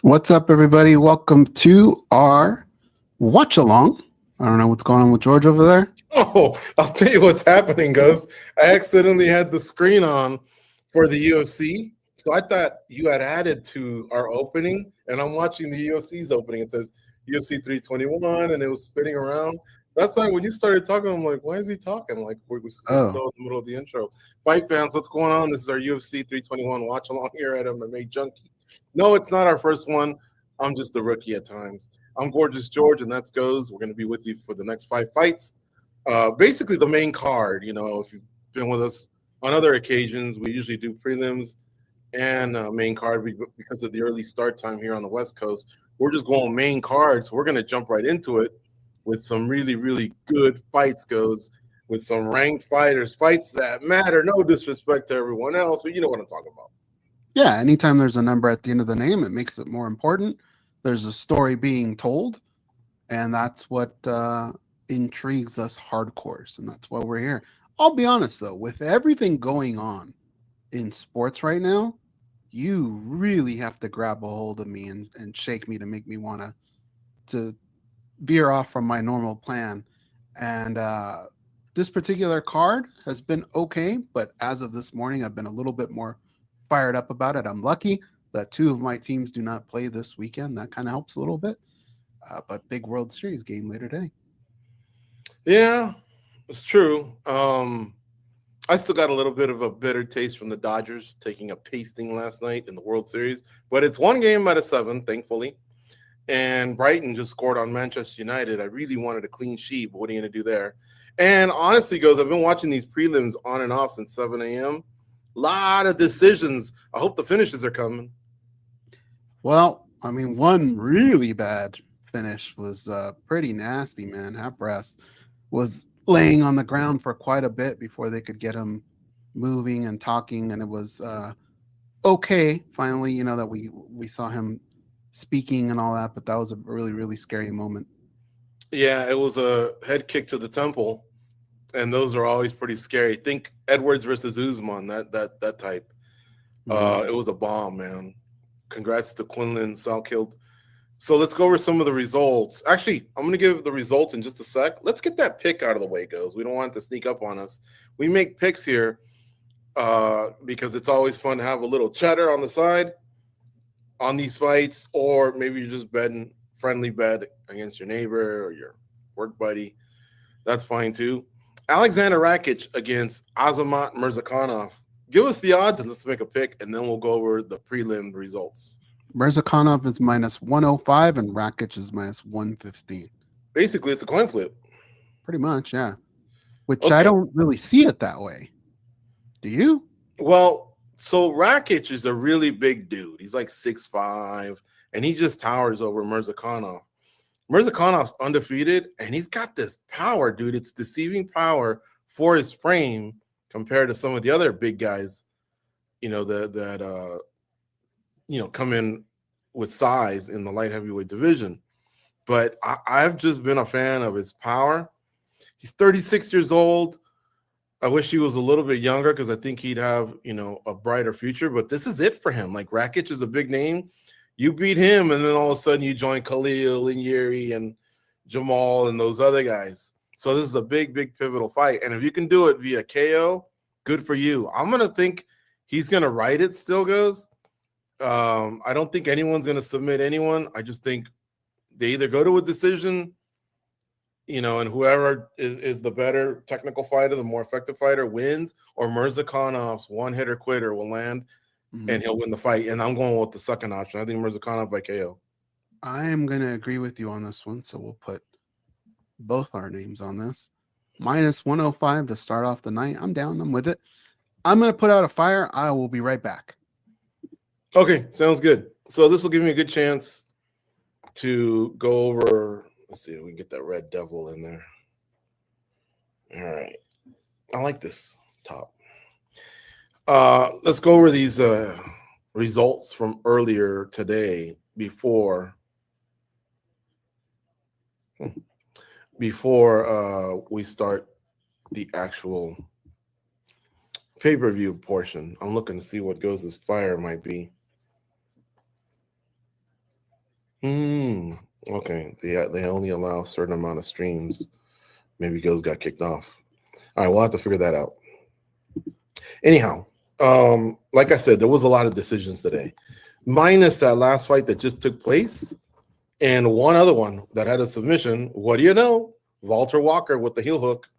What's up, everybody? Welcome to our watch along. I don't know what's going on with George over there. Oh, I'll tell you what's happening, Goze. I accidentally had the screen on for the UFC, so I thought you had added to our opening, and I'm watching the UFC's opening. It says UFC 321, and it was spinning around. That's why when you started talking, I'm like, why is he talking? I'm like, we're still in the middle of the intro. Fight fans, what's going on? This is our UFC 321 watch along here at MMA Junkie. No, it's not our first one. I'm just a rookie at times. I'm Gorgeous George, and that's Goze. We're going to be with you for the next 5 fights. Basically, the main card. You know, if you've been with us on other occasions, we usually do prelims and main card because of the early start time here on the West Coast. We're just going main card, so we're going to jump right into it with some really, really good fights, Goze, with some ranked fighters, fights that matter. No disrespect to everyone else, but you know what I'm talking about. Yeah, anytime there's a number at the end of the name, it makes it more important. There's a story being told, and that's what intrigues us hardcores, and that's why we're here. I'll be honest, though, with everything going on in sports right now, you really have to grab a hold of me and shake me to make me want to veer off from my normal plan. And this particular card has been okay, but as of this morning, I've been a little bit more fired up about it. I'm lucky that 2 of my teams do not play this weekend. That kind of helps a little bit. But big World Series game later today. Yeah, it's true. I still got a little bit of a bitter taste from the Dodgers taking a pasting last night in the World Series, but it's 1 game out of 7, thankfully. And Brighton just scored on Manchester United. I really wanted a clean sheet, but what are you going to do there? And honestly, Goze, I've been watching these prelims on and off since 7 a.m. A lot of decisions. I hope the finishes are coming. Well, I mean, one really bad finish was pretty nasty, man. Hapras was laying on the ground for quite a bit before they could get him moving and talking, and it was okay finally, you know, that we saw him speaking and all that, but that was a really, really scary moment. Yeah, it was a head kick to the temple, and those are always pretty scary. Think Edwards versus Usman, that type. It was a bomb, man. Congrats to Quinlan Salkild. So let's go over some of the results. Actually, I'm going to give the results in just a sec. Let's get that pick out of the way, Goze. We don't want it to sneak up on us. We make picks here because it's always fun to have a little chatter on the side on these fights, or maybe you're just betting friendly bet against your neighbor or your work buddy. That's fine too. Alexander Rakic against Azamat Murzakanov. Give us the odds and let's make a pick, and then we'll go over the prelim results. Murzakanov is -105 and Rakic is -115. Basically, it's a coin flip. Pretty much, yeah. Which okay. I don't really see it that way. Do you? Well, so Rakic is a really big dude. He's like 6'5", and he just towers over Murzakanov. Murzakanov's undefeated, and he's got this power, dude. It's deceiving power for his frame compared to some of the other big guys, you know, that come in with size in the light heavyweight division. But I've just been a fan of his power. He's 36 years old. I wish he was a little bit younger because I think he'd have, you know, a brighter future. But this is it for him. Like, Rakic is a big name. You beat him, and then all of a sudden you join Khalil and Yuri and Jamal and those other guys. So this is a big, big pivotal fight. And if you can do it via KO, good for you. I'm going to think he's going to ride it still, Goze. I don't think anyone's going to submit anyone. I just think they either go to a decision, you know, and whoever is the better technical fighter, the more effective fighter wins, or Murzakanov's one-hitter quitter will land and he'll win the fight. And I'm going with the second option. I think Murzakanov by KO. I am going to agree with you on this one, so we'll put both our names on this. -105 to start off the night. I'm down. I'm with it. I'm going to put out a fire. I will be right back. Okay, sounds good. So this will give me a good chance to go over. Let's see if we can get that red devil in there. All right. I like this top. Let's go over these results from earlier today before we start the actual pay-per-view portion. I'm looking to see what Goze's fire might be. Okay. They only allow a certain amount of streams. Maybe Goze got kicked off. All right, we'll have to figure that out. Anyhow, like I said, there was a lot of decisions today, minus that last fight that just took place, and one other one that had a submission. What do you know? Walter Walker with the heel hook.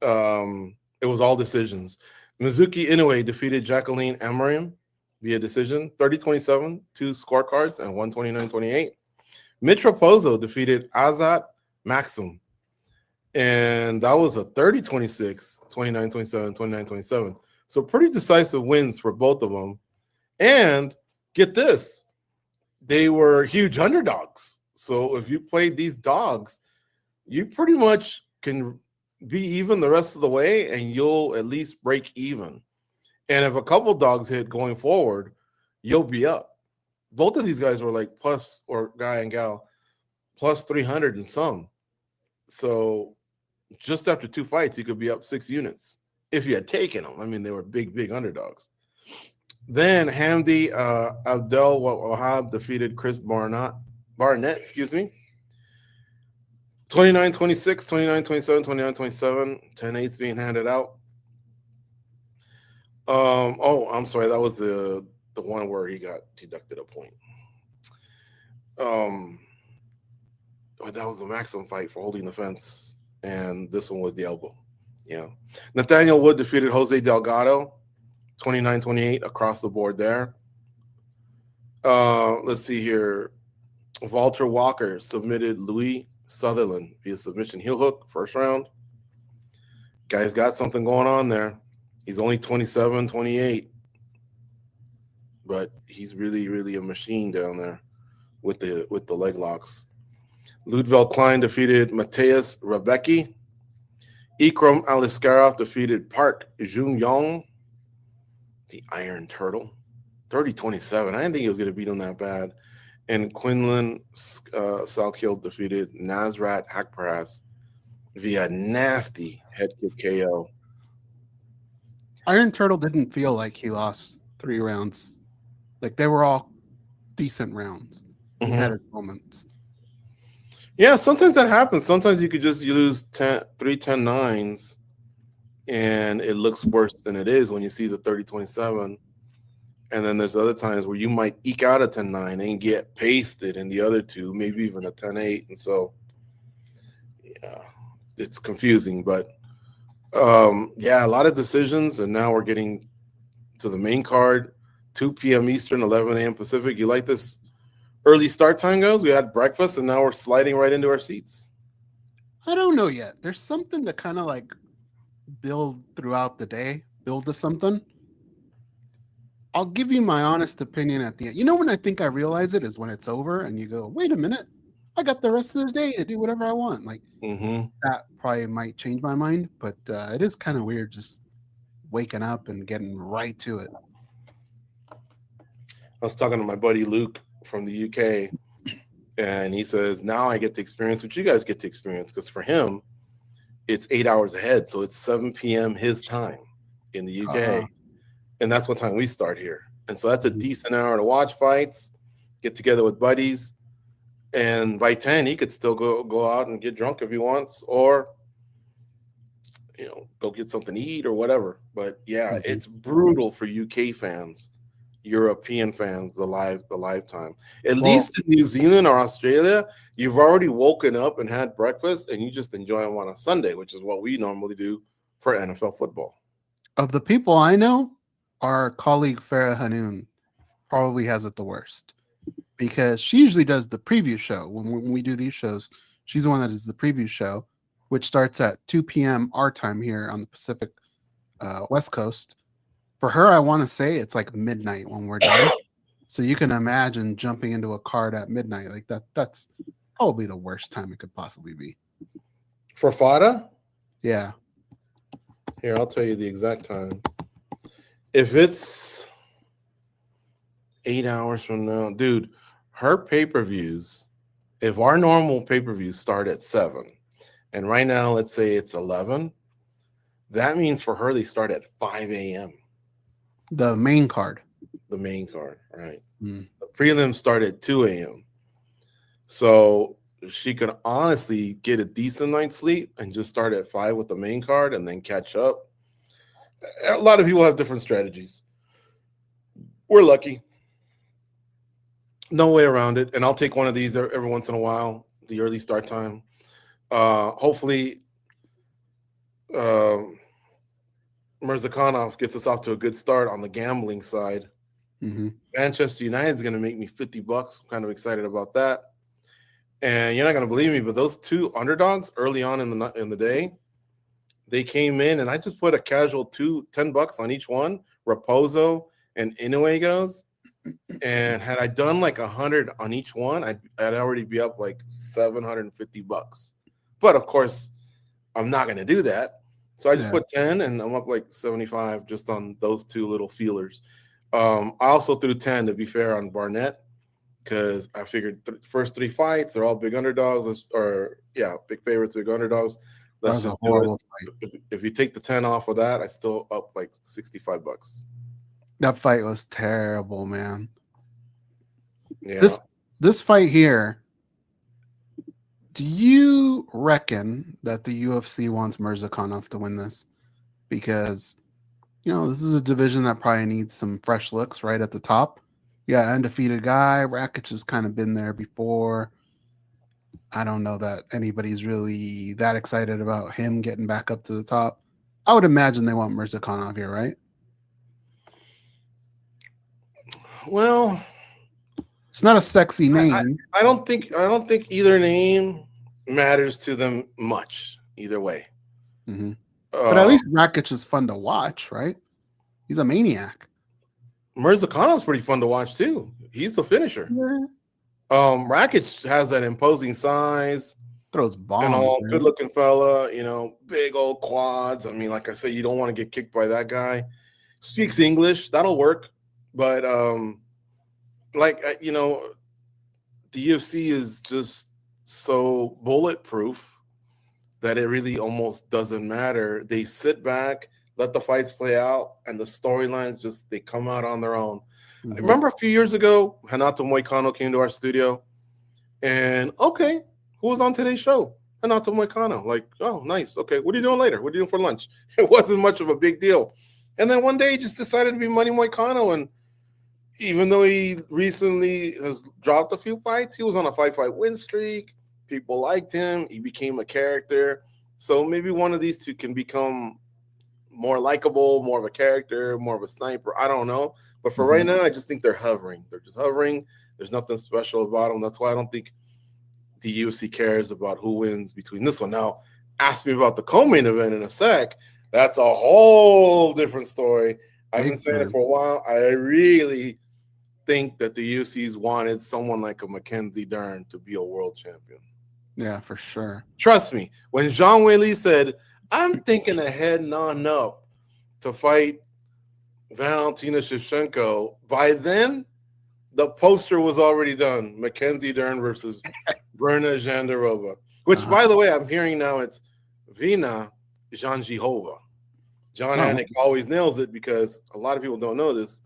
It was all decisions. Mizuki Inoue defeated Jacqueline Amarim via decision, 30-27, 2 scorecards, and 129-28. Mitch Raposo defeated Azat Maxim, and that was a 30-26, 29-27, 29-27. So pretty decisive wins for both of them. And get this, they were huge underdogs. So if you played these dogs, you pretty much can be even the rest of the way, and you'll at least break even. And if a couple dogs hit going forward, you'll be up. Both of these guys were like plus, or guy and gal, plus 300 and some. So just after 2 fights, you could be up 6 units if you had taken them. I mean, they were big underdogs. Then Hamdi Abdel Wahab defeated Chris Barnett, 29-26, 29-27, 29-27, 10-8 being handed out. I'm sorry, that was the one where he got deducted a point. That was the Maxim fight for holding the fence, and this one was the elbow. Yeah. Nathaniel Wood defeated Jose Delgado, 29-28 across the board there. Let's see here. Walter Walker submitted Louis Sutherland via submission heel hook, first round. Guy's got something going on there. He's only 27-28, but he's really a machine down there with the leg locks. Ludwig Klein defeated Mateus Rebecki. Ikram Aliskarov defeated Park Jun-yong, the Iron Turtle, 30-27. I didn't think he was going to beat him that bad. And Quinlan Salkiel defeated Nasrat Hakparas via nasty head kick KO. Iron Turtle didn't feel like he lost 3 rounds. Like, they were all decent rounds. He had his moments. Yeah, sometimes that happens. Sometimes you could just lose 3-10-9s, and it looks worse than it is when you see the 30-27. And then there's other times where you might eke out a 10-9 and get pasted in the other 2, maybe even a 10-8. And so, yeah, it's confusing. But, yeah, a lot of decisions. And now we're getting to the main card, 2 p.m. Eastern, 11 a.m. Pacific. You like this early start time goes? We had breakfast, and now we're sliding right into our seats. I don't know yet. There's something to kind of like build throughout the day, build to something. I'll give you my honest opinion at the end. You know when I think I realize it is when it's over and you go, wait a minute, I got the rest of the day to do whatever I want. Like that probably might change my mind, but it is kind of weird just waking up and getting right to it. I was talking to my buddy Luke from the UK, and he says, now I get to experience what you guys get to experience, because for him, it's 8 hours ahead. So it's 7 p.m. his time in the UK. And that's what time we start here. And so that's a decent hour to watch fights, get together with buddies. And by 10, he could still go out and get drunk if he wants, or, go get something to eat or whatever. But yeah, it's brutal for UK fans, European fans, the live time. At least in New Zealand or Australia, you've already woken up and had breakfast, and you just enjoy them on a Sunday, which is what we normally do for NFL football. Of the people I know, our colleague Farah Hanoun probably has it the worst, because she usually does the preview show. When we do these shows, she's the one that does the preview show, which starts at 2 p.m. our time here on the Pacific West Coast. For her, I want to say it's like midnight when we're done. So you can imagine jumping into a card at midnight like that. That's probably the worst time it could possibly be. For Fada? Yeah. Here, I'll tell you the exact time. If it's 8 hours from now, dude, her pay-per-views, if our normal pay-per-views start at 7, and right now, let's say it's 11, That means for her, they start at 5 a.m. The main card. The main card, right? Mm. The prelims start at 2 a.m. So she could honestly get a decent night's sleep and just start at 5 with the main card and then catch up. A lot of people have different strategies. We're lucky. No way around it. And I'll take one of these every once in a while, the early start time. Hopefully, Murzakanov gets us off to a good start on the gambling side. Mm-hmm. Manchester United is going to make me $50. I'm kind of excited about that. And you're not going to believe me, but those two underdogs early on in the day, they came in, and I just put a casual $10 on each one, Raposo and Inoue. And had I done like 100 on each one, I'd already be up like $750. But of course, I'm not going to do that. So I just put 10, and I'm up like 75 just on those two little feelers. I also threw 10, to be fair, on Barnett, because I figured first 3 fights, they're all big underdogs, big favorites, big underdogs. Let's just do it. If you take the 10 off of that, I still up like $65. That fight was terrible, man. Yeah. This fight here, do you reckon that the UFC wants Murzakanov to win this? Because, this is a division that probably needs some fresh looks right at the top. Yeah, undefeated guy. Rakic has kind of been there before. I don't know that anybody's really that excited about him getting back up to the top. I would imagine they want Murzakanov here, right? Well, it's not a sexy name. I don't think either name matters to them much either way. Mm-hmm. But at least Rakic is fun to watch, right? He's a maniac. Murzakonov's pretty fun to watch too. He's the finisher. Yeah. Rakic has that imposing size, throws bombs, good looking fella, big old quads. I mean, like I said, you don't want to get kicked by that guy. Speaks English, that'll work. But the UFC is just so bulletproof that it really almost doesn't matter. They sit back, let the fights play out, and the storylines they come out on their own. Mm-hmm. I remember a few years ago, Renato Moicano came to our studio, and who was on today's show? Renato Moicano. Like, oh, nice. Okay, what are you doing later? What are you doing for lunch? It wasn't much of a big deal. And then one day he just decided to be Money Moicano, and even though he recently has dropped a few fights, he was on a 5-fight win streak. People liked him. He became a character. So maybe one of these two can become more likable, more of a character, more of a sniper. I don't know. But for right now, I just think they're hovering. They're just hovering. There's nothing special about them. That's why I don't think the UFC cares about who wins between this one. Now, ask me about the co-main event in a sec. That's a whole different story. I've been saying it for a while. I really think that the UFC's wanted someone like a Mackenzie Dern to be a world champion. Yeah, for sure. Trust me. When Zhang Weili said, I'm thinking ahead and on up to fight Valentina Shevchenko, by then, the poster was already done. Mackenzie Dern versus Virna Jandiroba. Which, by the way, I'm hearing now it's Virna Jandiroba. John Anik always nails it because a lot of people don't know this.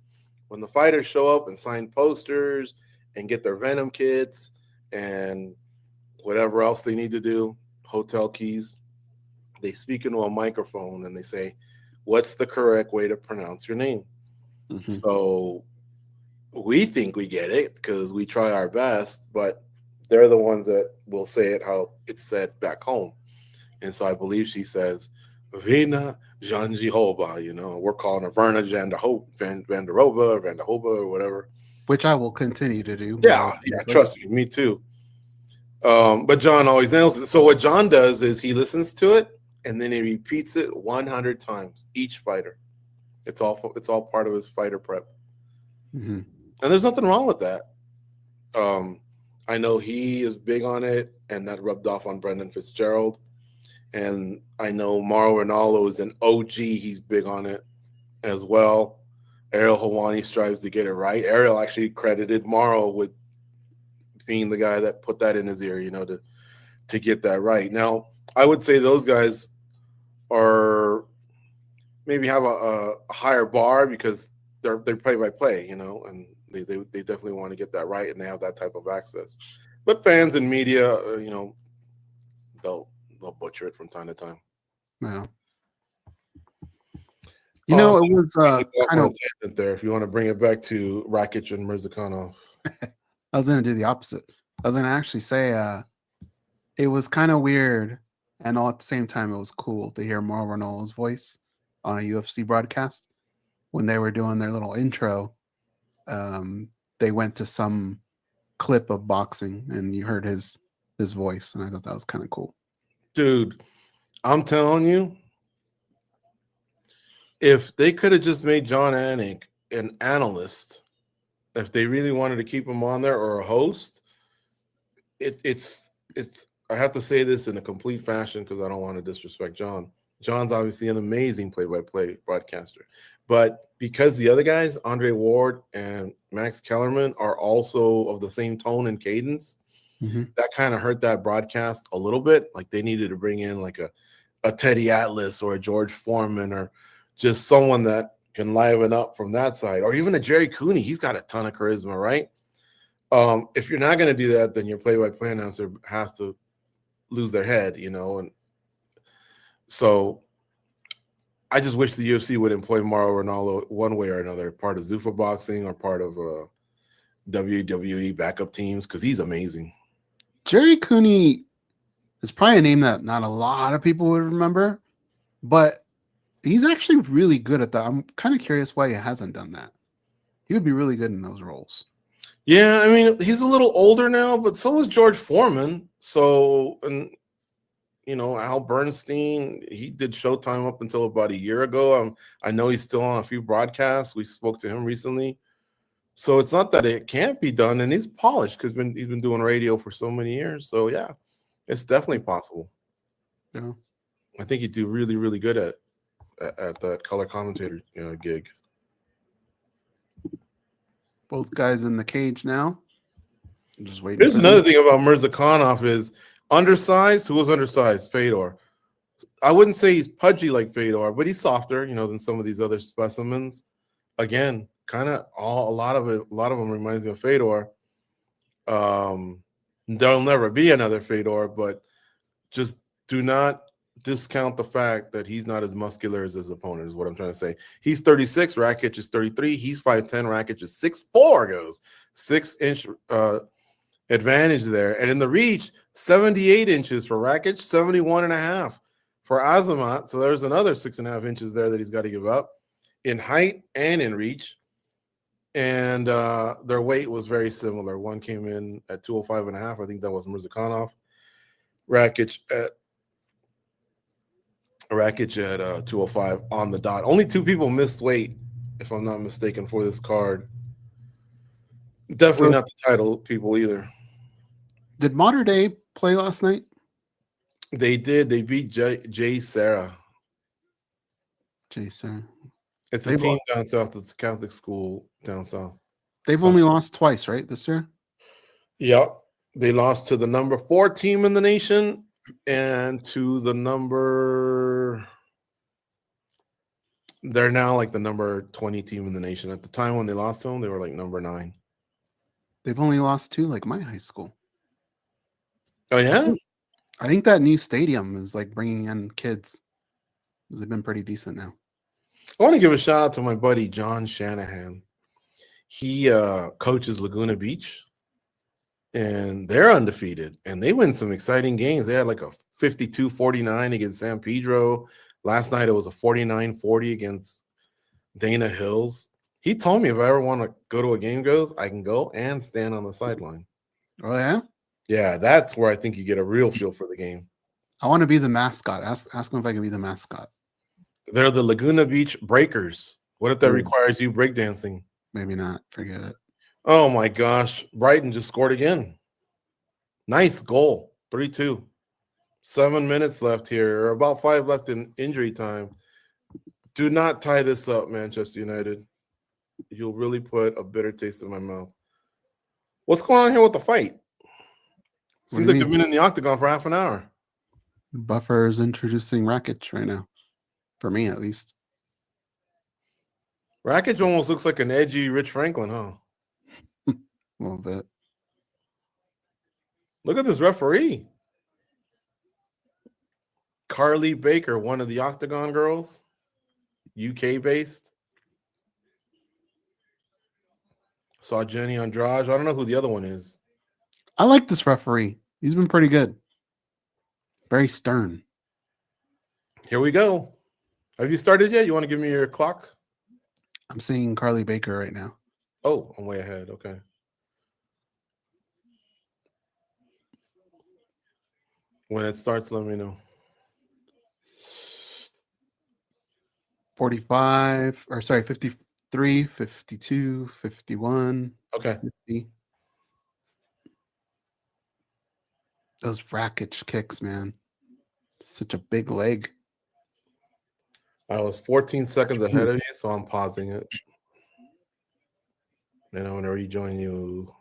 When the fighters show up and sign posters and get their Venom kits and whatever else they need to do, hotel keys, they speak into a microphone and they say, what's the correct way to pronounce your name? Mm-hmm. So we think we get it because we try our best, but they're the ones that will say it how it's said back home. And so I believe she says, Virna Jandiroba, we're calling her Virna Jandiroba or whatever. Which I will continue to do. Yeah, trust me too. But John always nails it. So what John does is he listens to it and then he repeats it 100 times, each fighter. It's all part of his fighter prep. Mm-hmm. And there's nothing wrong with that. I know he is big on it, and that rubbed off on Brendan Fitzgerald. And I know Mauro Ranallo is an OG. He's big on it as well. Ariel Helwani strives to get it right. Ariel actually credited Mauro with being the guy that put that in his ear, to get that right. Now, I would say those guys are maybe have a higher bar because they're play by play, you know, and they definitely want to get that right, and they have that type of access. But fans and media, you know, they'll butcher it from time to time. Yeah. You know, it was kind of there. If you want to bring it back to Rakic and Murzakanov, I was going to do the opposite. I was going to actually say it was kind of weird, and all at the same time, it was cool to hear Mauro Ranallo's voice on a UFC broadcast when they were doing their little intro. They went to some clip of boxing, and you heard his voice, and I thought that was kind of cool. Dude, I'm telling you, if they could have just made John Anik an analyst, if they really wanted to keep him on there, or a host, it's. I have to say this in a complete fashion because I don't want to disrespect John. John's obviously an amazing play-by-play broadcaster, but because the other guys, Andre Ward and Max Kellerman, are also of the same tone and cadence, that kind of hurt that broadcast a little bit. Like they needed to bring in like a Teddy Atlas or a George Foreman, or just someone that can liven up from that side, or even a Jerry Cooney. He's got a ton of charisma, right? If you're not going to do that, then your play-by-play announcer has to lose their head, you know. And so I just wish the UFC would employ Mauro Ranallo one way or another, part of Zuffa Boxing or part of WWE backup teams, because he's amazing. Jerry Cooney is probably a name that not a lot of people would remember, but he's actually really good at that. I'm kind of curious why he hasn't done that. He would be really good in those roles. Yeah, I mean, he's a little older now, but so is George Foreman. So, and you know, Al Bernstein, he did Showtime up until about a year ago. I know he's still on a few broadcasts. We spoke to him recently. So it's not that it can't be done, and he's polished because he's been doing radio for so many years. So yeah, it's definitely possible. Yeah, I think he'd do really, really good at that color commentator gig. both guys in the cage now. I'm just waiting. There's another thing about Murzakanov is undersized. Who was undersized? Fedor. I wouldn't say he's pudgy like Fedor, but he's softer, you know, than some of these other specimens. Again, kind of a lot of them reminds me of Fedor. There'll never be another Fedor, but just do not discount the fact that he's not as muscular as his opponent, is what I'm trying to say. He's 36, Rakic is 33. He's 5'10", Rakic is 6'4", goes 6-inch advantage there. And in the reach, 78 inches for Rakic, 71.5 for Azamat. So there's another 6.5 inches there that he's got to give up in height and in reach. And their weight was very similar. One came in at 205.5. I think that was Murzakanov. Rakic at 205 on the dot. Only two people missed weight, if I'm not mistaken, for this card. Definitely not the title people either. Did Modern Day play last night? They did. They beat Jay Sarah. Jay Sarah. It's a team down south. It's a Catholic school down south. They've only lost twice, right, this year? Yep. They lost to the number 4 team in the nation and to the number... They're now like the number 20 team in the nation. At the time when they lost to them, they were like number 9. They've only lost 2, like my high school. Oh, yeah? I think that new stadium is like bringing in kids. They've been pretty decent now. I want to give a shout out to my buddy John Shanahan. He coaches Laguna Beach, and they're undefeated, and they win some exciting games. They had like a 52-49 against San Pedro. Last night it was a 49-40 against Dana Hills. He told me if I ever want to go to a game, Goze, I can go and stand on the sideline. Oh, yeah? Yeah, that's where I think you get a real feel for the game. I want to be the mascot. Ask him if I can be the mascot. They're the Laguna Beach Breakers. What if that requires you breakdancing? Maybe not. Forget it. Oh, my gosh. Brighton just scored again. Nice goal. 3-2. 7 minutes left here, or about 5 left in injury time. Do not tie this up, Manchester United. You'll really put a bitter taste in my mouth. What's going on here with the fight? Seems like they've been in the octagon for half an hour. Buffer is introducing Rakic right now. For me, at least. Rakic almost looks like an edgy Rich Franklin, huh? A little bit. Look at this referee. Carly Baker, one of the Octagon girls, UK based. Saw Jenny Andrade. I don't know who the other one is. I like this referee. He's been pretty good. Very stern. Here we go. Have you started yet? You want to give me your clock? I'm seeing Carly Baker right now. Oh, I'm way ahead. Okay. When it starts, let me know. 45, or sorry, 53, 52, 51. Okay. 50. Those Rakic kicks, man. Such a big leg. I was 14 seconds ahead of you, so I'm pausing it. And I'm going to rejoin you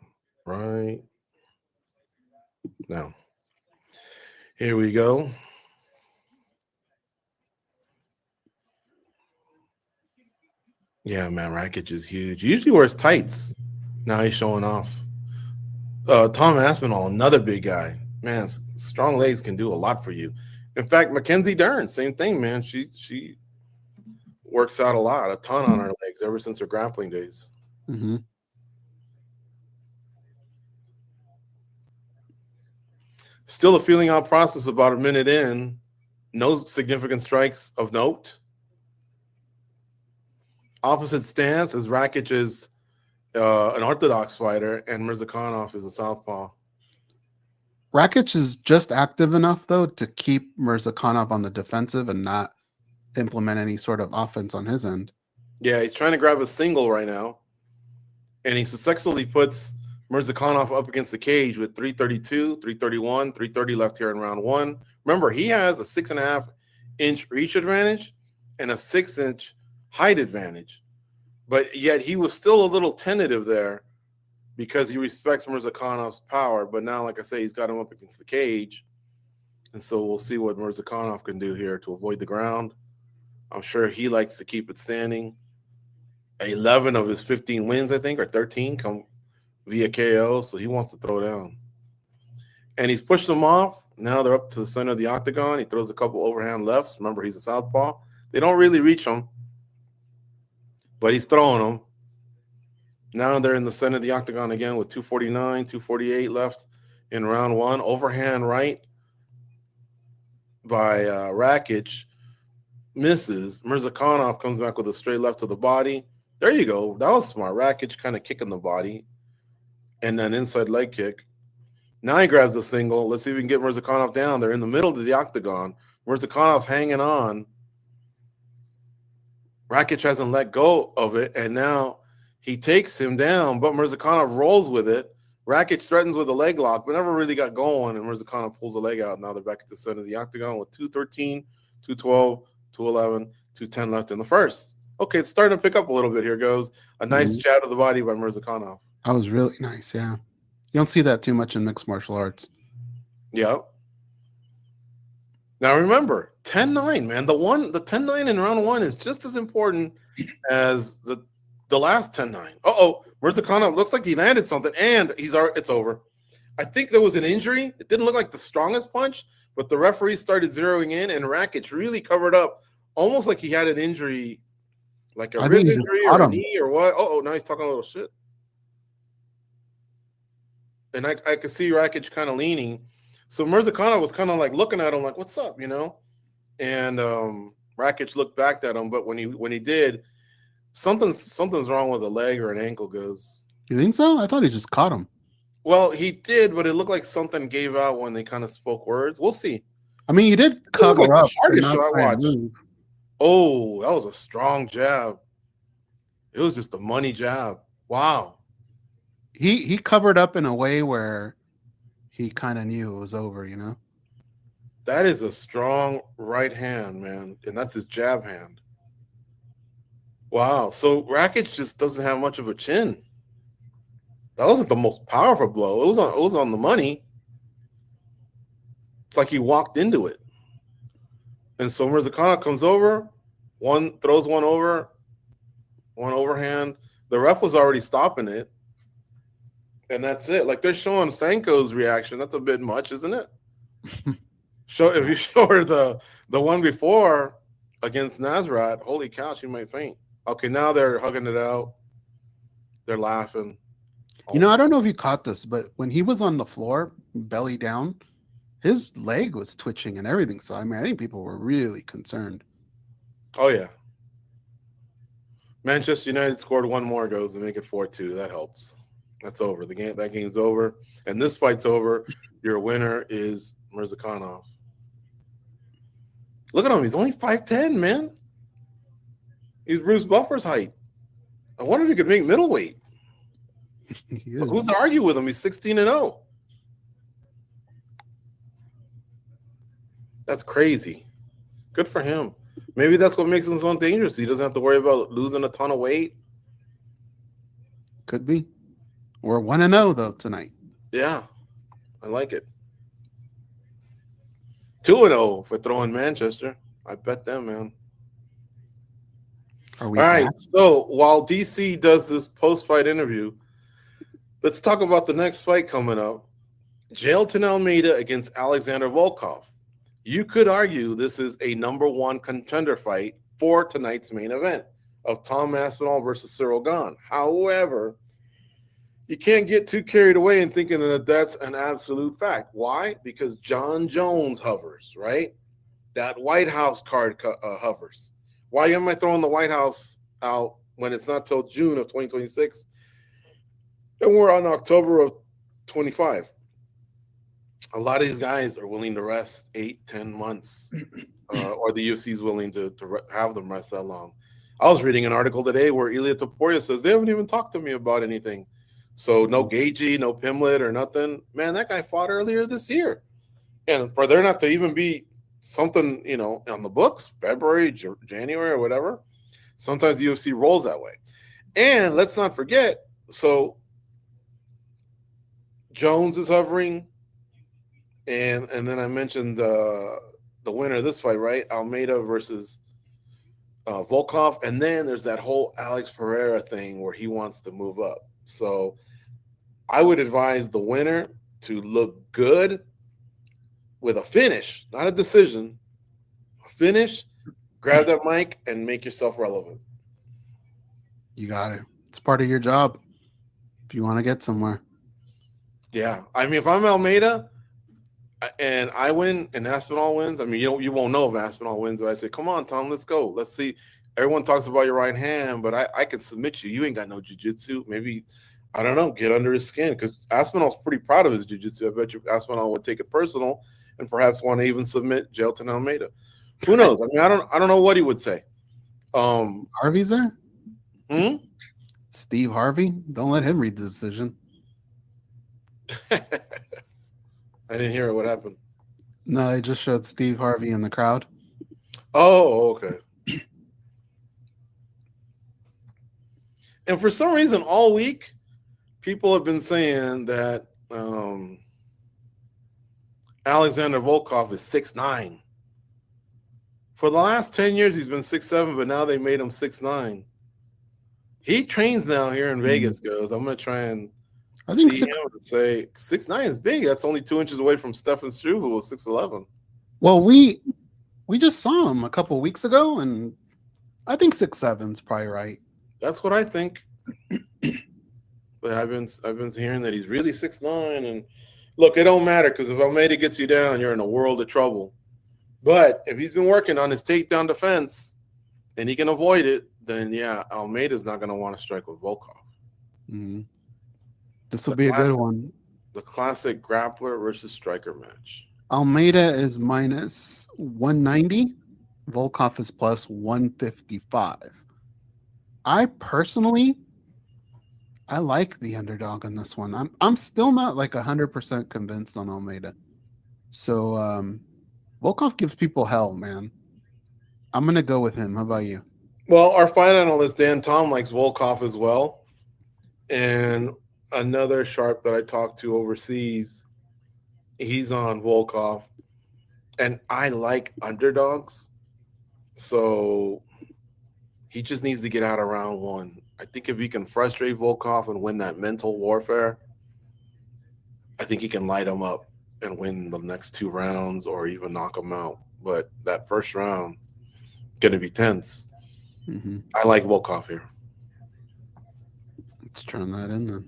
right now. Here we go. Yeah, man, Rakic is huge. He usually wears tights. Now he's showing off. Tom Aspinall, another big guy. Man, strong legs can do a lot for you. In fact, Mackenzie Dern, same thing, man. She works out a ton on her legs ever since her grappling days. Mm-hmm. Still a feeling out process about a minute in. No significant strikes of note. Opposite stance as Rakic is an orthodox fighter and Murzakanov is a southpaw. Rakic is just active enough, though, to keep Murzakanov on the defensive and not implement any sort of offense on his end. Yeah, he's trying to grab a single right now. And he successfully puts Murzakanov up against the cage with 332, 331, 330 left here in round one. Remember, he has a 6.5-inch reach advantage and a 6-inch height advantage. But yet he was still a little tentative there because he respects Murzakanov's power. But now, like I say, he's got him up against the cage. And so we'll see what Murzakanov can do here to avoid the ground. I'm sure he likes to keep it standing. 11 of his 15 wins, I think, or 13 come via KO. So he wants to throw down. And he's pushed them off. Now they're up to the center of the octagon. He throws a couple overhand lefts. Remember, he's a southpaw. They don't really reach him, but he's throwing them. Now they're in the center of the octagon again with 249, 248 left in round one. Overhand right by Rakic misses. Murzakanov comes back with a straight left to the body. There you go. That was smart. Rakic kind of kicking the body and then inside leg kick. Now he grabs a single. Let's see if we can get Murzakanov down. They're in the middle of the octagon. Murzakanov's hanging on. Rakic hasn't let go of it, and now he takes him down, but Murzakanov rolls with it. Rakic threatens with a leg lock, but never really got going, and Murzakanov pulls the leg out. Now they're back at the center of the octagon with 213, 212, 211, 210 left in the first. Okay, it's starting to pick up a little bit. Here goes a nice jab to the body by Murzakanov. That was really nice, yeah. You don't see that too much in mixed martial arts. Yep. Now remember, 10-9, man. The 10-9 in round one is just as important as the last 10-9. Murzakanov looks like he landed something, and it's over. I think there was an injury. It didn't look like the strongest punch, but the referee started zeroing in, and Rakic really covered up, almost like he had an injury, like a rib injury or a knee or what. Now he's talking a little shit. And I could see Rakic kind of leaning. So Murzakanov was kind of like looking at him like, what's up, And Rakic looked back at him, but when he did, something's wrong with a leg or an ankle, Goze. You think so? I thought he just caught him. Well, he did, but it looked like something gave out when they kind of spoke words. We'll see. I mean, he did cover up. The hardest shot I watched. Oh, that was a strong jab. It was just a money jab. Wow. He covered up in a way where he kind of knew it was over, That is a strong right hand, man. And that's his jab hand. Wow. So Rakic just doesn't have much of a chin. That wasn't the most powerful blow. It was on the money. It's like he walked into it. And so Murzakanov comes over, throws one over, one overhand. The ref was already stopping it, and that's it. Like they're showing Sanko's reaction. That's a bit much, isn't it? If you show her the one before against Nasrat, holy cow, she might faint. Okay, now they're hugging it out. They're laughing. You know, I don't know if you caught this, but when he was on the floor, belly down, his leg was twitching and everything. So, I mean, I think people were really concerned. Oh, yeah. Manchester United scored one more goes to make it 4-2. That helps. That's over. That game's over. And this fight's over. Your winner is Murzakanov. Look at him. He's only 5'10", man. He's Bruce Buffer's height. I wonder if he could make middleweight. Who's to argue with him? He's 16-0. That's crazy. Good for him. Maybe that's what makes him so dangerous. He doesn't have to worry about losing a ton of weight. Could be. We're 1-0 though tonight. Yeah, I like it. 2-0 for throwing Manchester. I bet them, man. Are we All right. back? So while DC does this post-fight interview, let's talk about the next fight coming up. Jailton Almeida against Alexander Volkov. You could argue this is a number one contender fight for tonight's main event of Tom Aspinall versus Ciryl Gane. However, you can't get too carried away in thinking that that's an absolute fact. Why? Because John Jones hovers, right? That White House card hovers. Why am I throwing the White House out when it's not till June of 2026? And we're on October of 25. A lot of these guys are willing to rest 8-10 months, or the UFC is willing to have them rest that long. I was reading an article today where Ilia Topuria says they haven't even talked to me about anything. So no Goze, no Pimlet or nothing. Man, that guy fought earlier this year. And for there not to even be something, on the books, February, January, or whatever, sometimes the UFC rolls that way. And let's not forget, so Jones is hovering. And then I mentioned the winner of this fight, right? Almeida versus Volkov. And then there's that whole Alex Pereira thing where he wants to move up. So I would advise the winner to look good with a finish, not a decision. A finish, grab that mic, and make yourself relevant. You got it. It's part of your job if you want to get somewhere. Yeah. I mean, if I'm Almeida and I win and Aspinall wins, I mean, you won't know if Aspinall wins, but I say, come on, Tom, let's go. Let's see. Everyone talks about your right hand, but I can submit you. You ain't got no jiu-jitsu. Maybe, I don't know, get under his skin, because Aspinall's pretty proud of his jiu-jitsu. I bet you Aspinall would take it personal and perhaps want to even submit Jailton Almeida. Who knows? I mean, I don't know what he would say. Harvey's there? Steve Harvey? Don't let him read the decision. I didn't hear it. What happened? No, they just showed Steve Harvey in the crowd. Oh, okay. And for some reason, all week, people have been saying that Alexander Volkov is 6'9". For the last 10 years, he's been 6'7", but now they made him 6'9". He trains now here in Vegas, Goze. I'm going to try and see him and say 6'9" is big. That's only 2 inches away from Stefan Struve, who was 6'11". Well, we just saw him a couple of weeks ago, and I think 6'7" is probably right. That's what I think. But I've been hearing that he's really 6'9", and look, it don't matter, because if Almeida gets you down, you're in a world of trouble. But if he's been working on his takedown defense and he can avoid it, then yeah, Almeida's not going to want to strike with Volkov. Mm-hmm. This will be a good one. The classic grappler versus striker match. Almeida is minus 190. Volkov is plus 155. I personally, I like the underdog on this one. I'm still not like 100% convinced on Almeida. So Volkov gives people hell, man. I'm gonna go with him. How about you? Well, our fight analyst Dan Tom likes Volkov as well, and another sharp that I talked to overseas, he's on Volkov, and I like underdogs. So He just needs to get out of round one. I think if he can frustrate Volkov and win that mental warfare, I think he can light him up and win the next 2 rounds or even knock him out. But that first round, going to be tense. Mm-hmm. I like Volkov here. Let's turn that in then.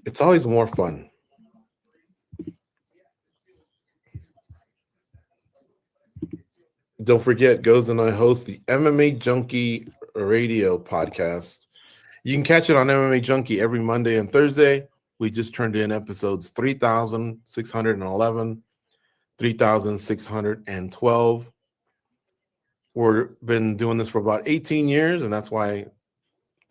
It's always more fun. Don't forget, Goze and I host the MMA Junkie Radio podcast. You can catch it on MMA Junkie every Monday and Thursday. We just turned in episodes 3,611, 3,612. We've been doing this for about 18 years, and that's why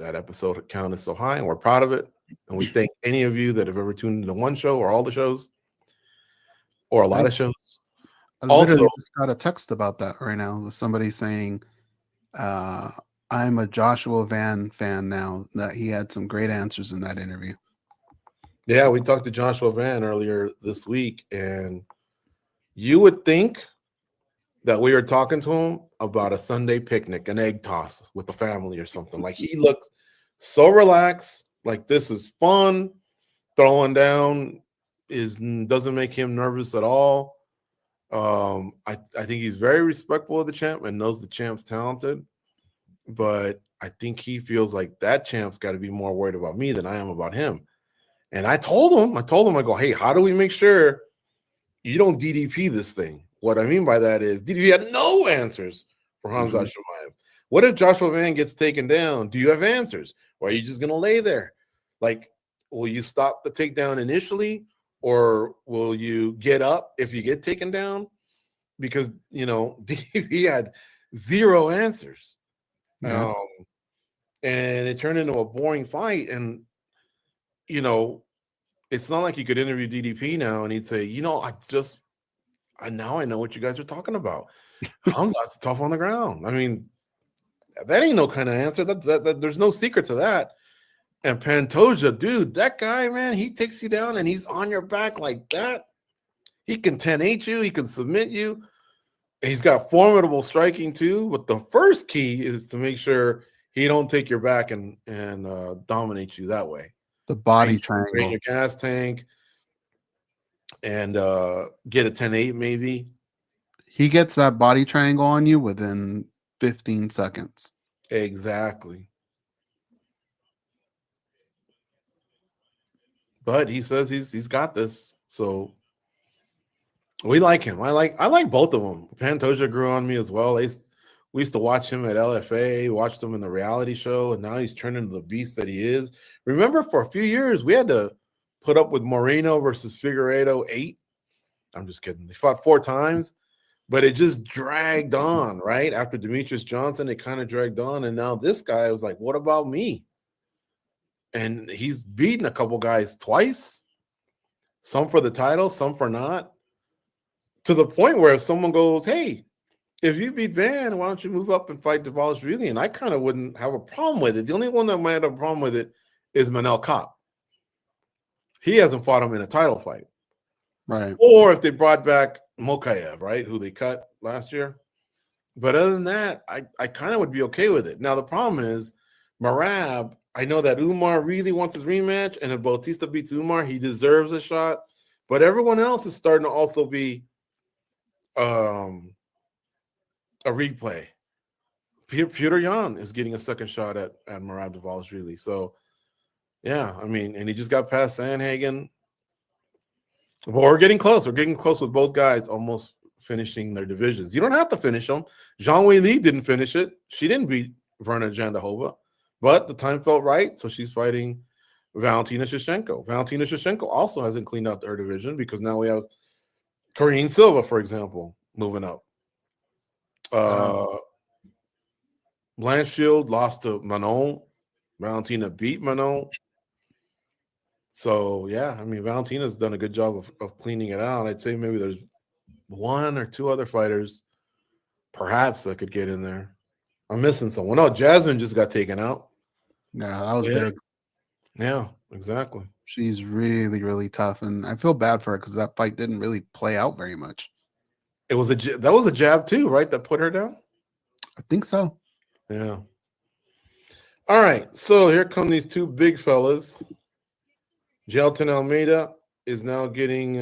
that episode count is so high, and we're proud of it. And we thank any of you that have ever tuned into one show or all the shows or a lot of shows. I literally just got a text about that right now with somebody saying, I'm a Joshua Van fan now, that he had some great answers in that interview. Yeah, we talked to Joshua Van earlier this week, and you would think that we were talking to him about a Sunday picnic, an egg toss with the family or something. Like, he looked so relaxed, like this is fun. Throwing down doesn't make him nervous at all. I think he's very respectful of the champ and knows the champ's talented, but I think he feels like that champ's got to be more worried about me than I am about him. And I told him, I go, hey, how do we make sure you don't DDP this thing? What I mean by that is DDP had no answers for Hamza Chimaev. What if Joshua Van gets taken down? Do you have answers? Or are you just going to lay there? Like, will you stop the takedown initially? Or will you get up if you get taken down? Because, he had 0 answers. Yeah. And it turned into a boring fight. And, it's not like you could interview DDP now and he'd say, now I know what you guys are talking about. Hamza's tough on the ground. I mean, that ain't no kind of answer. That there's no secret to that. And Pantoja, dude, that guy, man, he takes you down and he's on your back like that. He can 10-8 you. He can submit you. He's got formidable striking too. But the first key is to make sure he don't take your back and dominate you that way. The body triangle. Drain your gas tank and get a 10-8 maybe. He gets that body triangle on you within 15 seconds. Exactly. But he says he's got this, so we like him. I like both of them. Pantoja grew on me as well. We used to watch him at LFA, watched him in the reality show, and now he's turned into the beast that he is. Remember, for a few years, we had to put up with Moreno versus Figueiredo 8. I'm just kidding. They fought 4 times, but it just dragged on, right? After Demetrius Johnson, it kind of dragged on, and now this guy was like, what about me? And he's beaten a couple guys twice, some for the title, some for not, to the point where if someone goes, hey, if you beat Van, why don't you move up and fight Dvalishvili? And I kind of wouldn't have a problem with it. The only one that might have a problem with it is Manel Kopp. He hasn't fought him in a title fight. Right. Or if they brought back Mokaev, right, who they cut last year. But other than that, I kind of would be okay with it. Now, the problem is Merab, I know that Umar really wants his rematch, and if Bautista beats Umar, he deserves a shot. But everyone else is starting to also be a replay. Peter Yan is getting a second shot at Merab Dvalishvili. So, yeah, I mean, and he just got past Sandhagen. But we're getting close. We're getting close with both guys almost finishing their divisions. You don't have to finish them. Zhang Wei Li didn't finish it. She didn't beat Virna Jandiroba. But the time felt right, so she's fighting Valentina Shevchenko. Valentina Shevchenko also hasn't cleaned up her division because now we have Karine Silva, for example, moving up. Blanchfield lost to Manon. Valentina beat Manon. So, yeah, I mean, Valentina's done a good job of cleaning it out. I'd say maybe there's 1 or 2 other fighters perhaps that could get in there. I'm missing someone. Oh, Jasmine just got taken out. Yeah, that was big. Yeah, exactly. She's really, really tough, and I feel bad for her because that fight didn't really play out very much. That was a jab too, right? That put her down. I think so. Yeah. All right. So here come these two big fellas. Gelton Almeida is now getting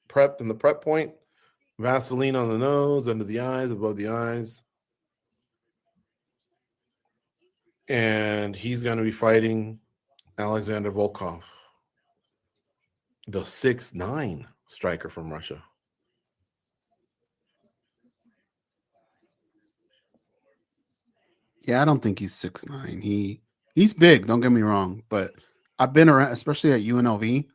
prepped in the prep point. Vaseline on the nose, under the eyes, above the eyes. And he's going to be fighting Alexander Volkov, the 6'9" striker from Russia. Yeah, I don't think he's 6'9". He's big, don't get me wrong, but I've been around, especially at UNLV.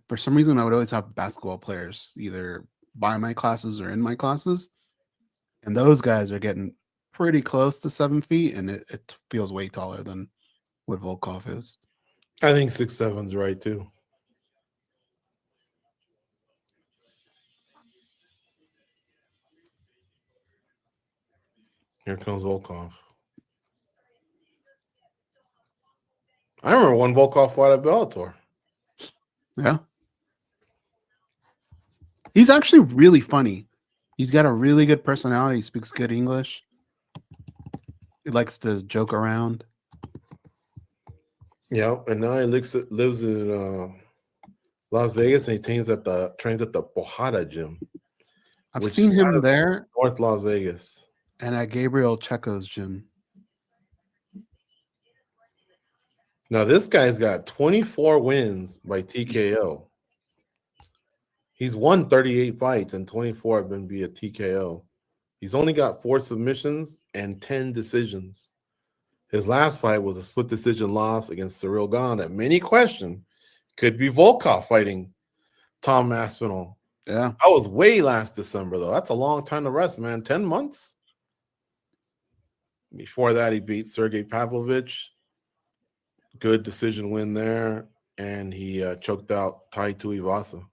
For some reason I would always have basketball players either by my classes or in my classes, and those guys are getting pretty close to 7 feet, and it feels way taller than what Volkov is. I think 6'7" right too. Here comes Volkov. I remember when Volkov fought at Bellator. Yeah. He's actually really funny. He's got a really good personality. He speaks good English. He likes to joke around. Yeah, and now he lives in Las Vegas, and he trains at the Bojada gym. I've seen him there. North Las Vegas. And at Gabriel Checo's gym. Now, this guy's got 24 wins by TKO. He's won 38 fights, and 24 have been via TKO. He's only got 4 submissions and 10 decisions. His last fight was a split decision loss against Ciryl Gane that many question could be Volkov fighting Tom Aspinall. Yeah. That was way last December, though. That's a long time to rest, man. 10 months? Before that, he beat Sergey Pavlovich. Good decision win there. And he choked out Tai Tuivasa.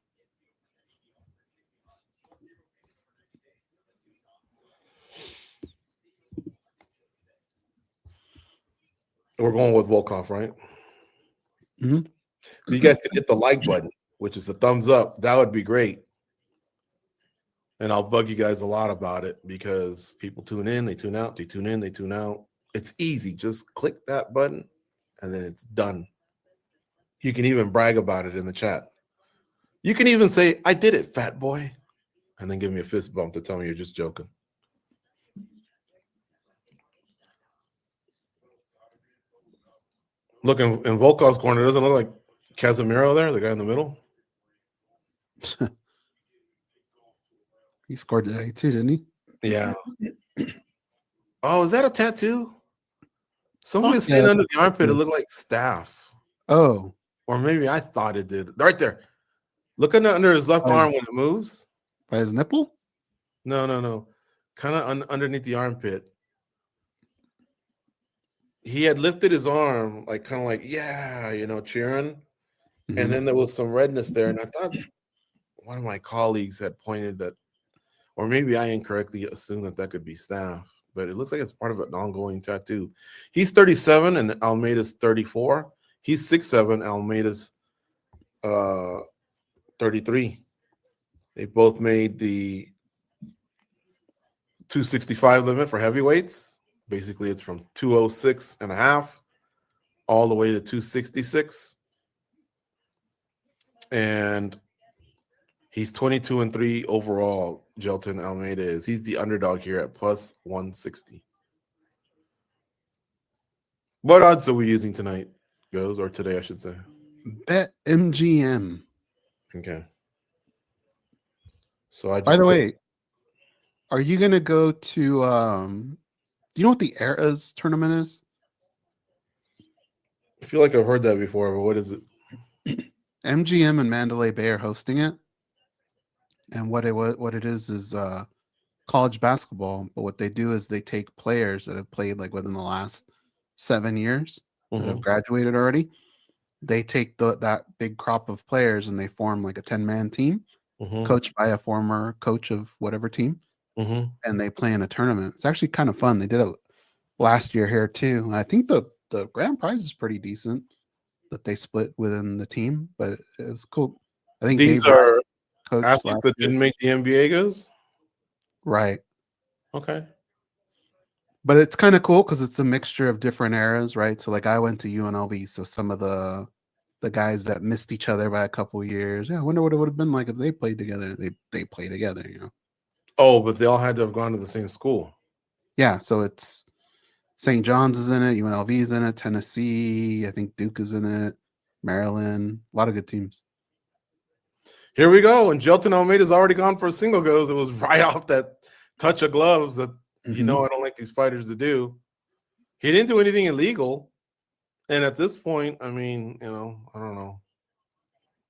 We're going with Volkov, right? Mm-hmm. You guys can hit the like button, which is the thumbs up. That would be great. And I'll bug you guys a lot about it because people tune in, they tune out, they tune in, they tune out. It's easy. Just click that button and then it's done. You can even brag about it in the chat. You can even say, I did it, fat boy. And then give me a fist bump to tell me you're just joking. Look, in Volkov's corner, doesn't look like Casemiro there, the guy in the middle? He scored today too, didn't he? Yeah. Oh, is that a tattoo? Somebody was saying under the armpit, it looked like staph. Oh. Or maybe I thought it did. Right there. Look under his left arm when it moves. By his nipple? No. Kind of underneath the armpit. He had lifted his arm, like kind of like, yeah, cheering. Mm-hmm. And then there was some redness there. And I thought one of my colleagues had pointed that, or maybe I incorrectly assumed that could be staph. But it looks like it's part of an ongoing tattoo. He's 37 and Almeida's 34. He's 6'7", Almeida's 33. They both made the 265 limit for heavyweights. Basically, it's from 206 and a half all the way to 266. And he's 22-3 overall, Gelton Almeida is. He's the underdog here at plus 160. What odds are we using tonight, Goze, or today, I should say? Bet MGM. Okay. So I just By the way, are you gonna go to do you know what the Eras tournament is? I feel like I've heard that before, but what is it? MGM and Mandalay Bay are hosting it. And what it is college basketball. But what they do is they take players that have played like within the last 7 years that have graduated already. They take that big crop of players and they form like a 10-man team, coached by a former coach of whatever team, and they play in a tournament. It's actually kind of fun. They did it last year here too. I think the grand prize is pretty decent that they split within the team, but it's cool. I think these are athletes that didn't make the NBA, Goze? Right. Okay. But it's kind of cool because it's a mixture of different eras, right? So like I went to UNLV, so some of the guys that missed each other by a couple years. Yeah, I wonder what it would have been like if they played together. They play together, you know. Oh, but they all had to have gone to the same school. Yeah, so it's St. John's is in it, UNLV is in it, Tennessee, I think Duke is in it, Maryland, a lot of good teams. Here we go. And Jelton Almeida's already gone for a single goes. It was right off that touch of gloves that you know I don't like these fighters to do. He didn't do anything illegal. And at this point, I mean, you know, I don't know.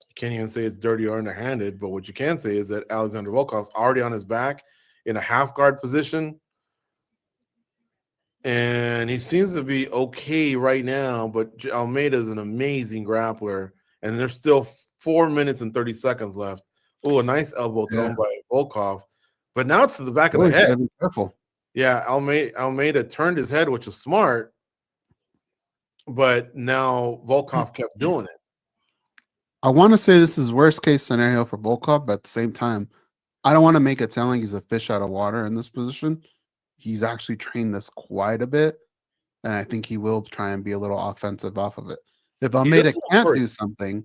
You can't even say it's dirty or underhanded, but what you can say is that Alexander Volkov's already on his back in a half guard position. And he seems to be okay right now, but Almeida is an amazing grappler. And there's still 4 minutes and 30 seconds left. Oh, a nice elbow thrown by Volkov. But now it's to the back of the head. Be careful. Yeah, Almeida turned his head, which was smart. But now Volkov kept doing it. I want to say this is worst case scenario for Volkov, but at the same time, I don't want to make it sound like he's a fish out of water in this position. He's actually trained this quite a bit, and I think he will try and be a little offensive off of it. If Almeida can't do something,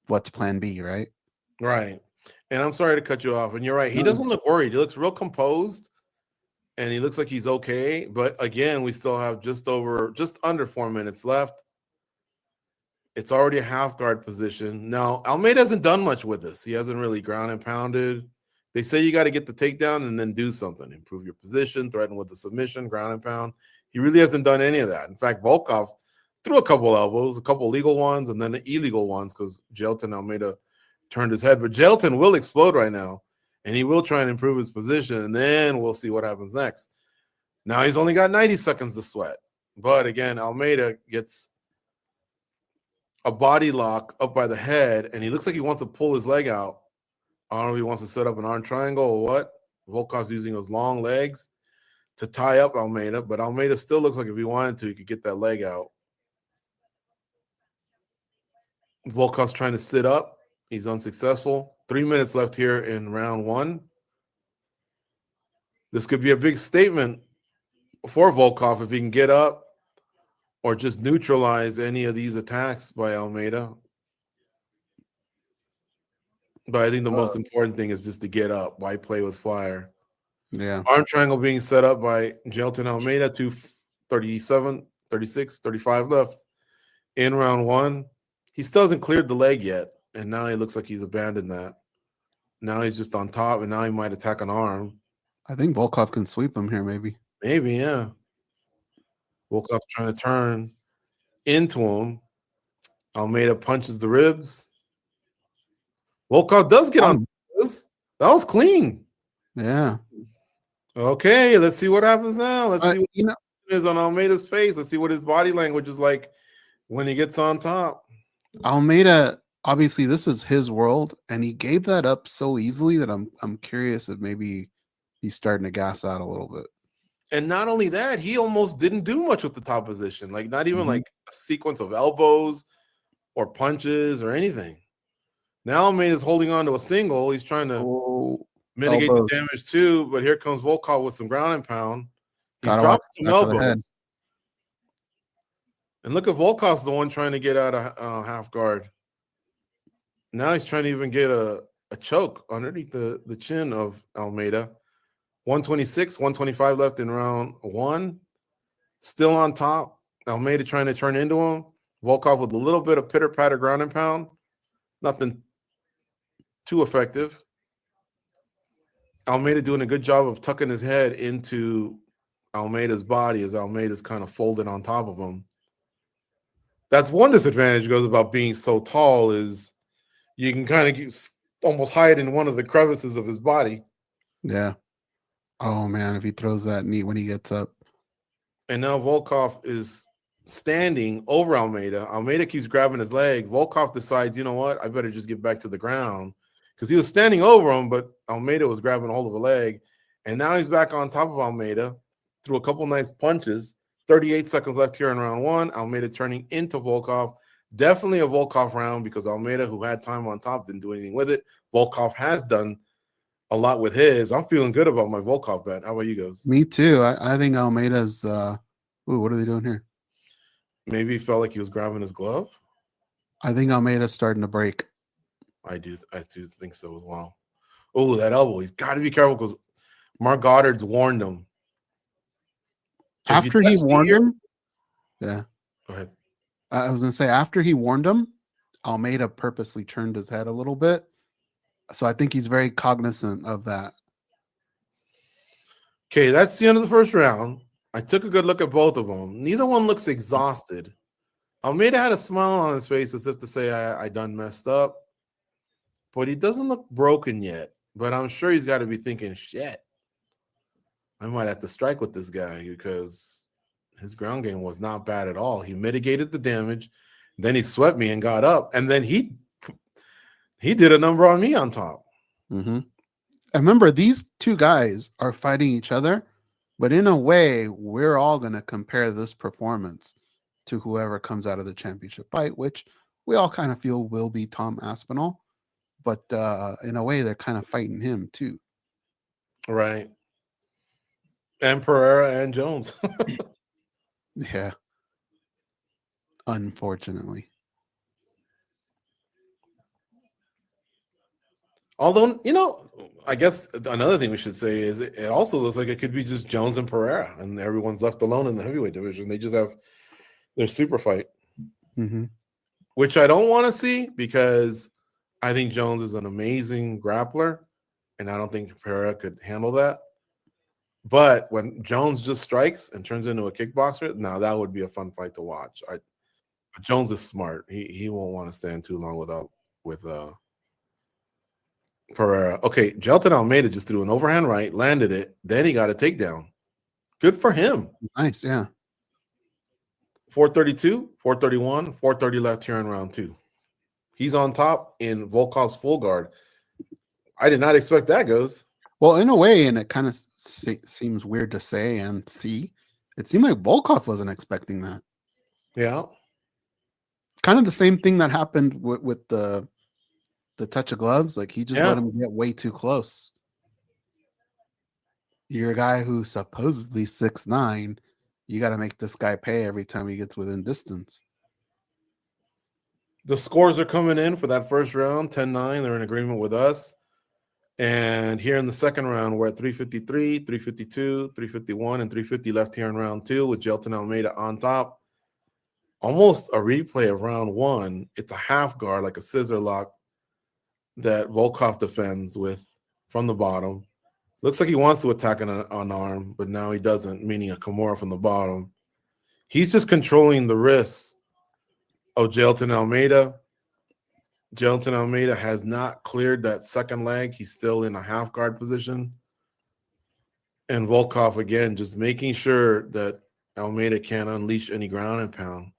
what's plan B, right? Right. And I'm sorry to cut you off, and you're right. He doesn't look worried. He looks real composed, and he looks like he's okay. But again, we still have just under 4 minutes left. It's already a half guard position. Now, Almeida hasn't done much with this. He hasn't really ground and pounded. They say you got to get the takedown and then do something, improve your position, threaten with the submission, ground and pound. He really hasn't done any of that. In fact, Volkov threw a couple elbows, a couple legal ones, and then the illegal ones because Jelton Almeida turned his head. But Jelton will explode right now, and he will try and improve his position, and then we'll see what happens next. Now he's only got 90 seconds to sweat. But again, Almeida gets a body lock up by the head, and he looks like he wants to pull his leg out. I don't know if he wants to set up an arm triangle or what. Volkov's using those long legs to tie up Almeida, but Almeida still looks like if he wanted to, he could get that leg out. Volkov's trying to sit up. He's unsuccessful. 3 minutes left here in round one. This could be a big statement for Volkov if he can get up or just neutralize any of these attacks by Almeida. But I think the most important thing is just to get up. Why play with fire? Yeah. Arm triangle being set up by Jelton Almeida, 237, 36, 35 left in round one. He still hasn't cleared the leg yet, and now he looks like he's abandoned that. Now he's just on top, and now he might attack an arm. I think Volkov can sweep him here, maybe. Maybe, yeah. Volkov's trying to turn into him. Almeida punches the ribs. Volkov does get on this. That was clean. Yeah. Okay, let's see what happens now. Let's see what is on Almeida's face. Let's see what his body language is like when he gets on top. Almeida, obviously, this is his world, and he gave that up so easily that I'm curious if maybe he's starting to gas out a little bit. And not only that, he almost didn't do much with the top position. Like not even like a sequence of elbows or punches or anything. Now Almeida's holding on to a single. He's trying to mitigate the damage too, but here comes Volkov with some ground and pound. He's dropping some elbows. And look at Volkov's the one trying to get out of half guard. Now he's trying to even get a choke underneath the chin of Almeida. 126, 125 left in round one. Still on top. Almeida trying to turn into him. Volkov with a little bit of pitter-patter ground and pound. Nothing too effective. Almeida doing a good job of tucking his head into Almeida's body as Almeida's kind of folded on top of him. That's one disadvantage goes about being so tall is you can kind of almost hide in one of the crevices of his body. Yeah. Oh, man, if he throws that knee when he gets up. And now Volkov is standing over Almeida. Almeida keeps grabbing his leg. Volkov decides, you know what? I better just get back to the ground because he was standing over him, but Almeida was grabbing a hold of a leg. And now he's back on top of Almeida through a couple nice punches. 38 seconds left here in round one. Almeida turning into Volkov. Definitely a Volkov round because Almeida, who had time on top, didn't do anything with it. Volkov has done a lot with his. I'm feeling good about my Volkov bet. How about you guys? Me too. I think Almeida's. Ooh, what are they doing here? Maybe he felt like he was grabbing his glove. I think Almeida's starting to break. I do think so as well. Oh, that elbow. He's got to be careful because Mark Goddard's warned him. After he warned him, yeah. Go ahead. I was gonna say after he warned him, Almeida purposely turned his head a little bit. So I think he's very cognizant of that. Okay, that's the end of the first round. I took a good look at both of them. Neither one looks exhausted. Almeida had a smile on his face as if to say, I done messed up. But he doesn't look broken yet. But I'm sure he's got to be thinking, shit, I might have to strike with this guy because his ground game was not bad at all. He mitigated the damage. Then he swept me and got up. And then he did a number on me on top. Mm-hmm. And remember, these two guys are fighting each other. But in a way, we're all going to compare this performance to whoever comes out of the championship fight, which we all kind of feel will be Tom Aspinall. But in a way, they're kind of fighting him too. Right. And Pereira and Jones. Yeah. Unfortunately. Although, I guess another thing we should say is it also looks like it could be just Jones and Pereira, and everyone's left alone in the heavyweight division. They just have their super fight, which I don't want to see because I think Jones is an amazing grappler, and I don't think Pereira could handle that. But when Jones just strikes and turns into a kickboxer, now that would be a fun fight to watch. Jones is smart. He won't want to stand too long with Pereira. Okay, Jelton Almeida just threw an overhand right, landed it, then he got a takedown. Good for him. Nice, yeah. 432, 431, 430 left here in round 2. He's on top in Volkov's full guard. I did not expect that, Goze. Well, in a way, and it kind of seems weird to say and see, it seemed like Volkov wasn't expecting that. Yeah. Kind of the same thing that happened with the touch of gloves. Like he just let him get way too close. You're a guy who's supposedly 6'9". You got to make this guy pay every time he gets within distance. The scores are coming in for that first round, 10-9. They're in agreement with us. And here in the second round, we're at 353, 352, 351, and 350 left here in round 2 with Jelton Almeida on top. Almost a replay of round 1. It's a half guard, like a scissor lock that Volkov defends with from the bottom. Looks like he wants to attack an arm, but now he doesn't, meaning a Kimura from the bottom. He's just controlling the wrists of Jelton Almeida. Jelton Almeida has not cleared that second leg. He's still in a half guard position. And Volkov, again, just making sure that Almeida can't unleash any ground and pound.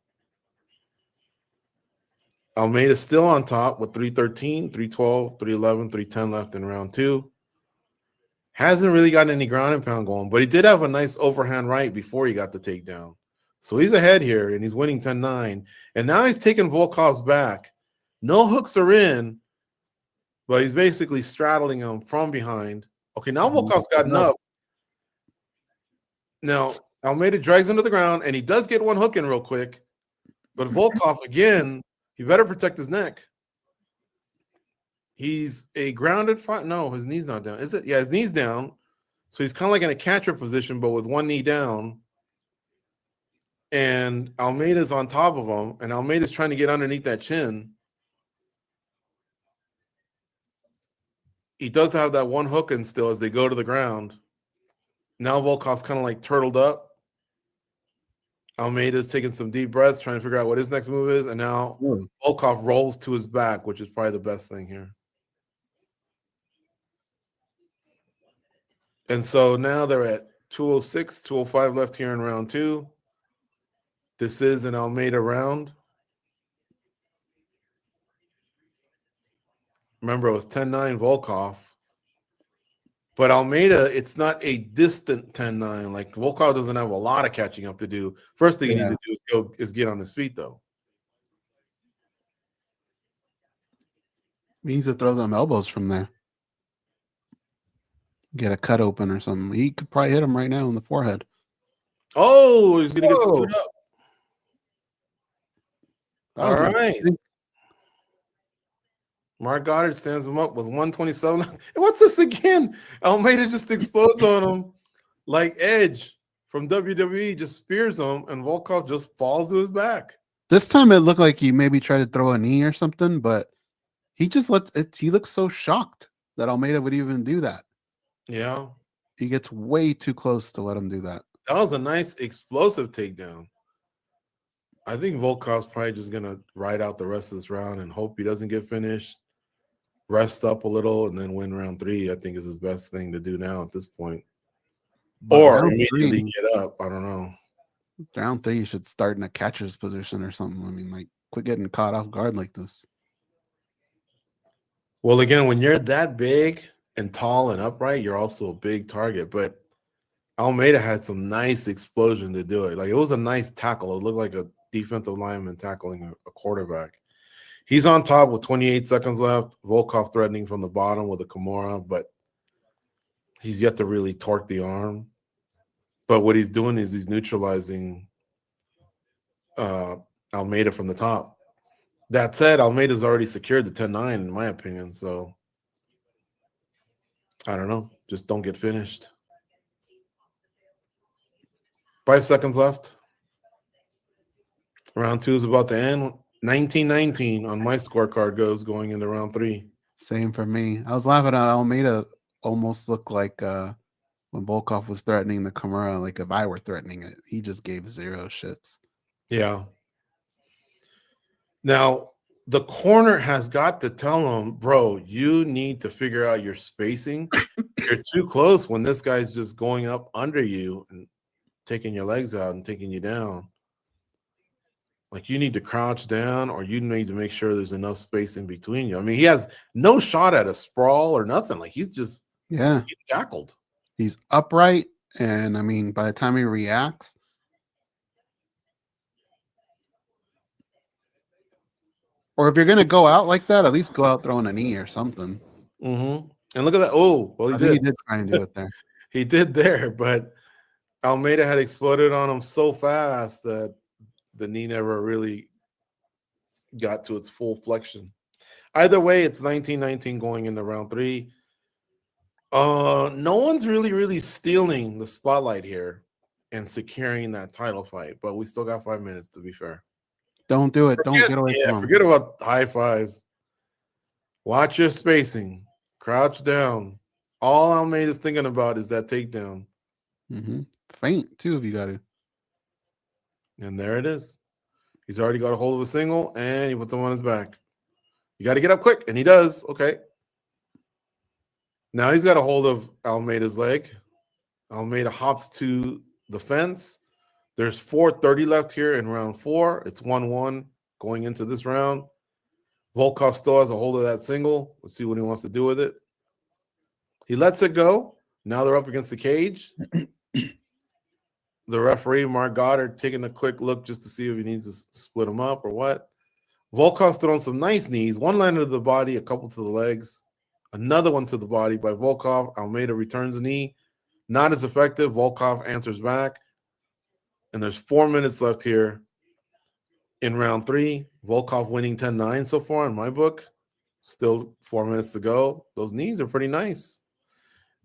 Almeida's still on top with 313, 312, 311, 310 left in round 2. Hasn't really gotten any ground and pound going, but he did have a nice overhand right before he got the takedown. So he's ahead here, and he's winning 10-9. And now he's taking Volkov's back. No hooks are in, but he's basically straddling him from behind. Okay, now Volkov's gotten up. Now, Almeida drags him to the ground, and he does get one hook in real quick. But Volkov, again, he better protect his neck. He's a grounded fight. No, his knee's not down. Is it? Yeah, his knee's down. So he's kind of like in a catcher position, but with one knee down. And Almeida's on top of him, and Almeida's trying to get underneath that chin. He does have that one hook in still as they go to the ground. Now Volkov's kind of like turtled up. Almeida's taking some deep breaths, trying to figure out what his next move is. And now Volkov rolls to his back, which is probably the best thing here. And so now they're at 206, 205 left here in round 2. This is an Almeida round. Remember, it was 10-9 Volkov. But Almeida, it's not a distant 10-9. Like, Volkov doesn't have a lot of catching up to do. First thing he needs to do is get on his feet, though. He needs to throw them elbows from there. Get a cut open or something. He could probably hit him right now in the forehead. Oh, he's gonna get stood up. All right. Mark Goddard stands him up with 127. And what's this again? Almeida just explodes on him like Edge from WWE, just spears him, and Volkov just falls to his back. This time it looked like he maybe tried to throw a knee or something, but he just let it. He looks so shocked that Almeida would even do that. Yeah. He gets way too close to let him do that. That was a nice explosive takedown. I think Volkov's probably just going to ride out the rest of this round and hope he doesn't get finished, rest up a little, and then win round 3. I think is his best thing to do now at this point. But or immediately get up. I don't know. Round 3, you should start in a catcher's position or something. I mean, like, quit getting caught off guard like this. Well, again, when you're that big and tall and upright, you're also a big target. But Almeida had some nice explosion to do it. Like, it was a nice tackle. It looked like a defensive lineman tackling a quarterback. He's on top with 28 seconds left. Volkov threatening from the bottom with a Kimura, but he's yet to really torque the arm. But what he's doing is he's neutralizing Almeida from the top. That said, Almeida's already secured the 10-9, in my opinion. So, I don't know. Just don't get finished. 5 seconds left. Round 2 is about to end. 19-19 on my scorecard goes going into round 3. Same for me. I was laughing at Almeida. Almost looked like when Volkov was threatening the Kimura, like if I were threatening it. He just gave 0 shits. Yeah. Now, the corner has got to tell him, bro, you need to figure out your spacing. You're too close when this guy's just going up under you and taking your legs out and taking you down. Like, you need to crouch down, or you need to make sure there's enough space in between you. I mean, he has no shot at a sprawl or nothing. Like, he's just getting tackled. He's upright, and I mean, by the time he reacts, or if you're gonna go out like that, at least go out throwing a knee or something. Mm-hmm. And look at that. Oh, well, he did try and do it there. He did there, but Almeida had exploded on him so fast that the knee never really got to its full flexion. Either way, it's 19-19 going into round 3. No one's really stealing the spotlight here and securing that title fight, but we still got 5 minutes, to be fair. Don't do it. Don't get away from him. Forget about high fives. Watch your spacing. Crouch down. All Almeida's thinking about is that takedown. Mm-hmm. Faint, too, if you got to. And there it is. He's already got a hold of a single, and he puts him on his back. You got to get up quick, and he does. Okay. Now he's got a hold of Almeida's leg. Almeida hops to the fence. There's 4:30 left here in round 4. It's 1-1 going into this round. Volkov still has a hold of that single. Let's see what he wants to do with it. He lets it go. Now they're up against the cage. The referee, Mark Goddard, taking a quick look just to see if he needs to split them up or what. Volkov's throwing some nice knees. One landed to the body, a couple to the legs. Another one to the body by Volkov. Almeida returns the knee. Not as effective. Volkov answers back. And there's 4 minutes left here in round 3. Volkov winning 10-9 so far in my book. Still 4 minutes to go. Those knees are pretty nice.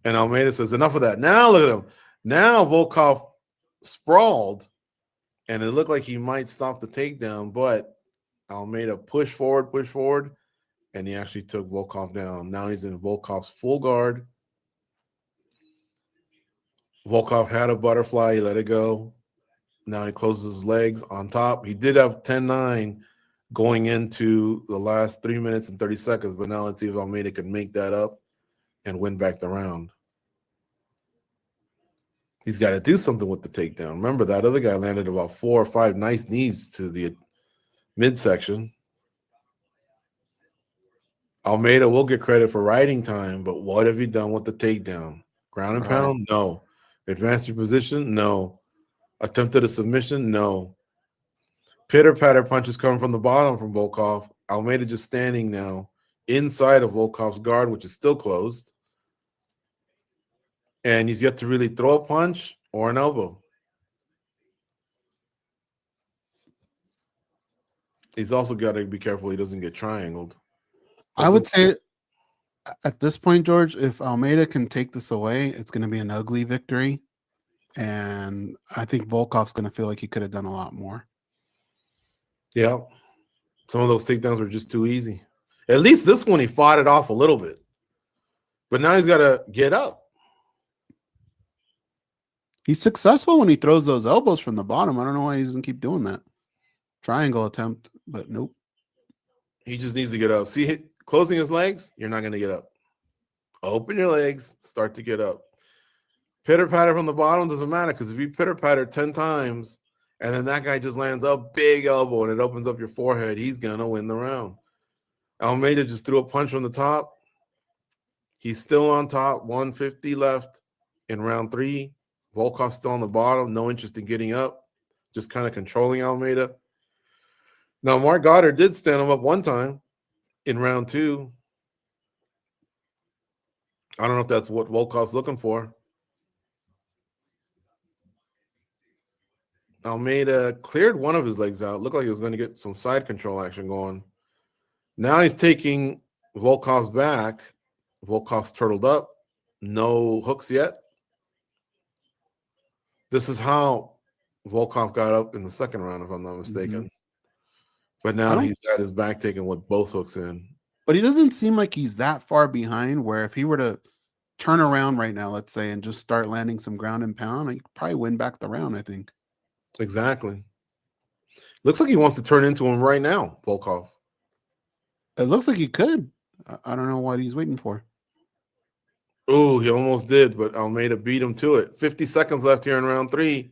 And Almeida says, enough of that. Now look at them. Now Volkov sprawled, and it looked like he might stop the takedown, but Almeida pushed forward, and he actually took Volkov down. Now he's in Volkov's full guard. Volkov had a butterfly. He let it go. Now he closes his legs on top. He did have 10-9 going into the last 3 minutes and 30 seconds, but now let's see if Almeida can make that up and win back the round. He's got to do something with the takedown. Remember, that other guy landed about 4 or 5 nice knees to the midsection. Almeida will get credit for riding time, but what have you done with the takedown? Ground and pound? No. Advanced your position? No. Attempted a submission? No. Pitter-patter punches coming from the bottom from Volkov. Almeida just standing now inside of Volkov's guard, which is still closed. and he's yet to really throw a punch or an elbow. He's also got to be careful he doesn't get triangled. But I would say at this point, George, if Almeida can take this away, it's going to be an ugly victory. And I think Volkov's going to feel like he could have done a lot more. Yeah. Some of those takedowns were just too easy. At least this one, he fought it off a little bit. But now he's got to get up. He's successful when he throws those elbows from the bottom. I don't know why he doesn't keep doing that. Triangle attempt, but nope. He just needs to get up. See, closing his legs, you're not going to get up. Open your legs, start to get up. Pitter-patter from the bottom doesn't matter, because if you pitter-patter 10 times and then that guy just lands a big elbow and it opens up your forehead, he's going to win the round. Almeida just threw a punch from the top. He's still on top, 150 left in round 3. Volkov's still on the bottom, no interest in getting up, just kind of controlling Almeida. Now, Mark Goddard did stand him up one time in round 2. I don't know if that's what Volkov's looking for. Almeida cleared one of his legs out. Looked like he was going to get some side control action going. Now he's taking Volkov's back. Volkov's turtled up. No hooks yet. This is how Volkov got up in the second round, if I'm not mistaken. Mm-hmm. But now he's got his back taken with both hooks in. But he doesn't seem like he's that far behind where if he were to turn around right now, let's say, and just start landing some ground and pound, he could probably win back the round, I think. Exactly. Looks like he wants to turn into him right now, Volkov. It looks like he could. I don't know what he's waiting for. Oh, he almost did, but Almeida beat him to it. 50 seconds left here in round 3.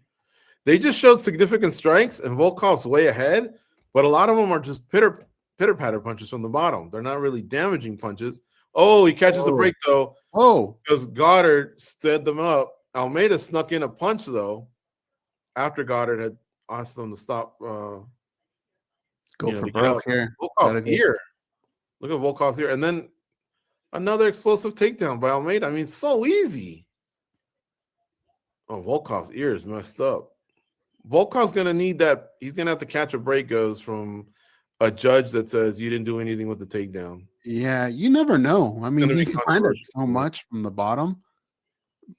They just showed significant strikes, and Volkov's way ahead, but a lot of them are just pitter-patter punches from the bottom. They're not really damaging punches. Oh, he catches a break, though. Oh. Because Goddard stood them up. Almeida snuck in a punch, though, after Goddard had asked them to stop. Go for broke here. Volkov's ear. Look at Volkov's ear. And then another explosive takedown by Almeida. I mean, so easy. Oh, Volkov's ear is messed up. Volkov's going to need that. He's going to have to catch a break, Goze, from a judge that says you didn't do anything with the takedown. Yeah, you never know. I mean, he's landed so much from the bottom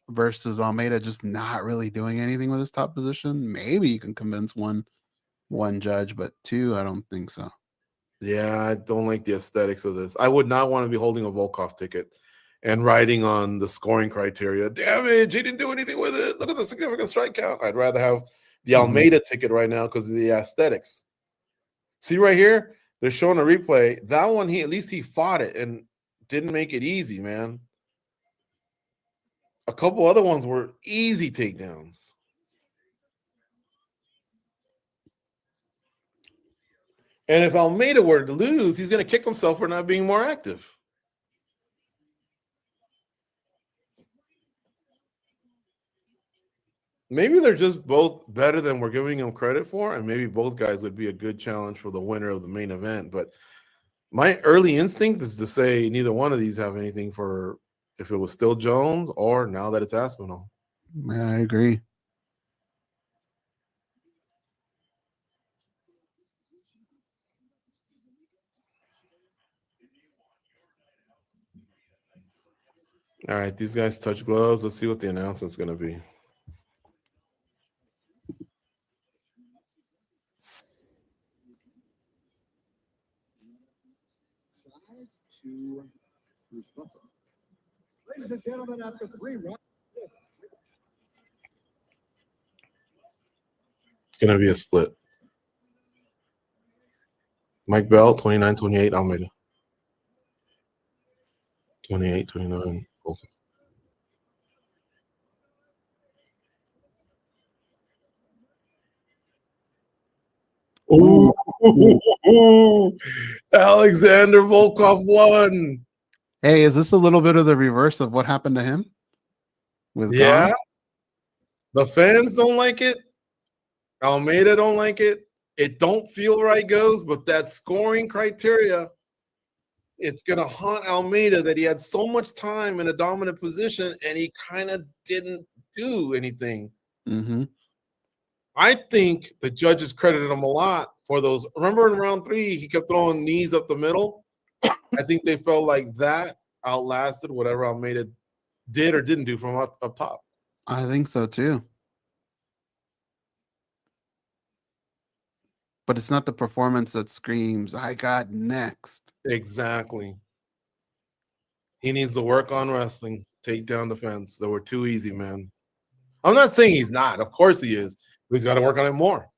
versus Almeida just not really doing anything with his top position. Maybe you can convince one judge, but 2, I don't think so. Yeah, I don't like the aesthetics of this. I would not want to be holding a Volkov ticket and writing on the scoring criteria. Damage, he didn't do anything with it. Look at the significant strike count. I'd rather have the Almeida ticket right now because of the aesthetics. See right here? They're showing a replay. That one, at least he fought it and didn't make it easy, man. A couple other ones were easy takedowns. And if Almeida were to lose, he's going to kick himself for not being more active. Maybe they're just both better than we're giving them credit for, and maybe both guys would be a good challenge for the winner of the main event. But my early instinct is to say neither one of these have anything for if it was still Jones or now that it's Aspinall. Yeah, I agree. All right, these guys touch gloves. Let's see what the announcement's going to be. Ladies and gentlemen, after 3 rounds. It's going to be a split. Mike Bell, 29-28, Almeida. 28-29. Okay. Ooh. Alexander Volkov won. Hey, is this a little bit of the reverse of what happened to him? With yeah. Gane? The fans don't like it. Almeida don't like it. It don't feel right, Goze, but that scoring criteria, it's going to haunt Almeida that he had so much time in a dominant position and he kind of didn't do anything. Mm-hmm. I think the judges credited him a lot for those. Remember in round 3, he kept throwing knees up the middle? I think they felt like that outlasted whatever Almeida did or didn't do from up top. I think so too. But it's not the performance that screams, I got next. Exactly. He needs to work on wrestling, take down defense. They were too easy, man. I'm not saying he's not. Of course he is. But he's got to work on it more.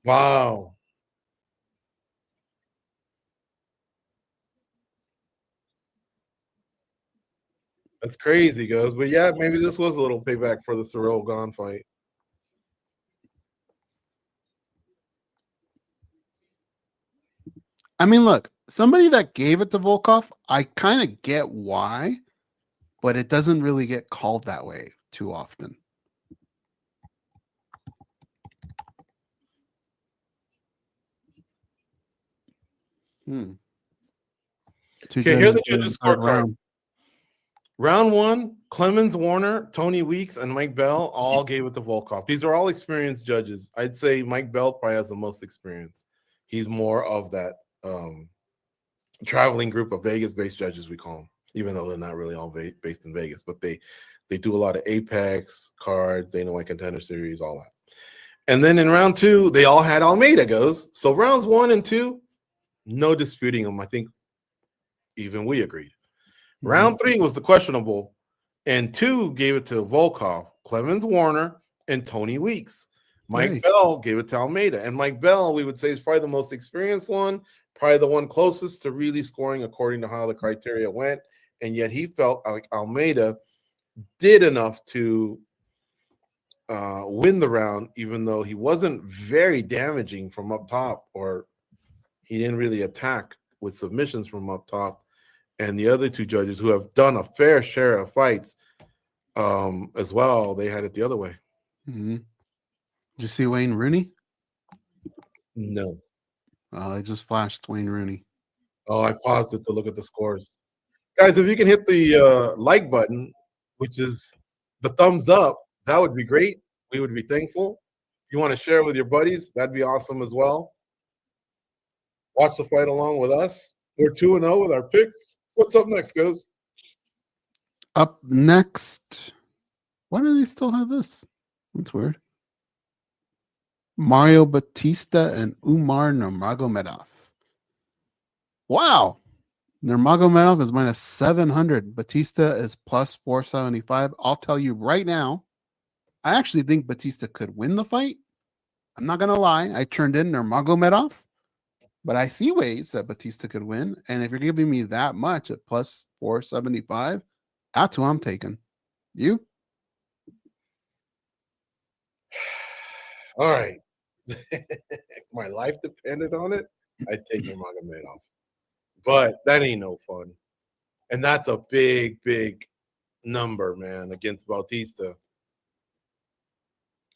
Wow. That's crazy, Goze. But yeah, maybe this was a little payback for the Ciryl Gane fight. I mean, look, somebody that gave it to Volkov, I kind of get why, but it doesn't really get called that way too often. Okay, here's the judges' scorecard. Round 1, Clemens, Warner, Tony Weeks, and Mike Bell all gave it to Volkov. These are all experienced judges. I'd say Mike Bell probably has the most experience. He's more of that traveling group of Vegas-based judges, we call them, even though they're not really all based in Vegas. But they do a lot of Apex, cards, Dana White Contender Series, all that. And then in round 2, they all had Almeida Goze. So rounds 1 and 2, no disputing them. I think even we agreed. Round 3 was the questionable, and 2 gave it to Volkov, Clemens, Warner, and Tony Weeks. Mike Bell gave it to Almeida. And Mike Bell, we would say, is probably the most experienced one, probably the one closest to really scoring according to how the criteria went. And yet he felt like Almeida did enough to win the round, even though he wasn't very damaging from up top, or he didn't really attack with submissions from up top. And the other 2 judges who have done a fair share of fights as well, they had it the other way. Mm-hmm. Did you see Wayne Rooney? No. I just flashed Wayne Rooney. Oh, I paused it to look at the scores. Guys, if you can hit the like button, which is the thumbs up, that would be great. We would be thankful. If you want to share with your buddies, that'd be awesome as well. Watch the fight along with us. We're 2-0 with our picks. What's up next, Goze? Up next. Why do they still have this? That's weird. Mario Bautista and Umar Nurmagomedov. Wow. Nurmagomedov is minus 700. Bautista is plus 475. I'll tell you right now, I actually think Bautista could win the fight. I'm not going to lie. I turned in Nurmagomedov. But I see ways that Bautista could win. And if you're giving me that much at plus 475, that's who I'm taking. You? All right. My life depended on it. I'd take Nurmagomedov. But that ain't no fun. And that's a big, big number, man, against Bautista.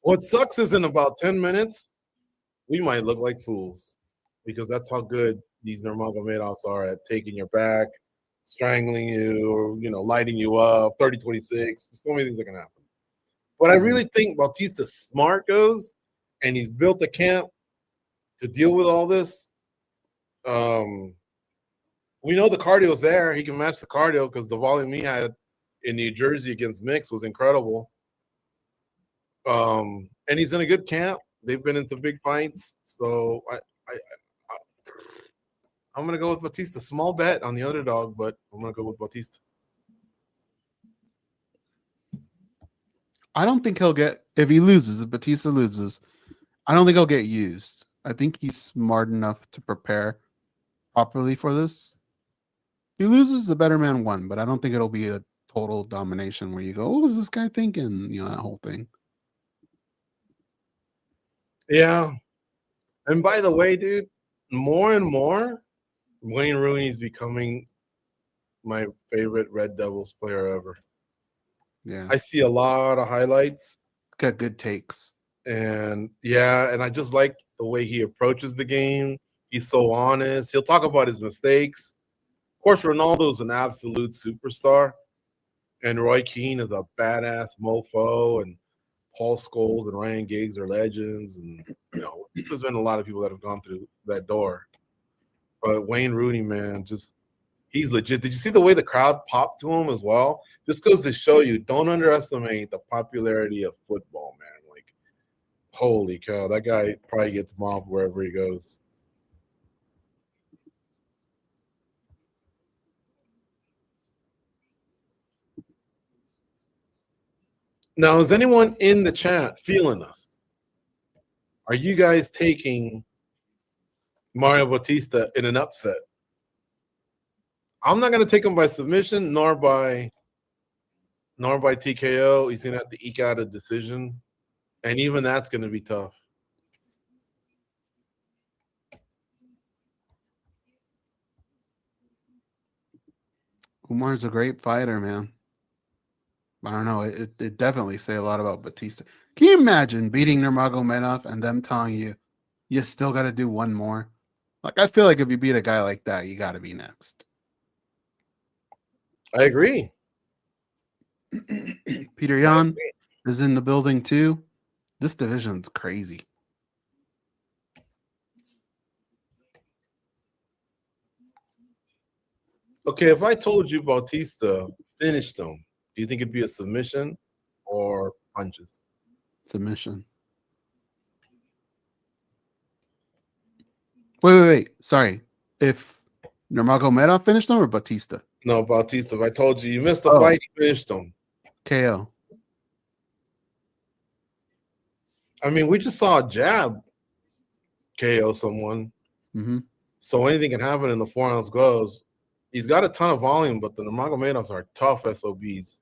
What sucks is in about 10 minutes, we might look like fools. Because that's how good these Nurmagomedovs are at taking your back, strangling you, or, lighting you up, 30-26. There's so many things that can happen. But I really think Bautista's smart, Goze, and he's built a camp to deal with all this. We know the cardio's there. He can match the cardio because the volume he had in New Jersey against Mix was incredible. And he's in a good camp. They've been in some big fights. So I'm going to go with Bautista. Small bet on the underdog, but I'm going to go with Bautista. I don't think he'll get, if Bautista loses, I don't think he'll get used. I think he's smart enough to prepare properly for this. If he loses, the better man won, but I don't think it'll be a total domination where you go, what was this guy thinking? That whole thing. Yeah. And by the way, dude, more and more, Wayne Rooney is becoming my favorite Red Devils player ever. Yeah. I see a lot of highlights. Got good takes. And I just like the way he approaches the game. He's so honest. He'll talk about his mistakes. Of course, Ronaldo's an absolute superstar. And Roy Keane is a badass mofo. And Paul Scholes and Ryan Giggs are legends. And, there's been a lot of people that have gone through that door. But Wayne Rooney, man, he's legit. Did you see the way the crowd popped to him as well? Just goes to show you, don't underestimate the popularity of football, man. Like, holy cow, that guy probably gets mobbed wherever he goes. Now, is anyone in the chat feeling us? Are you guys taking Mario Bautista in an upset? I'm not going to take him by submission nor by TKO. He's going to have to eke out a decision, and even that's going to be tough. Umar's a great fighter, man. I don't know. It definitely say a lot about Bautista. Can you imagine beating Nurmagomedov and them telling you still got to do one more? Like, I feel like if you beat a guy like that, you got to be next. I agree. Peter Yan is in the building too. This division's crazy. Okay, if I told you Bautista finished him, do you think it'd be a submission or punches? Submission. Wait. Sorry. If Nurmagomedov finished him or Bautista? No, Bautista. If I told you missed the fight, he finished him. KO. I mean, we just saw a jab KO someone. Mm-hmm. So anything can happen in the 4-ounce gloves. He's got a ton of volume, but the Nurmagomedovs are tough SOBs.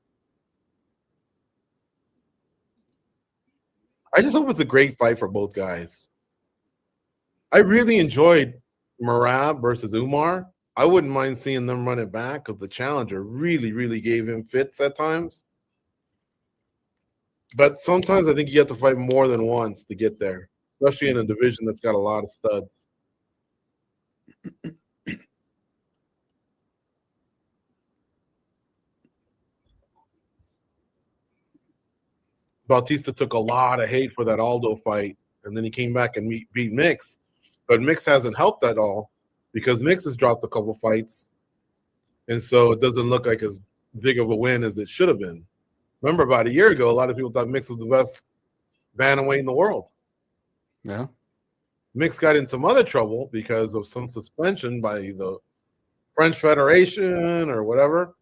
I just hope it's a great fight for both guys. I really enjoyed Merab versus Umar. I wouldn't mind seeing them run it back because the challenger really, really gave him fits at times. But sometimes I think you have to fight more than once to get there, especially in a division that's got a lot of studs. Bautista took a lot of hate for that Aldo fight, and then he came back and beat Mix. But Mix hasn't helped at all because Mix has dropped a couple fights, and so it doesn't look like as big of a win as it should have been. Remember, about a year ago, a lot of people thought Mix was the best bantamweight in the world. Yeah. Mix got in some other trouble because of some suspension by the French Federation or whatever.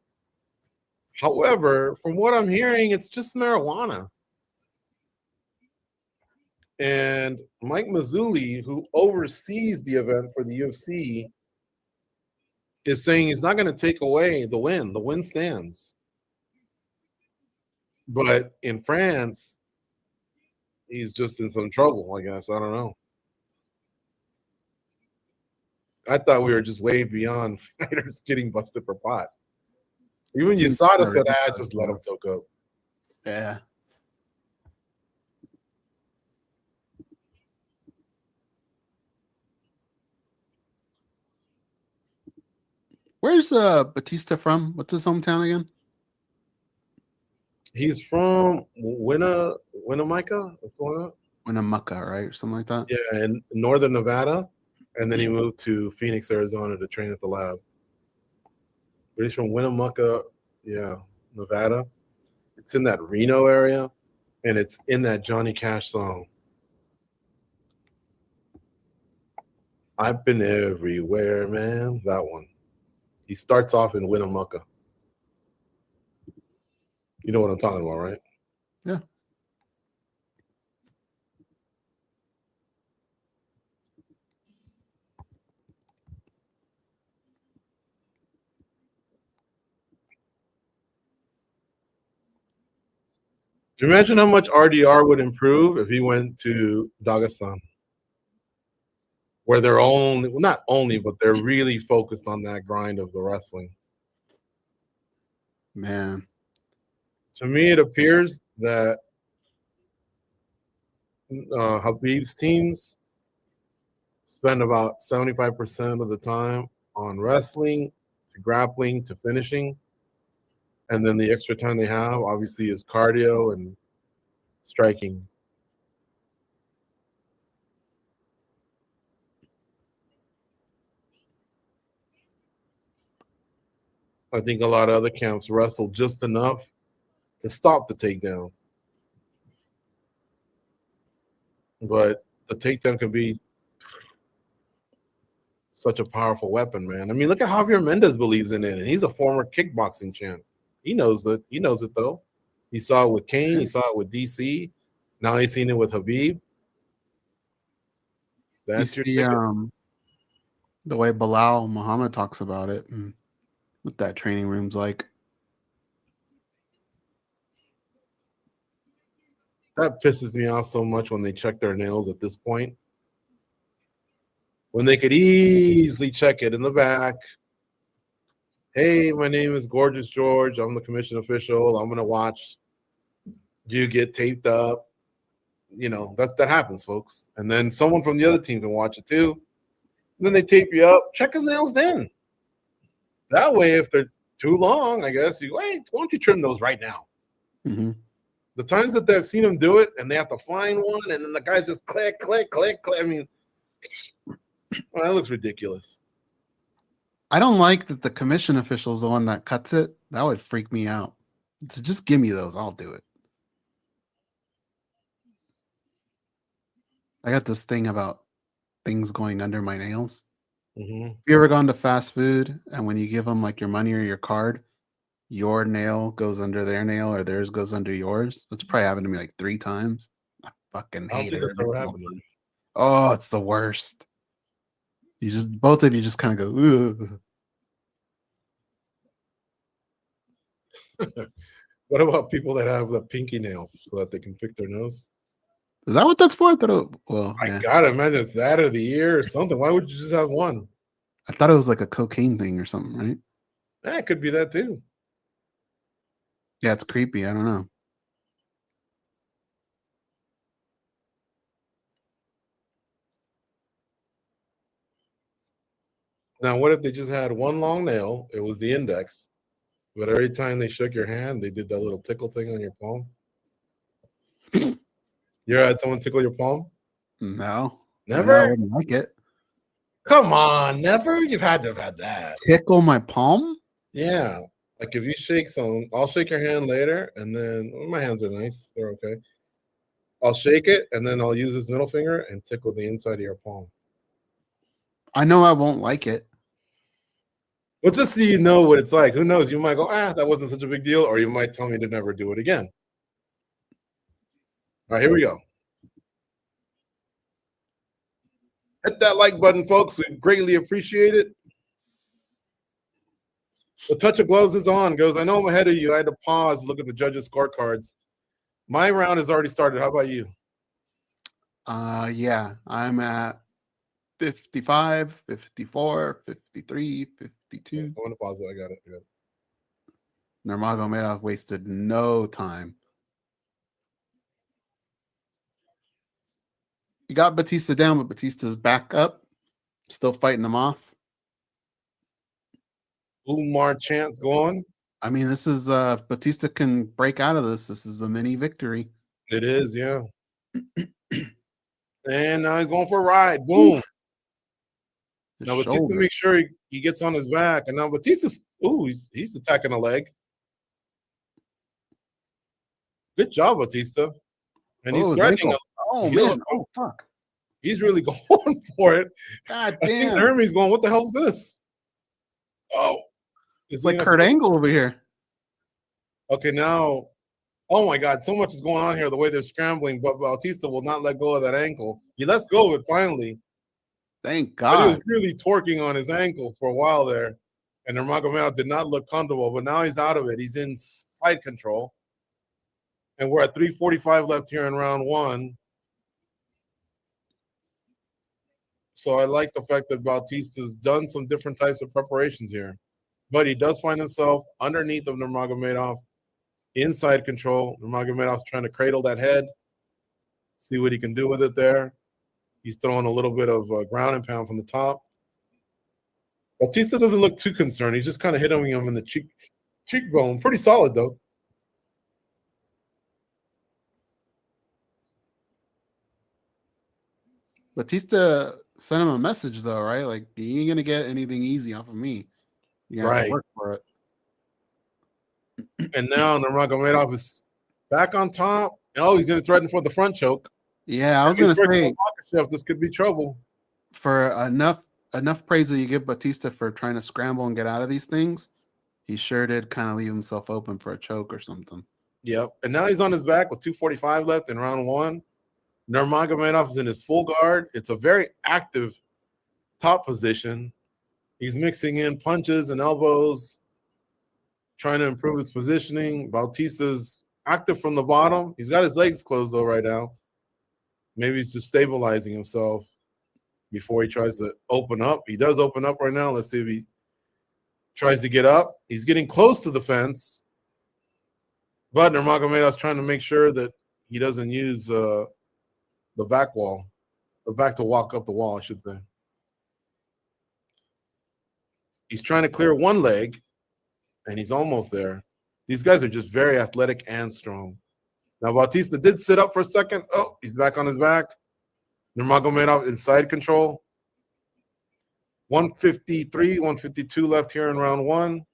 However, from what I'm hearing, it's just marijuana. And Mike Mazzulli, who oversees the event for the UFC, is saying he's not going to take away the win. The win stands. But in France, he's just in some trouble, I guess. I don't know. I thought we were just way beyond fighters getting busted for pot. Even USADA said, just let him talk up. Yeah. Where's Bautista from? What's his hometown again? He's from Winnemucca, Winnemucca, right? Or something like that? Yeah, in northern Nevada. And then he moved to Phoenix, Arizona to train at the lab. But he's from Winnemucca, Nevada. It's in that Reno area, and it's in that Johnny Cash song. I've been everywhere, man. That one. He starts off in Winnemucca. You know what I'm talking about, right? Yeah. Can you imagine how much RDR would improve if he went to Dagestan? Where they're not only, but they're really focused on that grind of the wrestling. Man. To me, it appears that Habib's teams spend about 75% of the time on wrestling, to grappling, to finishing. And then the extra time they have, obviously, is cardio and striking. I think a lot of other camps wrestle just enough to stop the takedown. But the takedown can be such a powerful weapon, man. I mean, look at Javier Mendez believes in it, and he's a former kickboxing champ. He knows it. He knows it, though. He saw it with Kane. He saw it with DC. Now he's seen it with Habib. That's you your see, the way Bilal Muhammad talks about it and what that training room's like. That pisses me off so much when they check their nails at this point. When they could easily check it in the back. Hey, my name is Gorgeous George. I'm the commission official. I'm going to watch you get taped up. You know, that happens, folks. And then someone from the other team can watch it too. And then they tape you up. Check his nails then. That way, if they're too long, I guess, you go, hey, why don't you trim those right now? Mm-hmm. The times that they've seen him do it and they have to find one and then the guy just click, click, click, click. I mean, well, that looks ridiculous. I don't like that the commission official is the one that cuts it. That would freak me out. So just give me those. I'll do it. I got this thing about things going under my nails. Mm-hmm. Have you ever gone to fast food and when you give them like your money or your card, your nail goes under their nail or theirs goes under yours? That's probably happened to me like 3 times. I fucking hate it. That's ever happened to me. Oh, it's the worst. Both of you just kind of go, ugh. What about people that have the pinky nail so that they can pick their nose? Is that what that's for? Well, I yeah. gotta imagine it's that or the ear or something. Why would you just have one? I thought it was like a cocaine thing or something, right? Yeah, it could be that too. Yeah, it's creepy. I don't know. Now, what if they just had one long nail? It was the index, but every time they shook your hand, they did that little tickle thing on your palm. You ever had someone tickle your palm? No. Never? I wouldn't like it. Come on, never? You've had to have had that. Tickle my palm? Yeah. Like if you shake some, I'll shake your hand later, and then my hands are nice. They're okay. I'll shake it, and then I'll use this middle finger and tickle the inside of your palm. I know I won't like it. Well, just so you know what it's like. Who knows? You might go, that wasn't such a big deal, or you might tell me to never do it again. All right, here we go. Hit that like button, folks. We greatly appreciate it. The touch of gloves is on. Goes, I know I'm ahead of you. I had to pause, look at the judges' scorecards. My round has already started. How about you? Yeah, I'm at 55, 54, 53, 52. I want to pause it. I got it. Nurmagomedov wasted no time. He got Bautista down, but Bautista's back up, still fighting him off. Umar chance going. I mean, this is Bautista can break out of this. This is a mini victory. It is, yeah. And now he's going for a ride. Boom. Oof. Now Bautista makes sure he gets on his back. And now Bautista's he's attacking a leg. Good job, Bautista. And he's threatening. Man. Oh, fuck. He's really going for it. God I think damn. Hermes going, what the hell's this? Oh. It's like Kurt Angle over here. Okay, now, oh my God, so much is going on here. The way they're scrambling, but Bautista will not let go of that ankle. He lets go of it finally. Thank But he God. was really torquing on his ankle for a while there. And Nurmagomedov did not look comfortable, but now he's out of it. He's in side control. And we're at 3:45 left here in round 1. So I like the fact that Bautista's done some different types of preparations here. But he does find himself underneath of Nurmagomedov. inside control. Nurmagomedov's trying to cradle that head, see what he can do with it there. He's throwing a little bit of ground and pound from the top. Bautista doesn't look too concerned. He's just kind of hitting him in the cheekbone. Pretty solid, though. Bautista sent him a message, though, right? Like, you ain't going to get anything easy off of me. You got to work for it. And now Nurmagomedov is back on top. Oh, he's going to threaten for the front choke. Yeah, I was going to say, this could be trouble. For enough praise that you give Bautista for trying to scramble and get out of these things, he sure did kind of leave himself open for a choke or something. Yep. And now he's on his back with 2:45 left in round 1. Nurmagomedov is in his full guard. It's a very active top position. He's mixing in punches and elbows, trying to improve his positioning. Bautista's active from the bottom. He's got his legs closed, though, right now. Maybe he's just stabilizing himself before he tries to open up. He does open up right now. Let's see if he tries to get up. He's getting close to the fence. But Nurmagomedov's trying to make sure that he doesn't use the back wall. The back to walk up the wall, I should say. He's trying to clear one leg, and he's almost there. These guys are just very athletic and strong. Now, Bautista did sit up for a second. Oh, he's back on his back. Nurmagomedov inside control. 153, 152 left here in round 1.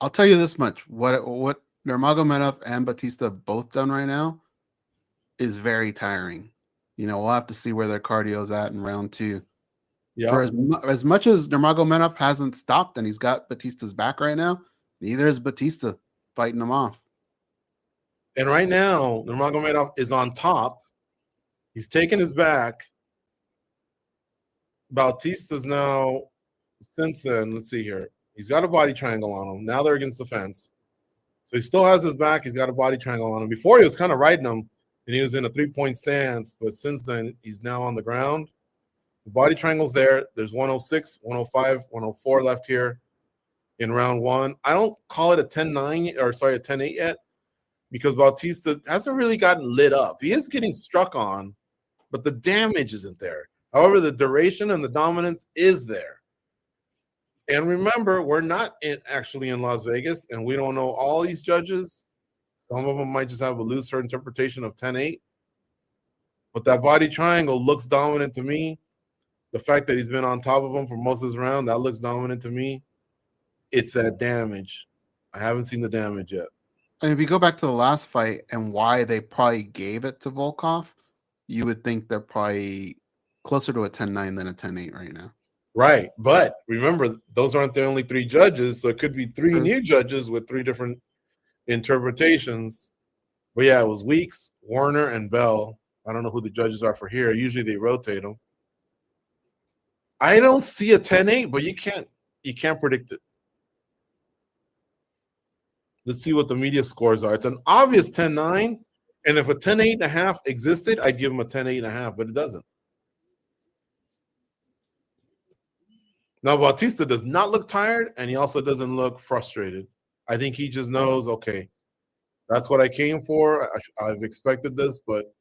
I'll tell you this much. What Nurmagomedov and Bautista have both done right now is very tiring. You know, we'll have to see where their cardio's at in round 2. Yeah. For as much as Nurmagomedov hasn't stopped and he's got Bautista's back right now, neither is Bautista fighting him off. And right now, Nurmagomedov is on top. He's taking his back. Bautista's now, since then, let's see here. He's got a body triangle on him. Now they're against the fence. So he still has his back. He's got a body triangle on him. Before, he was kind of riding him, and he was in a 3-point stance. But since then, he's now on the ground. The body triangle's there. There's 106, 105, 104 left here in round 1. I don't call it a 10-9 or sorry, a 10-8 yet because Bautista hasn't really gotten lit up. He is getting struck on, but the damage isn't there. However, the duration and the dominance is there. And remember, we're not actually in Las Vegas, and we don't know all these judges. Some of them might just have a looser interpretation of 10-8. But that body triangle looks dominant to me. The fact that he's been on top of him for most of this round, that looks dominant to me. It's that damage. I haven't seen the damage yet. And if you go back to the last fight and why they probably gave it to Volkov, you would think they're probably closer to a 10-9 than a 10-8 right now. Right. But remember, those aren't the only 3 judges, so it could be 3 new judges with 3 different interpretations. But yeah, it was Weeks, Warner, and Bell. I don't know who the judges are for here. Usually they rotate them. I don't see a 10-8, but you can't predict it. Let's see what the media scores are. It's an obvious 10-9, and if a 10-8.5 existed, I'd give him a 10-8.5, but it doesn't. Now, Bautista does not look tired, and he also doesn't look frustrated. I think he just knows, okay, that's what I came for. I've expected this, but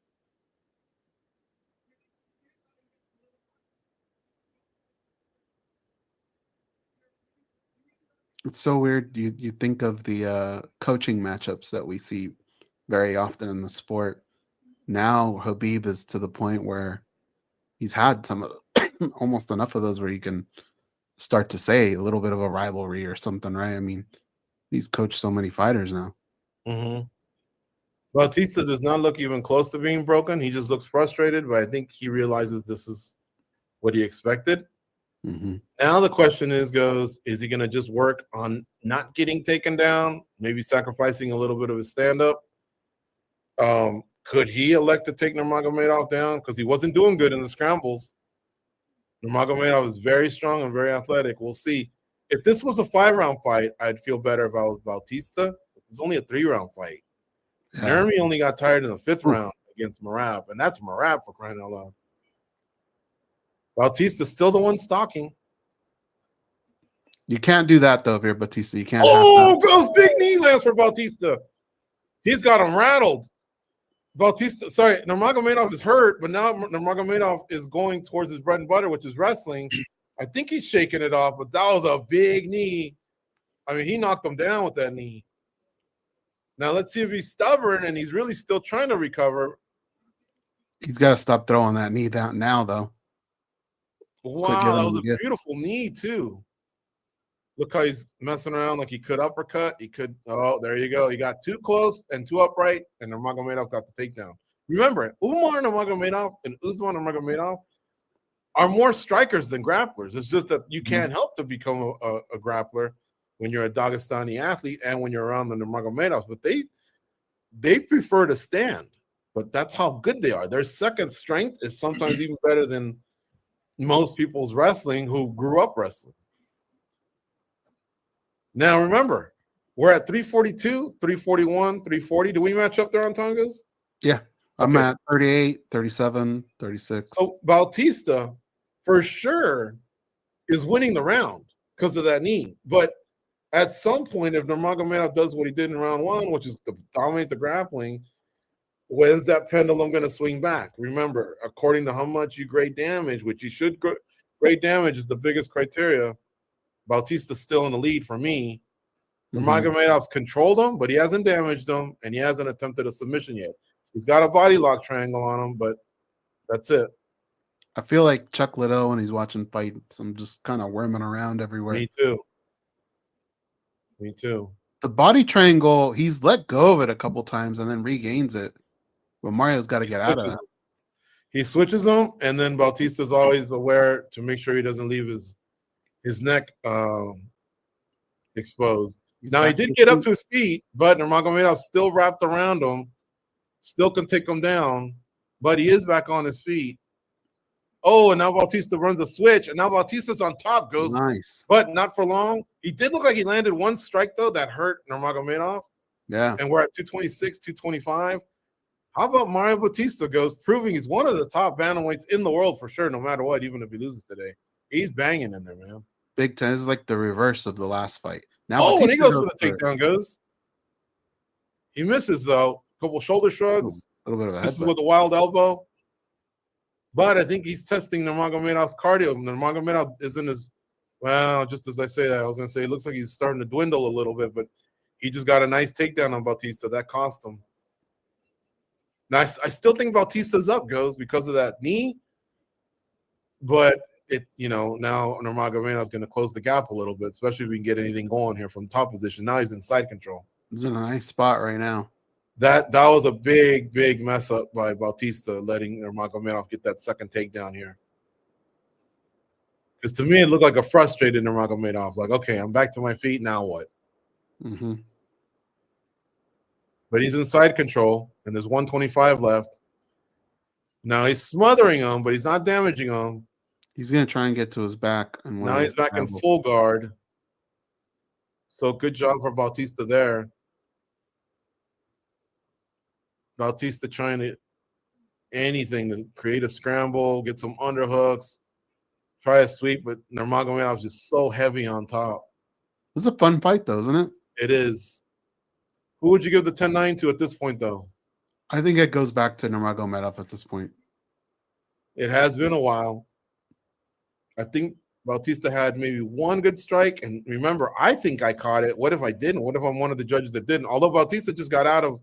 it's so weird. You think of the coaching matchups that we see very often in the sport. Now Khabib is to the point where he's had some of almost enough of those where you can start to say a little bit of a rivalry or something, right? I mean, he's coached so many fighters now. Mm-hmm. Bautista does not look even close to being broken. He just looks frustrated, but I think he realizes this is what he expected. Mm-hmm. Now the question is he going to just work on not getting taken down, maybe sacrificing a little bit of his stand-up? Could he elect to take Nurmagomedov down? Because he wasn't doing good in the scrambles. Nurmagomedov is very strong and very athletic. We'll see. If this was a 5-round fight, I'd feel better if I was Bautista. It's only a 3-round fight. Yeah. Nurmi only got tired in the 5th round against Merab, and that's Merab for crying out loud. Bautista's still the one stalking. You can't do that, though, if you're Bautista. You can't Oh, goes big knee lands for Bautista. He's got him rattled. Nurmagomedov is hurt, but now Nurmagomedov is going towards his bread and butter, which is wrestling. I think he's shaking it off, but that was a big knee. I mean, he knocked him down with that knee. Now let's see if he's stubborn and he's really still trying to recover. He's got to stop throwing that knee down now, though. Wow, that was a beautiful knee, too. Look how he's messing around like he could uppercut. He could. Oh, there you go. He got too close and too upright, and Nurmagomedov got the takedown. Remember, Umar Nurmagomedov and Usman Nurmagomedov are more strikers than grapplers. It's just that you can't help to become a grappler when you're a Dagestani athlete and when you're around the Nurmagomedovs. But they prefer to stand. But that's how good they are. Their second strength is sometimes even better than most people's wrestling who grew up wrestling. Now, remember, we're at 342, 341, 340. Do we match up there on Tongas? Yeah. I'm at 38, 37, 36. So Bautista, for sure, is winning the round because of that knee. But at some point, if Nurmagomedov does what he did in round one, which is to dominate the grappling, when's that pendulum going to swing back? Remember, according to how much you grade damage, which you should grade damage is the biggest criteria, Bautista's still in the lead for me. Nurmagomedov's controlled him, but he hasn't damaged him, and he hasn't attempted a submission yet. He's got a body lock triangle on him, but that's it. I feel like Chuck Liddell when he's watching fights. I'm just kind of worming around everywhere. Me too. The body triangle, he's let go of it a couple times and then regains it. But Mario's got to get out of that. He switches them, and then Bautista's always aware to make sure he doesn't leave his neck exposed. Now, he did get up to his feet, but Nurmagomedov still wrapped around him, still can take him down, but he is back on his feet. Oh, and now Bautista runs a switch, and now Bautista's on top, goes. Nice. But not for long. He did look like he landed one strike, though, that hurt Nurmagomedov. Yeah. And we're at 226, 225. How about Mario Bautista goes, proving he's one of the top bantamweights in the world for sure, no matter what, even if he loses today. He's banging in there, man. Big Ten. This is like the reverse of the last fight. Now, oh, and he goes for the takedown, goes. He misses, though. A couple shoulder shrugs. A little bit of a misses with a wild elbow. But I think he's testing Nurmagomedov's cardio. Nurmagomedov isn't as, well, just as I say that, I was going to say, it looks like he's starting to dwindle a little bit, but he just got a nice takedown on Bautista. That cost him. Now, I still think Bautista's up, goes, because of that knee. But it's, now Nurmagomedov's going to close the gap a little bit, especially if we can get anything going here from top position. Now he's in side control. He's in a nice spot right now. That was a big, big mess up by Bautista, letting Nurmagomedov get that second takedown here. Because to me, it looked like a frustrated Nurmagomedov. Like, okay, I'm back to my feet. Now what? Mm-hmm. But he's in side control, and there's 125 left. Now he's smothering him, but he's not damaging him. He's going to try and get to his back. And now he's back in full guard. So good job for Bautista there. Bautista trying to anything to create a scramble, get some underhooks, try a sweep, but Nurmagomedov's just so heavy on top. This is a fun fight, though, isn't it? It is. Who would you give the 10-9 to at this point, though? I think it goes back to Nurmagomedov at this point. It has been a while. I think Bautista had maybe one good strike, and remember, I think I caught it. What if I didn't? What if I'm one of the judges that didn't? Although Bautista just got out of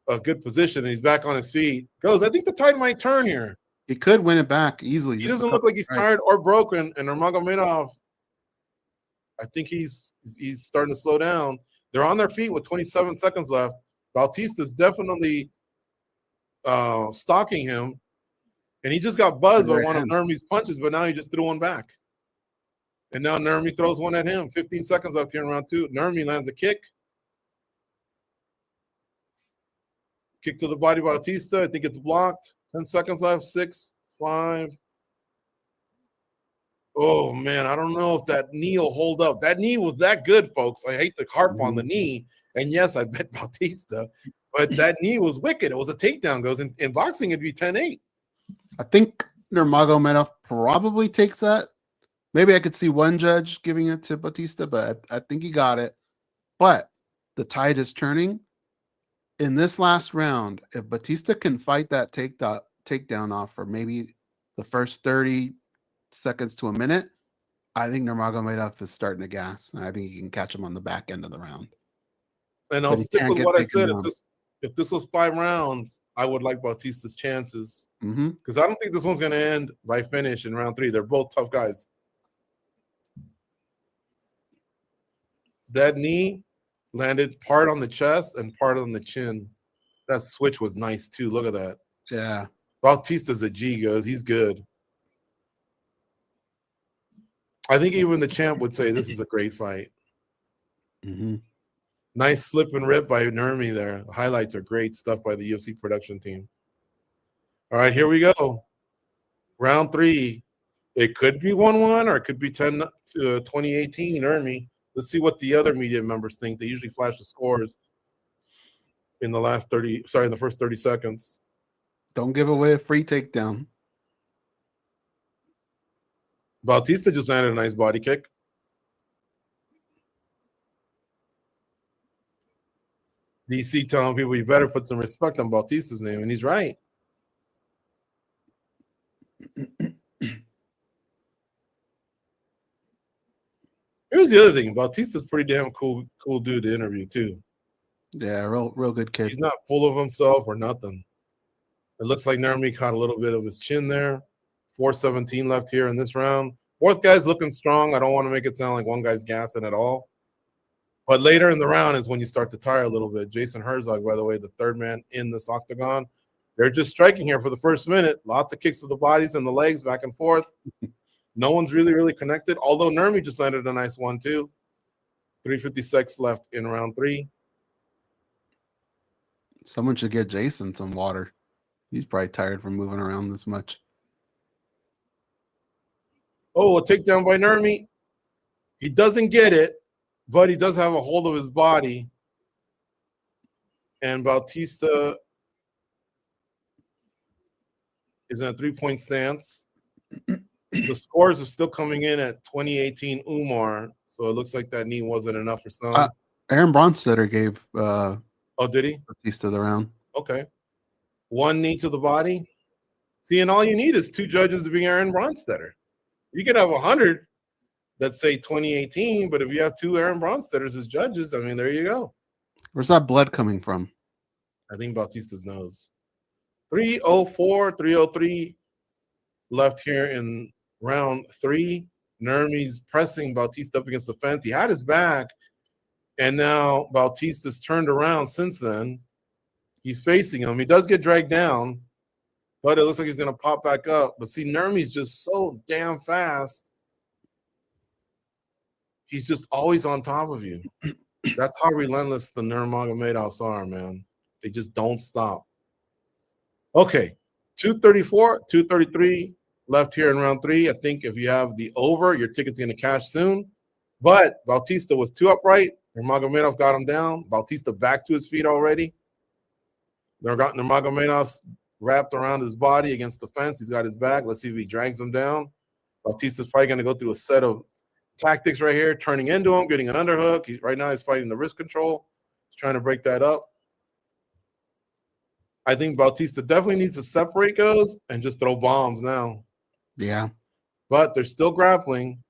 a good position and he's back on his feet. Goes, I think the tide might turn here. He could win it back easily. He doesn't look like he's tired or broken, and Nurmagomedov, I think he's starting to slow down. They're on their feet with 27 seconds left. Bautista's definitely stalking him, and he just got buzzed by one of Nurmi's punches, but now he just threw one back. And now Nurmi throws one at him. 15 seconds left here in round two. Nurmi lands a kick. Kick to the body by Bautista. I think it's blocked. 10 seconds left. 6, 5. Oh, man. I don't know if that knee will hold up. That knee was that good, folks. I hate to harp on the knee. And, yes, I bet Bautista. But that knee was wicked. It was a takedown. Goes in boxing, it'd be 10-8. I think Nurmagomedov probably takes that. Maybe I could see one judge giving it to Bautista, but I think he got it. But the tide is turning. In this last round, if Bautista can fight that takedown off for maybe the first 30 seconds to a minute, I think Nurmagomedov is starting to gas. And I think he can catch him on the back end of the round. And I'll stick with what I said. If this was 5 rounds, I would like Bautista's chances. Because I don't think this one's going to end by finish in round 3. They're both tough guys. That knee landed part on the chest and part on the chin. That switch was nice, too. Look at that. Yeah. Bautista's a G, Goze. He's good. I think even the champ would say this is a great fight. Nice slip and rip by Nurmi there. The highlights are great stuff by the UFC production team. All right, here we go. Round 3. It could be 1-1 or it could be 10 to 2018 Nurmi. Let's see what the other media members think. They usually flash the scores in the first 30 seconds. Don't give away a free takedown. Bautista just landed a nice body kick. DC telling people you better put some respect on Bautista's name, and he's right. Here's the other thing. Bautista's pretty damn cool dude to interview, too. Yeah, real good kid. He's not full of himself or nothing. It looks like Nurmi caught a little bit of his chin there. 4:17 left here in this round. Fourth guy's looking strong. I don't want to make it sound like one guy's gassing at all. But later in the round is when you start to tire a little bit. Jason Herzog, by the way, the third man in this octagon. They're just striking here for the first minute. Lots of kicks to the bodies and the legs back and forth. No one's really connected, although Nurmi just landed a nice one, too. 3:56 left in round 3. Someone should get Jason some water. He's probably tired from moving around this much. Oh, a takedown by Nurmi. He doesn't get it, but he does have a hold of his body. And Bautista is in a 3-point stance. The scores are still coming in at 2018 Umar, so it looks like that knee wasn't enough for some. Aaron Bronstetter gave oh, did he? Bautista the round. Okay. 1 knee to the body. See, and all you need is 2 judges to be Aaron Bronstetter. You could have 100 that say 2018, but if you have 2 Aaron Bronstetters as judges, I mean, there you go. Where's that blood coming from? I think Bautista's nose. 3:04, 3:03 left here in round 3. Nurmi's pressing Bautista up against the fence. He had his back, and now Bautista's turned around since then. He's facing him. He does get dragged down, but it looks like he's going to pop back up. But see, Nurmi's just so damn fast. He's just always on top of you. That's how relentless the Nurmagomedovs are, man. They just don't stop. Okay, 2:34, 2:33 left here in round 3. I think if you have the over, your ticket's going to cash soon. But Bautista was 2 upright. Nurmagomedov got him down. Bautista back to his feet already. Nurmagomedov's wrapped around his body against the fence. He's got his back. Let's see if he drags him down. Bautista's probably going to go through a set of tactics right here, turning into him, getting an underhook. Right now he's fighting the wrist control. He's trying to break that up. I think Bautista definitely needs to separate Goze and just throw bombs now. Yeah. But they're still grappling.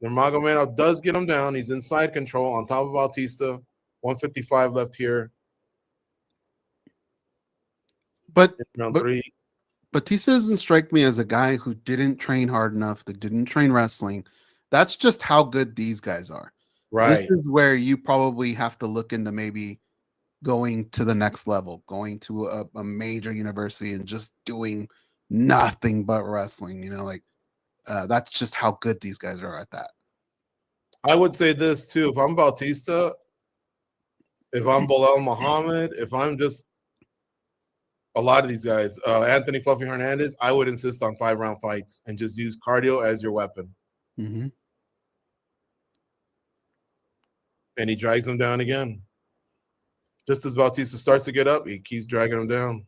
Nurmagomedov does get him down. He's in side control on top of Bautista. 1:55 left here. But round 3. Bautista doesn't strike me as a guy who didn't train hard enough, that didn't train wrestling. That's just how good these guys are. Right. This is where you probably have to look into maybe going to the next level, going to a major university and just doing nothing but wrestling. You know, like that's just how good these guys are at that. I would say this too. If I'm Bautista, if I'm Bilal Muhammad, if I'm just a lot of these guys, Anthony Fluffy Hernandez, I would insist on 5-round fights and just use cardio as your weapon. Mm-hmm. And he drags him down again. Just as Bautista starts to get up, he keeps dragging him down.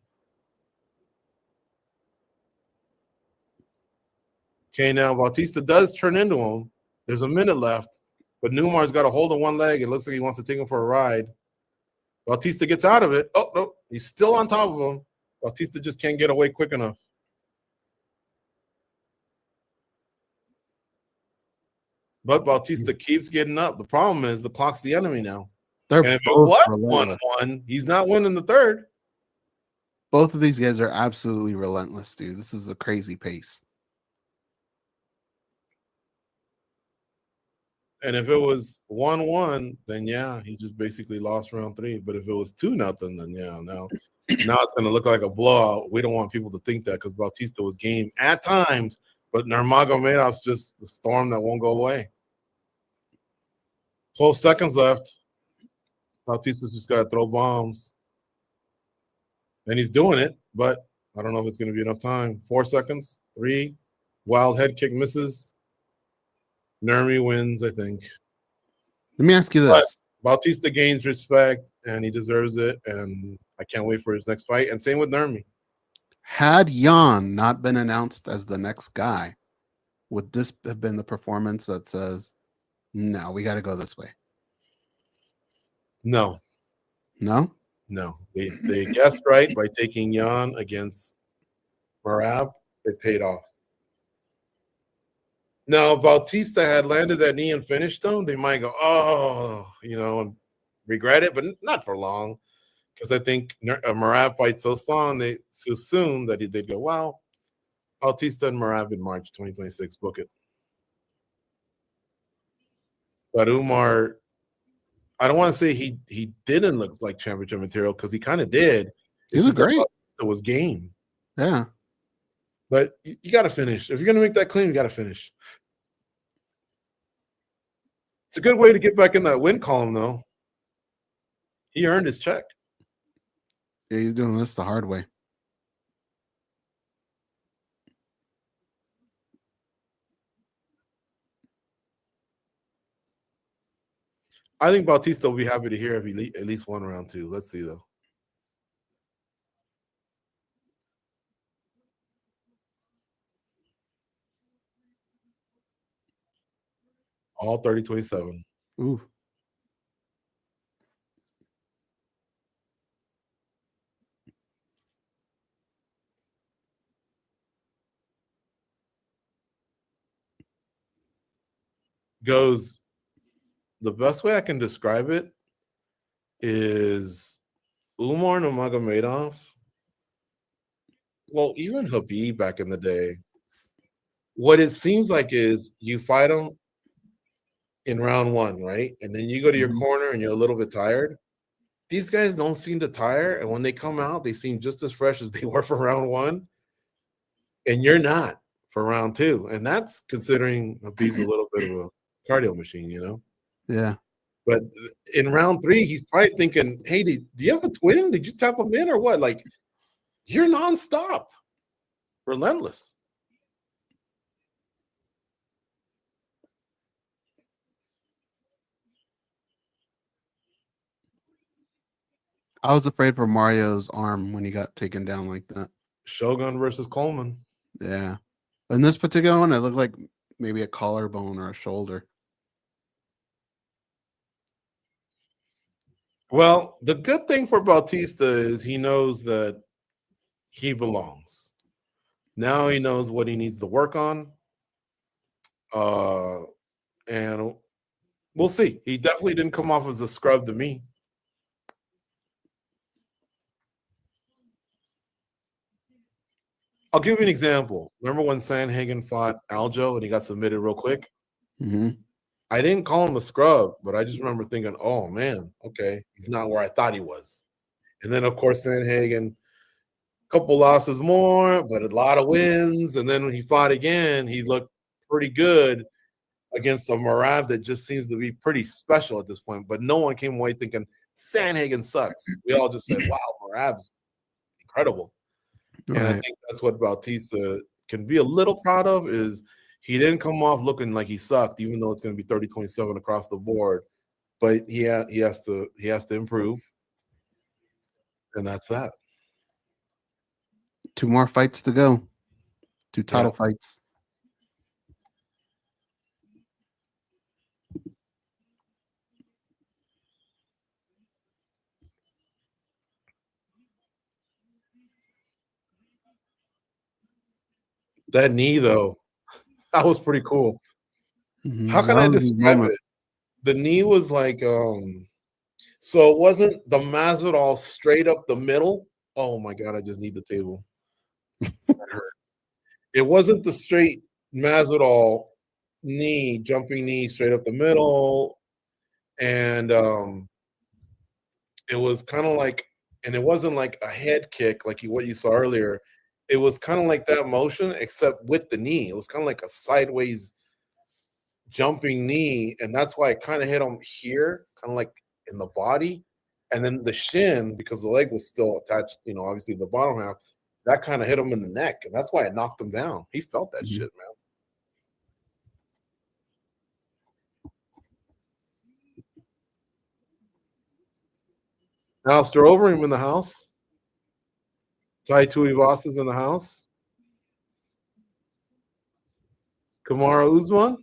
Okay, now Bautista does turn into him. There's a minute left, but Numar's got a hold of one leg. It looks like he wants to take him for a ride. Bautista gets out of it. Oh, no, he's still on top of him. Bautista just can't get away quick enough. But Bautista keeps getting up. The problem is the clock's the enemy now. They're And if it both was relentless. 1-1, he's not winning the third. Both of these guys are absolutely relentless, dude. This is a crazy pace. And if it was 1-1, then yeah, he just basically lost round 3. But if it was 2-0, then yeah, now it's going to look like a blowout. We don't want people to think that because Bautista was game at times, but Nurmagomedov's just the storm that won't go away. 12 seconds left. Bautista's just got to throw bombs. And he's doing it, but I don't know if it's going to be enough time. 4 seconds, 3, wild head kick misses. Nurmi wins, I think. Let me ask you this. But Bautista gains respect, and he deserves it, and I can't wait for his next fight. And same with Nurmi. Had Jan not been announced as the next guy, would this have been the performance that says, no, we got to go this way? No. No? No. They guessed right by taking Jan against Merab. It paid off. Now, if Bautista had landed that knee and finished him, they might go, oh, and regret it, but not for long. Because I think Merab fights so soon that they'd go, wow, Bautista and Merab in March 2026, book it. But Umar, I don't want to say he didn't look like championship material because he kind of did. He was great. It was game. Yeah. But you got to finish. If you're going to make that claim, you got to finish. It's a good way to get back in that win column, though. He earned his check. Yeah, he's doing this the hard way. I think Bautista will be happy to hear if he at least won round 2. Let's see, though. All 30-27. Ooh. Goze, the best way I can describe it is Umar Nurmagomedov. Well, even Khabib back in the day. What it seems like is you fight him in round 1, right? And then you go to your corner and you're a little bit tired. These guys don't seem to tire. And when they come out, they seem just as fresh as they were for round 1. And you're not for round 2. And that's considering Khabib's a little bit of a cardio machine, Yeah. But in round 3, he's probably thinking, hey, do you have a twin? Did you tap him in or what? Like, you're nonstop. Relentless. I was afraid for Mario's arm when he got taken down like that. Shogun versus Coleman. Yeah. In this particular one, it looked like maybe a collarbone or a shoulder. Well, the good thing for Bautista is he knows that he belongs. Now he knows what he needs to work on. And we'll see. He definitely didn't come off as a scrub to me. I'll give you an example. Remember when Sandhagen fought Aljo and he got submitted real quick? Mm-hmm. I didn't call him a scrub, but I just remember thinking, oh, man, okay, he's not where I thought he was. And then, of course, Sandhagen, a couple losses more, but a lot of wins. And then when he fought again, he looked pretty good against a Merab that just seems to be pretty special at this point. But no one came away thinking, Sandhagen sucks. We all just said, wow, Merab's incredible. Right. And I think that's what Bautista can be a little proud of is he didn't come off looking like he sucked, even though it's going to be 30-27 across the board. But he has to improve, and that's that. 2 more fights to go. 2 title fights. That knee, though, that was pretty cool. How can That I was his describe moment. it? The knee was like, so it wasn't the Masvidal straight up the middle. Oh my God, I just need the table. That hurt. It wasn't the straight Masvidal knee, jumping knee straight up the middle. And it was kind of like, and it wasn't like a head kick like what you saw earlier. It was kind of like that motion, except with the knee. It was kind of like a sideways jumping knee, and that's why it kind of hit him here, kind of like in the body, and then the shin, because the leg was still attached, obviously the bottom half, that kind of hit him in the neck, and that's why it knocked him down. He felt that shit, man. Alistair Overeem in the house. Tai Tuivasa is in the house. Kamaru Usman.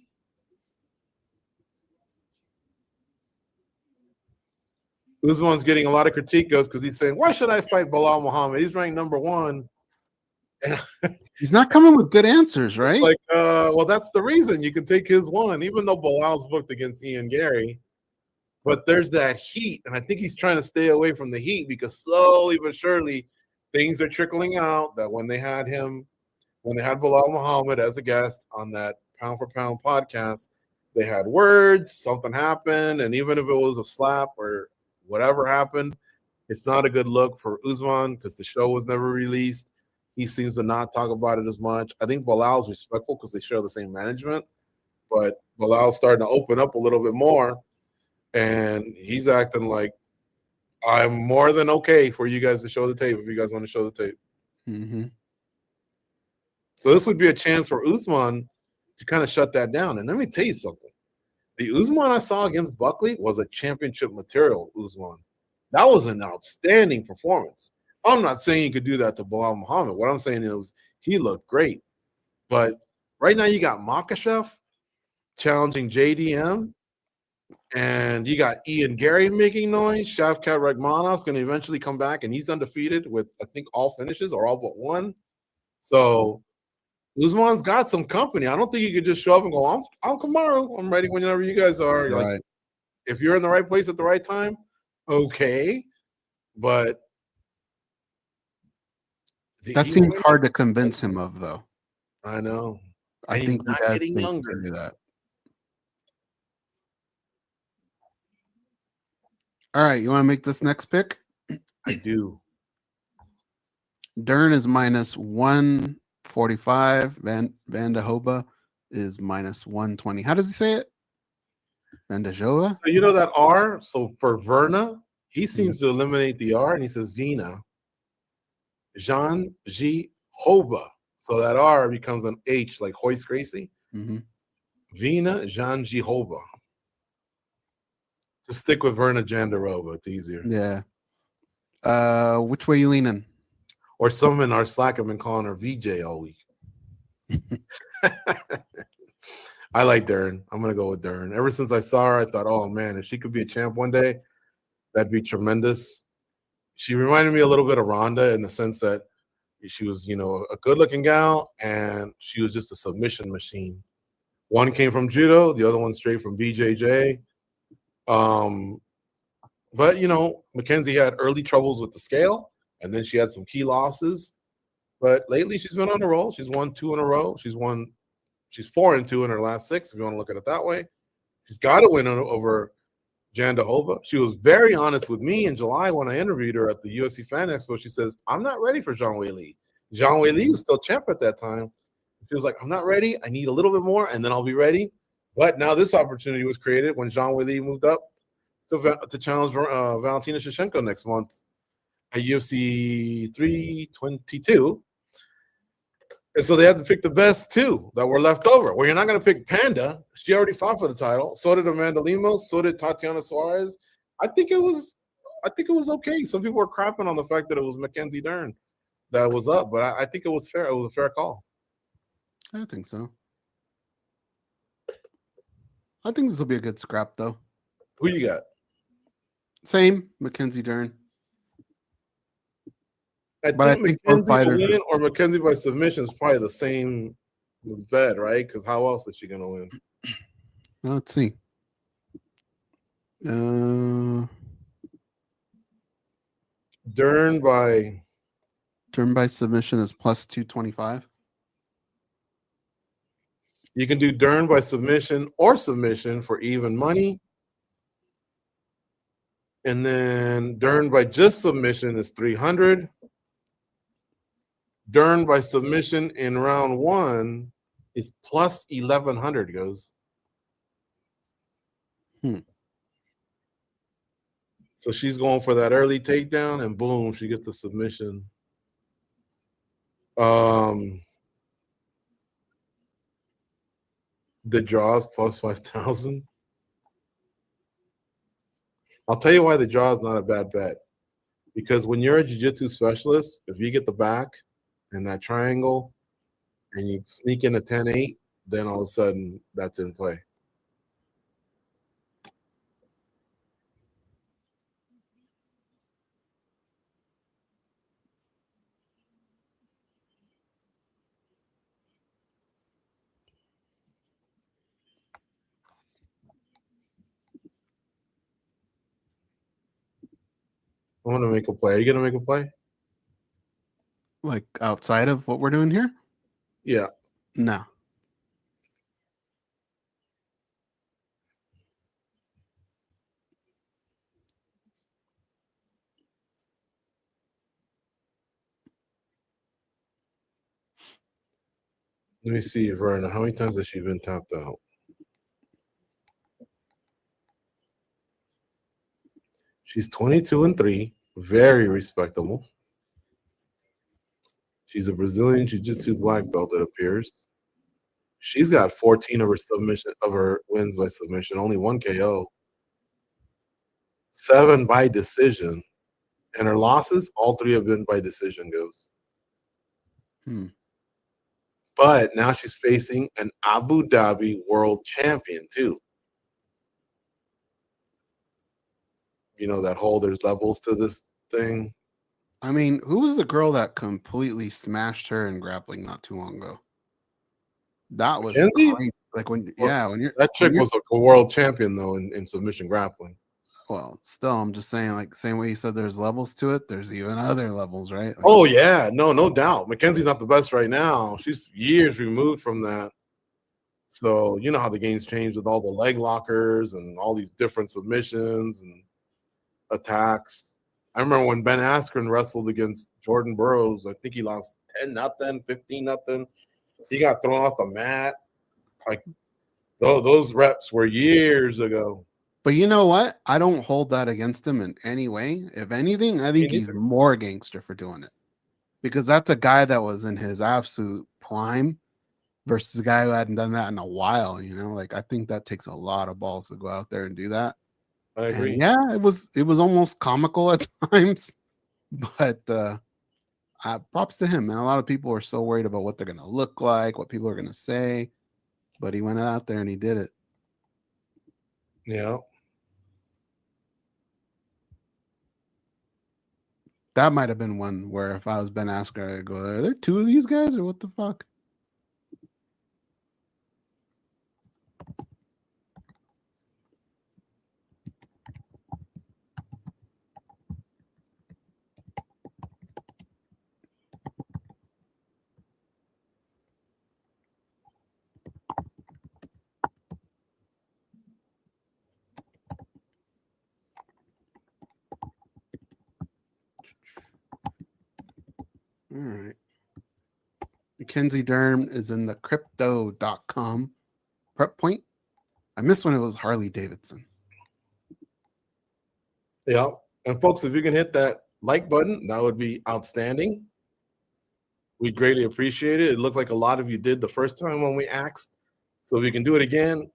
Usman's getting a lot of critique because he's saying, why should I fight Bilal Muhammad? He's ranked number 1. And he's not coming with good answers, right? Like, well, that's the reason you can take his one, even though Bilal's booked against Ian Gary. But there's that heat, and I think he's trying to stay away from the heat because slowly but surely things are trickling out that when they had Bilal Muhammad as a guest on that Pound for Pound podcast, they had words, something happened, and even if it was a slap or whatever happened, it's not a good look for Usman because the show was never released. He seems to not talk about it as much. I think Bilal's respectful because they share the same management, but Bilal's starting to open up a little bit more, and he's acting like, I'm more than okay for you guys to show the tape if you guys want to show the tape. Mm-hmm. So this would be a chance for Usman to kind of shut that down. And let me tell you something. The Usman I saw against Buckley was a championship material Usman. That was an outstanding performance. I'm not saying you could do that to Bilal Muhammad. What I'm saying is he looked great. But right now you got Makhachev challenging JDM, and you got Ian Gary making noise. Shavkat Rakhmonov's going to eventually come back, and he's undefeated with, I think, all finishes or all but one. So Usman's got some company. I don't think you could just show up and go, I'm Kamaru. I'm ready whenever you guys are. Right. Like, if you're in the right place at the right time, okay. But that seems hard to convince him of, though. I know. I think he's not getting younger. Do that. All right, you want to make this next pick? I do. Dern is minus 145. Jandiroba is minus 120. How does he say it? Jandiroba? So you know that R? So for Virna, he seems to eliminate the R, and he says Vina. Jandiroba. So that R becomes an H, like Hoist Gracie. Mm-hmm. Vina Jandiroba. Just stick with Virna Jandiroba. It's easier. Yeah. Which way you leaning? Or some in our Slack have been calling her VJ all week. I like Dern. I'm going to go with Dern. Ever since I saw her, I thought, oh, man, if she could be a champ one day, that'd be tremendous. She reminded me a little bit of Ronda in the sense that she was, a good-looking gal, and she was just a submission machine. One came from judo, the other one straight from BJJ. But, Mackenzie had early troubles with the scale, and then she had some key losses. But lately, she's been on a roll. She's won 2 in a row. She's 4-2 in her last 6, if you want to look at it that way. She's got to win over Jandiroba. She was very honest with me in July when I interviewed her at the UFC Fan Expo. She says, I'm not ready for Zhang Weili. Zhang Weili was still champ at that time. She was like, I'm not ready. I need a little bit more, and then I'll be ready. But now this opportunity was created when Zhang Weili moved up to challenge Valentina Shevchenko next month at UFC 322. And so they had to pick the best 2 that were left over. Well, you're not going to pick Panda. She already fought for the title. So did Amanda Lemos. So did Tatiana Suarez. I think it was okay. Some people were crapping on the fact that it was Mackenzie Dern that was up, but I think it was fair. It was a fair call. I think so. I think this will be a good scrap, though. Who you got? Same, Mackenzie Dern. I But I think think both Mackenzie will fighters. win or Mackenzie by submission is probably the same bet, right? Because how else is she going to win? Let's see. Dern by Turn by submission is plus 225. you can do Dern by submission or submission for even money. And then Dern by just submission is 300. Dern by submission in round 1 is plus 1100 goes. So she's going for that early takedown, and boom, she gets the submission. The draws plus 5,000. I'll tell you why the draw is not a bad bet. Because when you're a jiu-jitsu specialist, if you get the back and that triangle and you sneak in a 10-8, then all of a sudden that's in play. I want to make a play. Are you going to make a play? Like outside of what we're doing here? Yeah. No. Let me see, Virna. How many times has she been tapped out? She's 22-3, very respectable. She's a Brazilian Jiu-Jitsu black belt, it appears. She's got 14 of her wins by submission, only 1 KO. 7 by decision. And her losses, all 3 have been by decision, goes. But now she's facing an Abu Dhabi world champion, too. You know, that whole there's levels to this thing. I mean, who was the girl that completely smashed her in grappling not too long ago? That was Mackenzie? crazy. Like when you're that chick was a world champion though in submission grappling. Well, still, I'm just saying, like, same way you said there's levels to it, there's even other levels, right? Like, Oh yeah, no doubt. Mackenzie's not the best right now. She's years removed from that. So you know how the game's changed with all the leg lockers and all these different submissions and attacks. I remember when Ben Askren wrestled against Jordan Burroughs. I think he lost 10-0, 15-0. He got thrown off the mat. Like those reps were years ago. But you know what? I don't hold that against him in any way. If anything, I think he's more gangster for doing it. Because that's a guy that was in his absolute prime versus a guy who hadn't done that in a while, you know? Like, I think that takes a lot of balls to go out there and do that. I agree. And yeah, it was almost comical at times. But props to him, man. A lot of people are so worried about what they're going to look like, what people are going to say. But he went out there and he did it. Yeah. That might have been one where if I was Ben Askren, I'd go, are there 2 of these guys or what the fuck? All right. Mackenzie Dern is in the crypto.com prep point. I missed when it was Harley Davidson. Yeah. And folks, if you can hit that like button, that would be outstanding. We'd greatly appreciate it. It looked like a lot of you did the first time when we asked. So if you can do it again,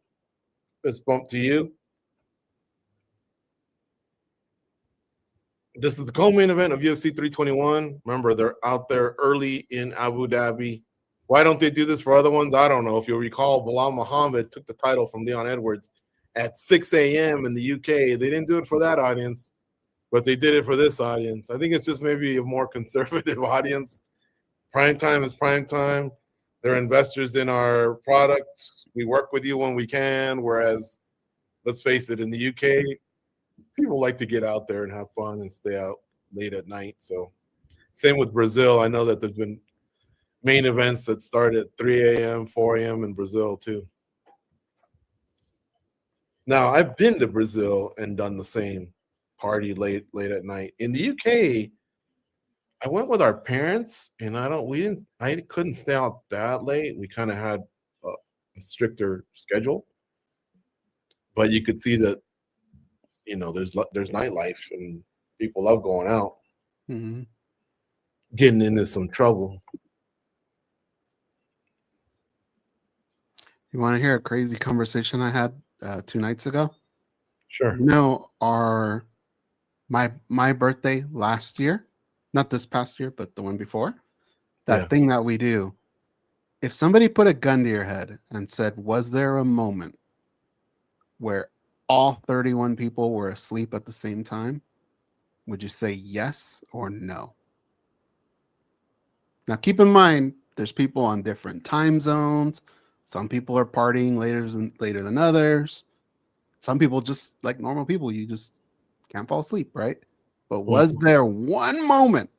let's bump to you. This is the co-main event of UFC 321. Remember, they're out there early in Abu Dhabi. Why don't they do this for other ones? I don't know. If you'll recall, Bilal Muhammad took the title from Leon Edwards at 6 a.m. in the UK. They didn't do it for that audience. but they did it for this audience. I think it's just maybe a more conservative audience. Prime time is prime time. They're investors in our products. We work with you when we can. Whereas, let's face it, in the UK, people like to get out there and have fun and stay out late at night. So, same with Brazil. I know that there's been main events that start at 3 a.m., 4 a.m. in Brazil too. Now, I've been to Brazil and done the same party late at night. In the UK, I went with our parents, and I couldn't stay out that late. We kind of had a stricter schedule, but you could see that, there's nightlife and people love going out, getting into some trouble. You want to hear a crazy conversation I had 2 nights ago? Sure. My birthday last year, not this past year, but the one before, that thing that we do, if somebody put a gun to your head and said, was there a moment where all 31 people were asleep at the same time, would you say yes or no? Now, keep in mind, there's people on different time zones. Some people are partying later than others. Some people just like normal people. You just can't fall asleep, right? But was there one moment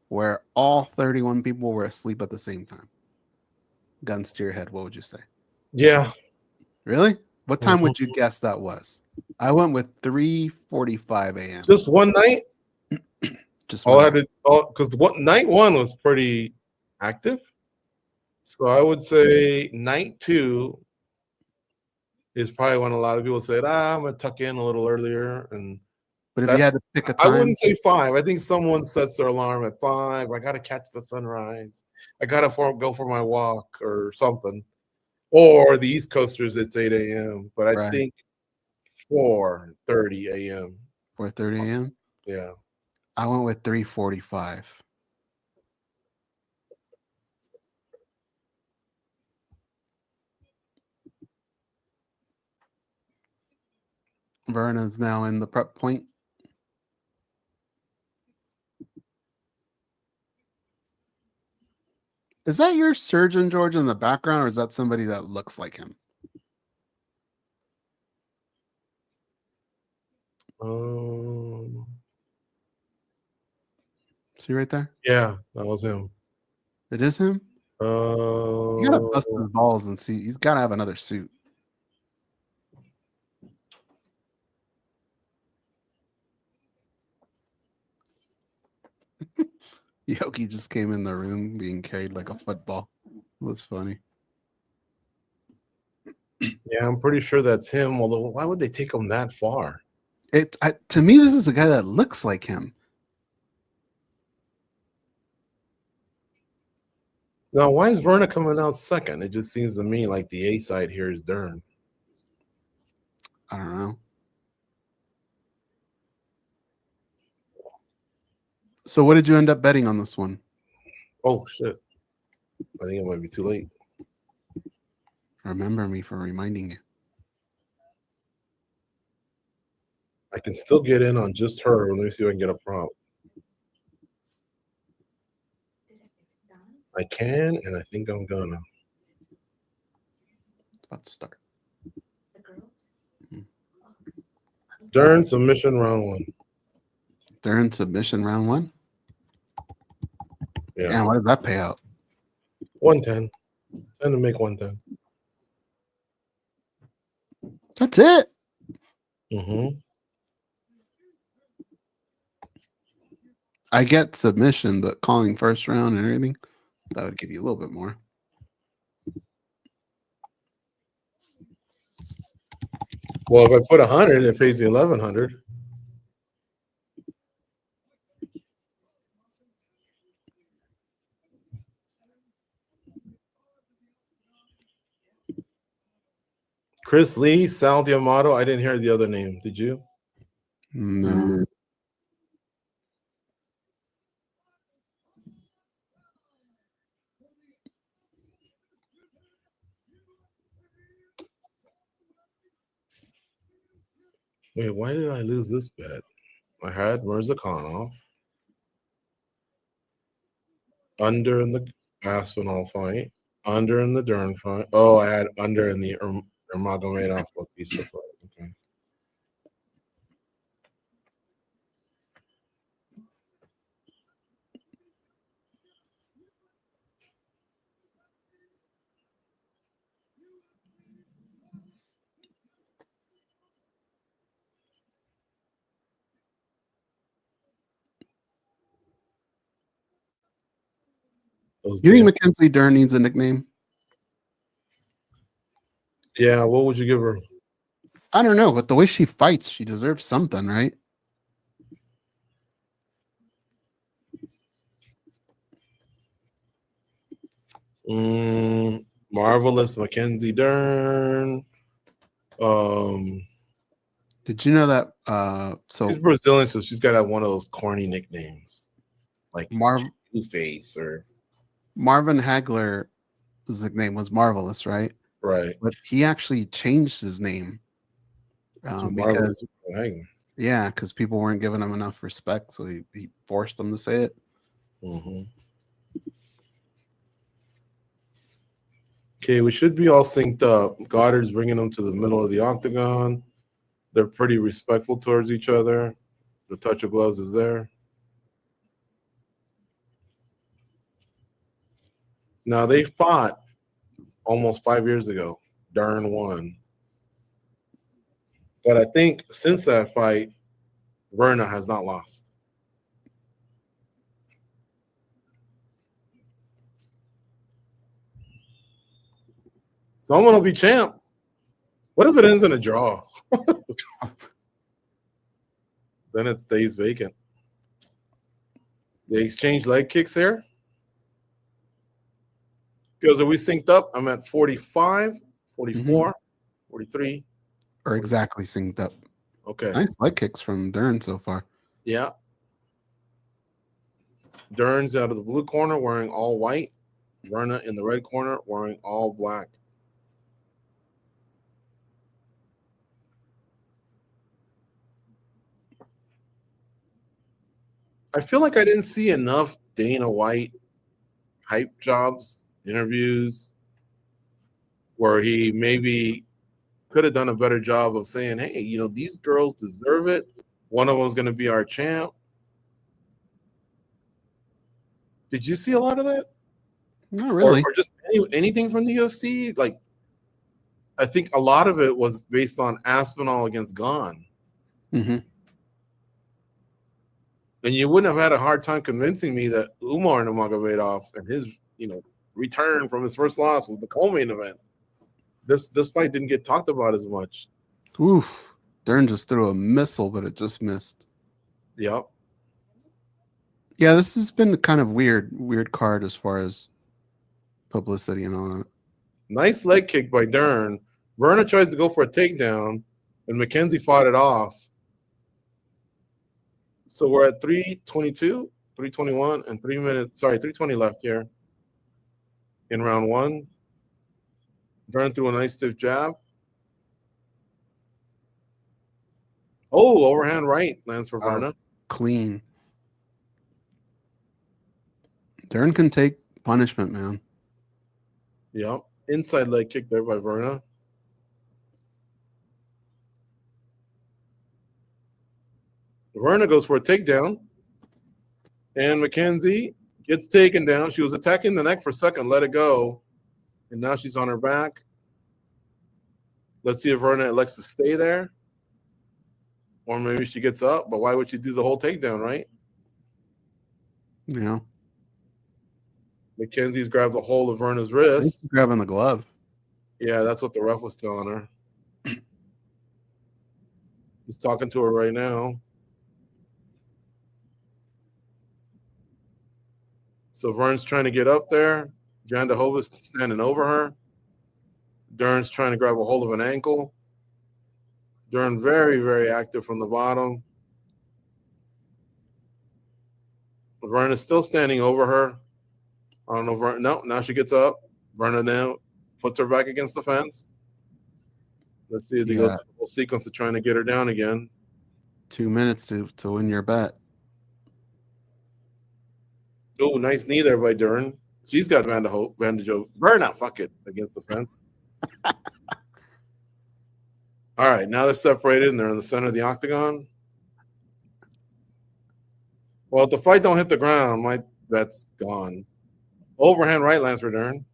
where all 31 people were asleep at the same time? Guns to your head, what would you say? Yeah. Really? What time would you guess that was? I went with 3:45 a.m. Just one night? Just one night. Because night one was pretty active. So I would say night 2 is probably when a lot of people said, I'm going to tuck in a little earlier. But if you had to pick a time, I wouldn't say 5. I think someone sets their alarm at 5. I got to catch the sunrise. I got to go for my walk or something. Or the East Coasters, it's 8 a.m. But I think 4:30 a.m. 4:30 a.m.? Yeah. I went with 3:45. Virna's now in the prep point. Is that your surgeon, George, in the background, or is that somebody that looks like him? See right there? Yeah, that was him. It is him? You gotta bust his balls and see. He's gotta have another suit. Yogi just came in the room being carried like a football. That's funny. Yeah, I'm pretty sure that's him. Although, why would they take him that far? To me, this is a guy that looks like him. Now, why is Virna coming out second? It just seems to me like the A side here is Dern. I don't know. So what did you end up betting on this one? Oh, shit. I think it might be too late. Remember me for reminding you. I can still get in on just her. Let me see if I can get a prop. I can, and I think I'm gonna. About to start. Dern submission round 1. Dern submission round 1. Yeah. And what does that pay out? 110. 10 to make 110. That's it. I get submission, but calling first round and everything, that would give you a little bit more. Well, if I put 100, it pays me 1,100. Chris Lee, Sal Diamato. I didn't hear the other name. Did you? No. Wait, why did I lose this bet? I had Murzakanov. Under in the Aspinall fight. Under in the Dern fight. Oh, I had under in the Nurmagomedov Bautista fight. Okay. You think Mackenzie Dern needs a nickname? Yeah, what would you give her? I don't know, but the way she fights, she deserves something, right? Marvelous Mackenzie Dern. Did you know that? So she's Brazilian, so she's got to have one of those corny nicknames, like Two-Face or Marvin Hagler. His nickname was Marvelous, right? Right. But he actually changed his name because people weren't giving him enough respect, so he forced them to say it. Mm-hmm. Okay, we should be all synced up. Goddard's bringing them to the middle of the octagon. They're pretty respectful towards each other. The touch of gloves is there. Now, they fought almost 5 years ago. Dern won. But I think since that fight, Virna has not lost. Someone will be champ. What if it ends in a draw? Then it stays vacant. They exchange leg kicks here. Because are we synced up? I'm at 45, 44, 43. Or exactly synced up. Okay. Nice leg kicks from Dern so far. Yeah. Dern's out of the blue corner wearing all white. Virna in the red corner wearing all black. I feel like I didn't see enough Dana White hype jobs, interviews, where he maybe could have done a better job of saying, hey, you know, these girls deserve it. One of them's going to be our champ. Did you see a lot of that? Not really. Or just anything from the UFC? Like, I think a lot of it was based on Aspinall against Gane. Mm-hmm. And you wouldn't have had a hard time convincing me that Umar Nurmagomedov and his, return from his first loss was the co-main event. This fight didn't get talked about as much. Oof. Dern just threw a missile, but it just missed. Yep. Yeah, this has been kind of weird card as far as publicity and all that. Nice leg kick by Dern. Virna tries to go for a takedown, and Mackenzie fought it off. So we're at 3:22, 3:21, and 3 minutes. Sorry, 3:20 left here in round one. Dern threw a nice stiff jab. Oh, overhand right lands for Virna. Clean. Dern can take punishment, man. Yep. Inside leg kick there by Virna. Virna goes for a takedown. And Mackenzie gets taken down. She was attacking the neck for a second, let it go. And now she's on her back. Let's see if Virna elects to stay there. Or maybe she gets up, but why would she do the whole takedown, right? Yeah. Mackenzie's grabbed a hold of Virna's wrist. He's grabbing the glove. Yeah, that's what the ref was telling her. He's talking to her right now. So Vern's trying to get up there. Jandiroba's standing over her. Dern's trying to grab a hold of an ankle. Dern very, very active from the bottom. Virna's still standing over her. I don't know. Virna, no, now she gets up. Virna now puts her back against the fence. Let's see if they go through the whole sequence of trying to get her down again. 2 minutes to win your bet. Oh, nice knee there by Dern. She's got advantage of Virna. Fuck it, against the fence. All right, now they're separated and they're in the center of the octagon. Well, if the fight don't hit the ground, my bet's gone. Overhand right lands for Dern.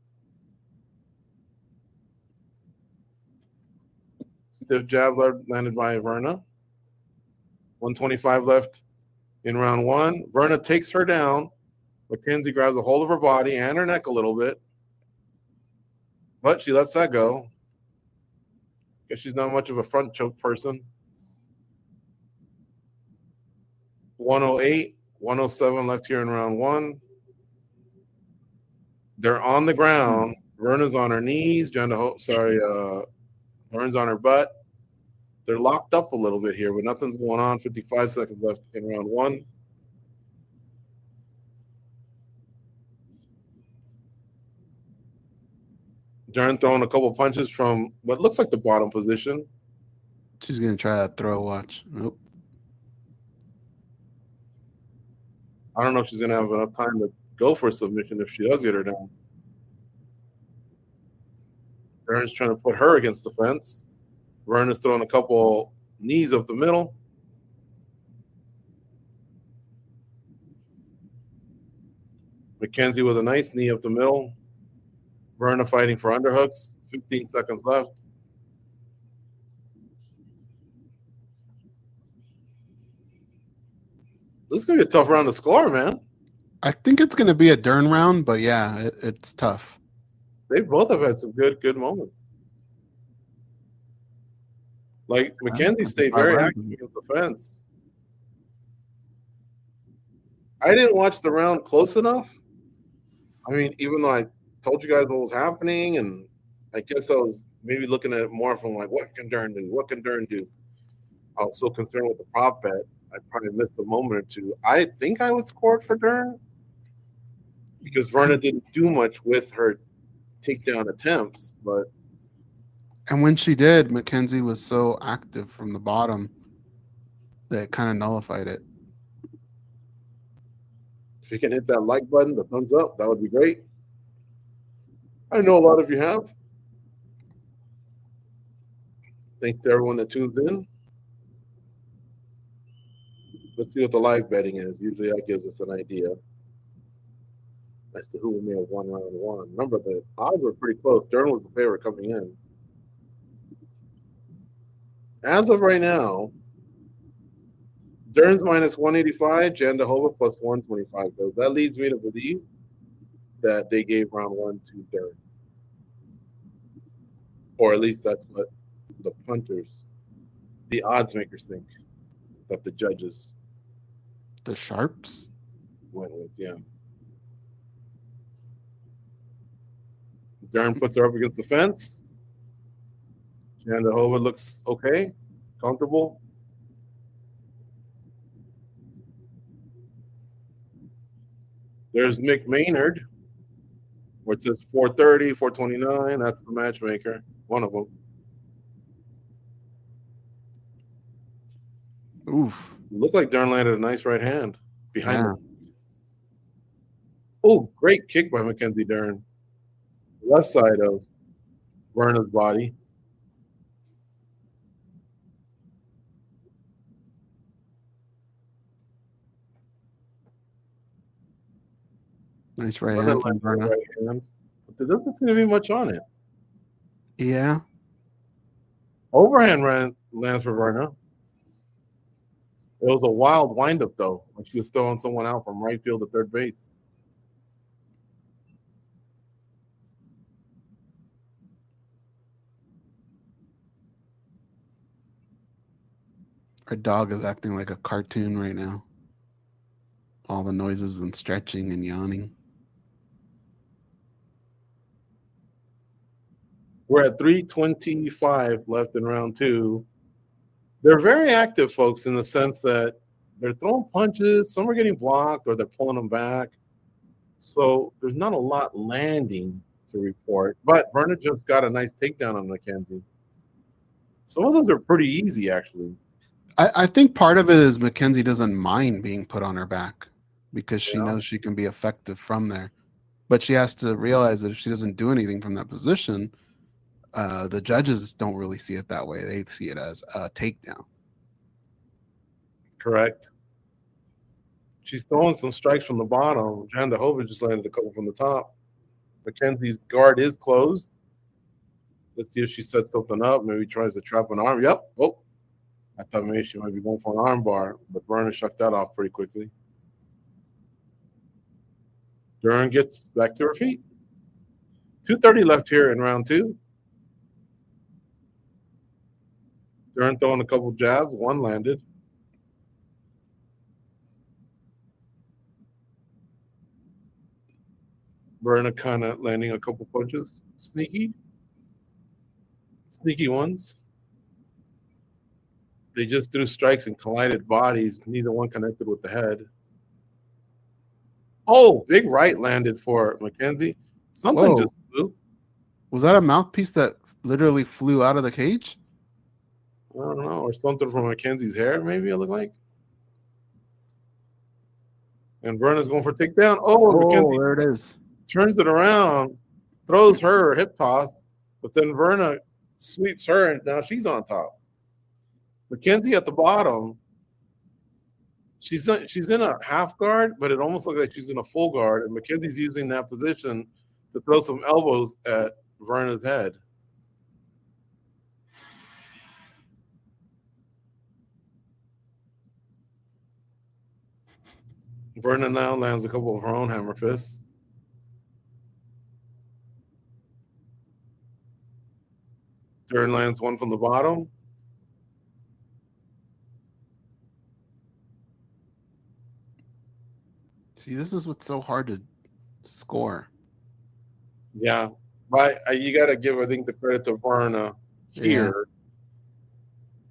Stiff jab landed by Virna. 125 left in round one. Virna takes her down. Mackenzie grabs a hold of her body and her neck a little bit. But she lets that go. Guess she's not much of a front choke person. 108, 107 left here in round one. They're on the ground. Virna's on her knees. Vern's on her butt. They're locked up a little bit here, but nothing's going on. 55 seconds left in round one. Dern throwing a couple punches from what looks like the bottom position. She's going to try that throw watch. Nope. I don't know if she's going to have enough time to go for a submission if she does get her down. Dern's trying to put her against the fence. Virna's throwing a couple knees up the middle. Mackenzie with a nice knee up the middle. Virna fighting for underhooks. 15 seconds left. This is going to be a tough round to score, man. I think it's going to be a Dern round, but yeah, it's tough. They both have had some good moments. Like, Mackenzie stayed very active against the fence. I didn't watch the round close enough. I mean, even though I told you guys what was happening, and I guess I was maybe looking at it more from like, what can Dern do? What can Dern do? I was so concerned with the prop bet, I probably missed a moment or two. I think I would score for Dern because Virna didn't do much with her takedown attempts, but and when she did, Mackenzie was so active from the bottom that it kind of nullified it. if you can hit that like button, the thumbs up, that would be great. I know a lot of you have. Thanks to everyone that tunes in. Let's see what the live betting is. Usually that gives us an idea as to who may have won round one. Remember, the odds were pretty close. Dern was the favorite coming in. As of right now, Dern's minus 185, Jandiroba plus 125 goes. That leads me to believe that they gave round one to Dern. Or at least that's what the punters, the odds makers think that the judges, the sharps, went with. Yeah. Dern puts her up against the fence. Jandiroba looks okay, comfortable. There's Mick Maynard, where it says 430, 429. That's the matchmaker, one of them. Oof. Looked like Dern landed a nice right hand behind Yeah. him. Oh, great kick by Mackenzie Dern. Left side of Virna's body. Nice right Another hand from left Virna. right hand. But there doesn't seem to be much on it. Yeah. Overhand lands for Virna. It was a wild windup, though, when she was throwing someone out from right field to third base. Our dog is acting like a cartoon right now. All the noises and stretching and yawning. We're at 3:25 left in round two. They're very active, folks, in the sense that they're throwing punches. Some are getting blocked or they're pulling them back. So there's not a lot landing to report. But Virna just got a nice takedown on Mackenzie. Some of those are pretty easy, actually. I think part of it is Mackenzie doesn't mind being put on her back because she knows she can be effective from there. But she has to realize that if she doesn't do anything from that position, the judges don't really see it that way. They see it as a takedown. Correct. She's throwing some strikes from the bottom. Jandiroba just landed a couple from the top. Mackenzie's guard is closed. Let's see if she sets something up. Maybe tries to trap an arm. Yep. Oh, I thought maybe she might be going for an arm bar, but Virna shut that off pretty quickly. Dern gets back to her feet. 2:30 left here in round 2. Dern throwing a couple jabs. One landed. Virna kind of landing a couple punches. Sneaky ones. They just threw strikes and collided bodies. Neither one connected with the head. Oh, big right landed for Mackenzie. Something just flew. Was that a mouthpiece that literally flew out of the cage? I don't know. Or something from Mackenzie's hair, maybe it looked like. And Virna's going for takedown. Oh, Mackenzie there it is. Turns it around, throws her hip toss, but then Virna sweeps her, and now she's on top. Mackenzie at the bottom. She's in a half guard, but it almost looks like she's in a full guard, and Mackenzie's using that position to throw some elbows at Virna's head. Virna now lands a couple of her own hammer fists. Dern lands one from the bottom. See, this is what's so hard to score. Yeah, but you got to give, I think, the credit to Virna here. Yeah.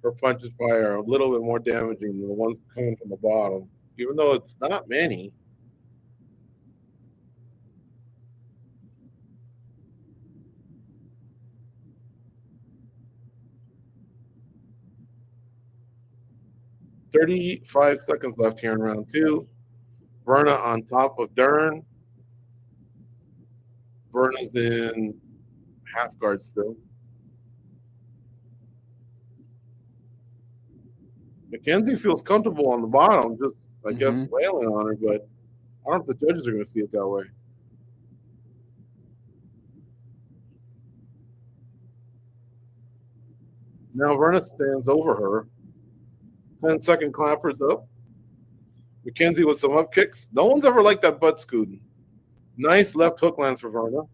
Her punches probably are a little bit more damaging than the ones coming from the bottom, even though it's not many. "35 seconds left here in round 2. Virna on top of Dern. Virna's in half guard still. Mackenzie feels comfortable on the bottom, just, I guess, wailing on her, but I don't know if the judges are going to see it that way. Now Virna stands over her. 10-second clappers up. Mackenzie with some up kicks. No one's ever liked that butt scooting. Nice left hook lands for Virna.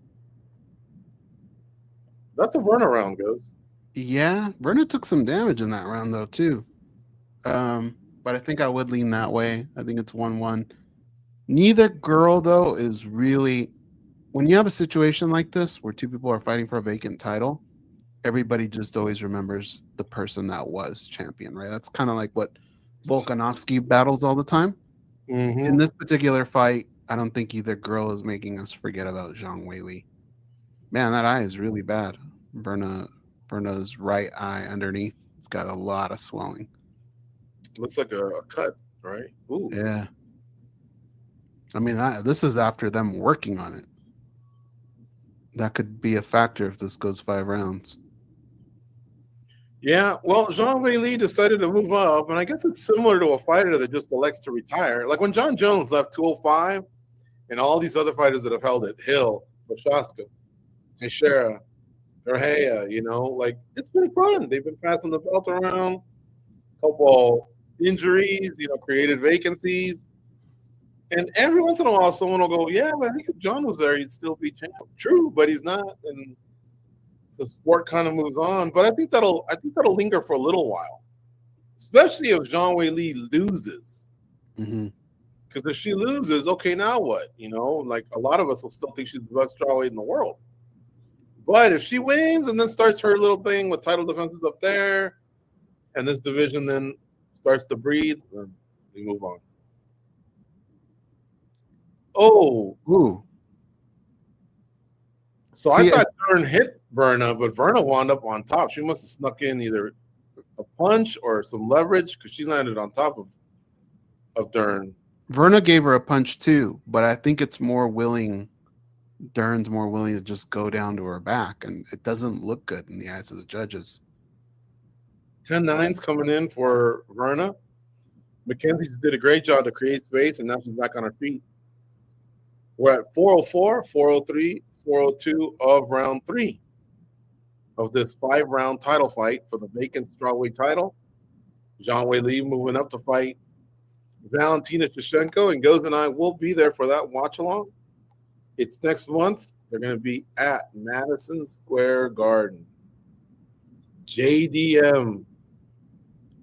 That's a Virna round, Goze. Yeah, Virna took some damage in that round, though, too. But I think I would lean that way. I think it's 1-1. Neither girl, though, is really... When you have a situation like this where two people are fighting for a vacant title, everybody just always remembers the person that was champion, right? That's kind of like what Volkanovski battles all the time. In this particular fight, I don't think either girl is making us forget about Zhang Weili. Man, that eye is really bad. Virna's right eye underneath, it's got a lot of swelling. Looks like a cut, right? Ooh. Yeah. I mean, this is after them working on it. That could be a factor if this goes 5 rounds. Yeah, well, Zhang Weili decided to move up, and I guess it's similar to a fighter that just elects to retire. Like when John Jones left 205, and all these other fighters that have held it, Hill, Prochaska, Teixeira, Orhea, like it's been fun. They've been passing the belt around, couple injuries, created vacancies. And every once in a while, someone will go, yeah, but I think if John was there, he'd still be champ. True, but he's not, and the sport kind of moves on. But I think that'll linger for a little while, especially if Zhang Weili loses. Because if she loses, okay, now what? Like a lot of us will still think she's the best strawweight in the world. But if she wins and then starts her little thing with title defenses up there, and this division then starts to breathe, then we move on. Oh, ooh. So see, I thought Dern hit Virna, but Virna wound up on top. She must have snuck in either a punch or some leverage? Because she landed on top of Dern. Virna gave her a punch too, but I think it's more willing. Dern's more willing to just go down to her back, and it doesn't look good in the eyes of the judges. 10-9's coming in for Virna. Mackenzie just did a great job to create space, and now she's back on her feet. We're at 404, 403, 402 of round 3 of this 5-round title fight for the vacant strawweight title. Zhang Weili moving up to fight Valentina Shevchenko, and Goze and I will be there for that watch-along. It's next month. They're going to be at Madison Square Garden. JDM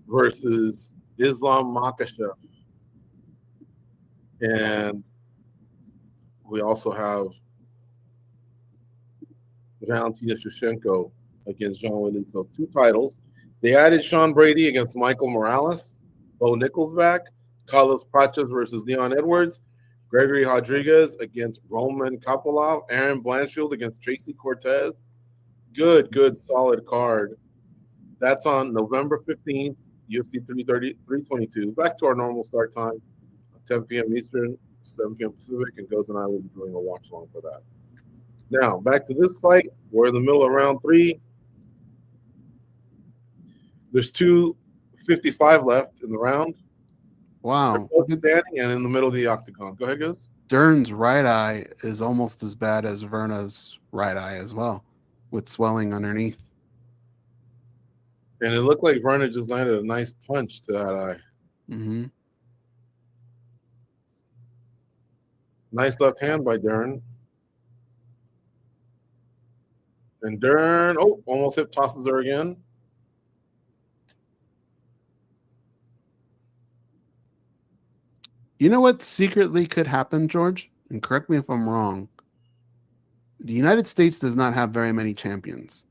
versus Islam Makhachev. And we also have Valentina Shevchenko against Zhang Weili. So 2 titles. They added Sean Brady against Michael Morales. Bo Nichols back. Carlos Prates versus Leon Edwards. Gregory Rodriguez against Roman Kopylov. Aaron Blanchfield against Tracy Cortez. Good, solid card. That's on November 15th, UFC 322. Back to our normal start time, 10 p.m. Eastern, 7 p.m. Pacific, and Goze and I will be doing a watch along for that. Now, back to this fight. We're in the middle of round 3. There's 2:55 left in the round. Wow. Both standing and in the middle of the octagon. Go ahead, Goze. Dern's right eye is almost as bad as Virna's right eye as well, with swelling underneath. And it looked like Virna just landed a nice punch to that eye. Mm-hmm. Nice left hand by Dern. And Dern, almost hip tosses her again. You know what secretly could happen, George? And correct me if I'm wrong. The United States does not have very many champions.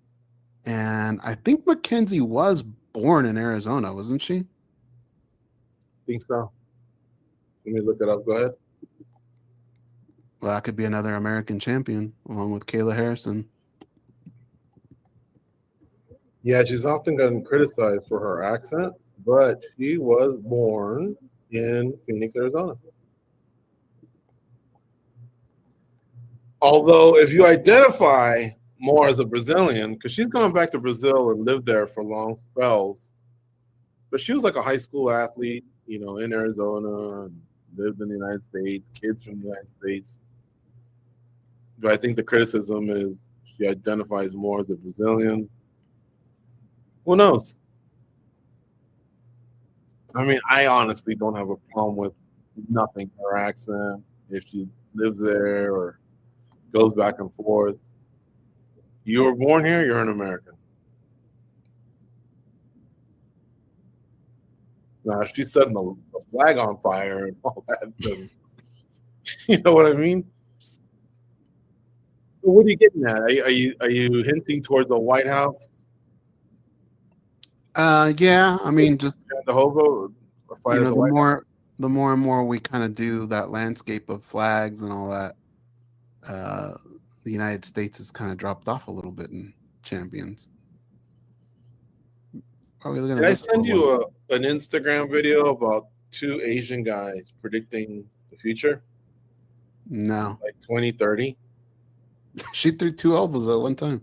And I think Mackenzie was born in Arizona, wasn't she? Think so. Let me look it up. Go ahead. Well, that could be another American champion, along with Kayla Harrison. Yeah, she's often gotten criticized for her accent, but she was born in Phoenix, Arizona. Although, if you identify more as a Brazilian, because she's gone back to Brazil and lived there for long spells, but she was like a high school athlete, in Arizona, and lived in the United States, kids from the United States. But I think the criticism is she identifies more as a Brazilian. Who knows? I mean, I honestly don't have a problem with nothing, her accent, if she lives there or goes back and forth. You were born here, you're an American. Now, if she's setting the flag on fire and all that, then, you know what I mean? So what are you getting at? Are you hinting towards the White House? Yeah, I mean, just the hobo, the more and more we kind of do that landscape of flags and all that, the United States has kind of dropped off a little bit in champions. Did I send you an Instagram video about 2 Asian guys predicting the future? No. Like 2030? She threw 2 elbows at one time.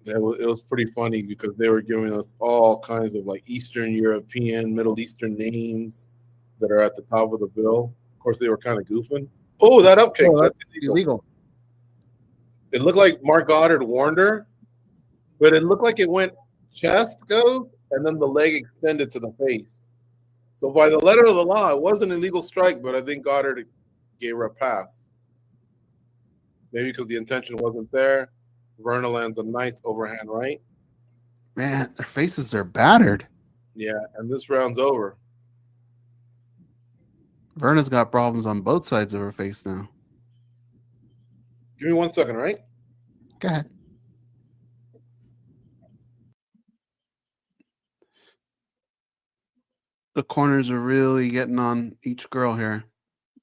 It was pretty funny because they were giving us all kinds of like Eastern European, Middle Eastern names that are at the top of the bill. Of course, they were kind of goofing. Oh, that up kick. That's illegal. It looked like Mark Goddard warned her, but it looked like it went chest goes, and then the leg extended to the face. So by the letter of the law, it was an illegal strike, but I think Goddard gave her a pass. Maybe because the intention wasn't there. Virna lands a nice overhand right. Man, their faces are battered. Yeah, and this round's over. Virna's got problems on both sides of her face now. Give me 1 second, right? Go ahead. The corners are really getting on each girl here.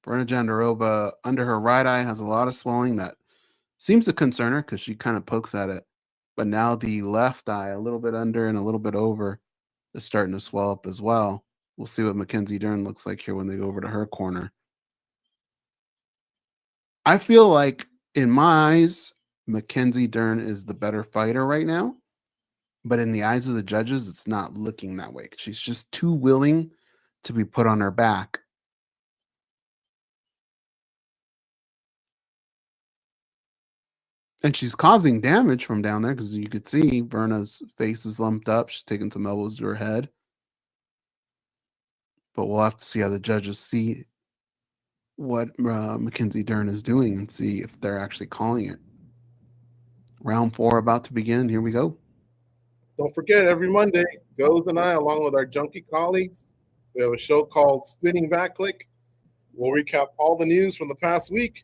Virna Jandiroba, under her right eye, has a lot of swelling that seems to concern her because she kind of pokes at it but now the left eye, a little bit under and a little bit over, is starting to swell up as well. We'll see what Mackenzie Dern looks like here when they go over to her corner. I feel like, in my eyes, Mackenzie Dern is the better fighter right now. But in the eyes of the judges, it's not looking that way. She's just too willing to be put on her back. And she's causing damage from down there because you could see Virna's face is lumped up. She's taking some elbows to her head. But we'll have to see how the judges see what Mackenzie Dern is doing and see if they're actually calling it. Round 4 about to begin. Here we go. Don't forget, every Monday, Goze and I, along with our junkie colleagues, we have a show called Spinning Back Click. We'll recap all the news from the past week,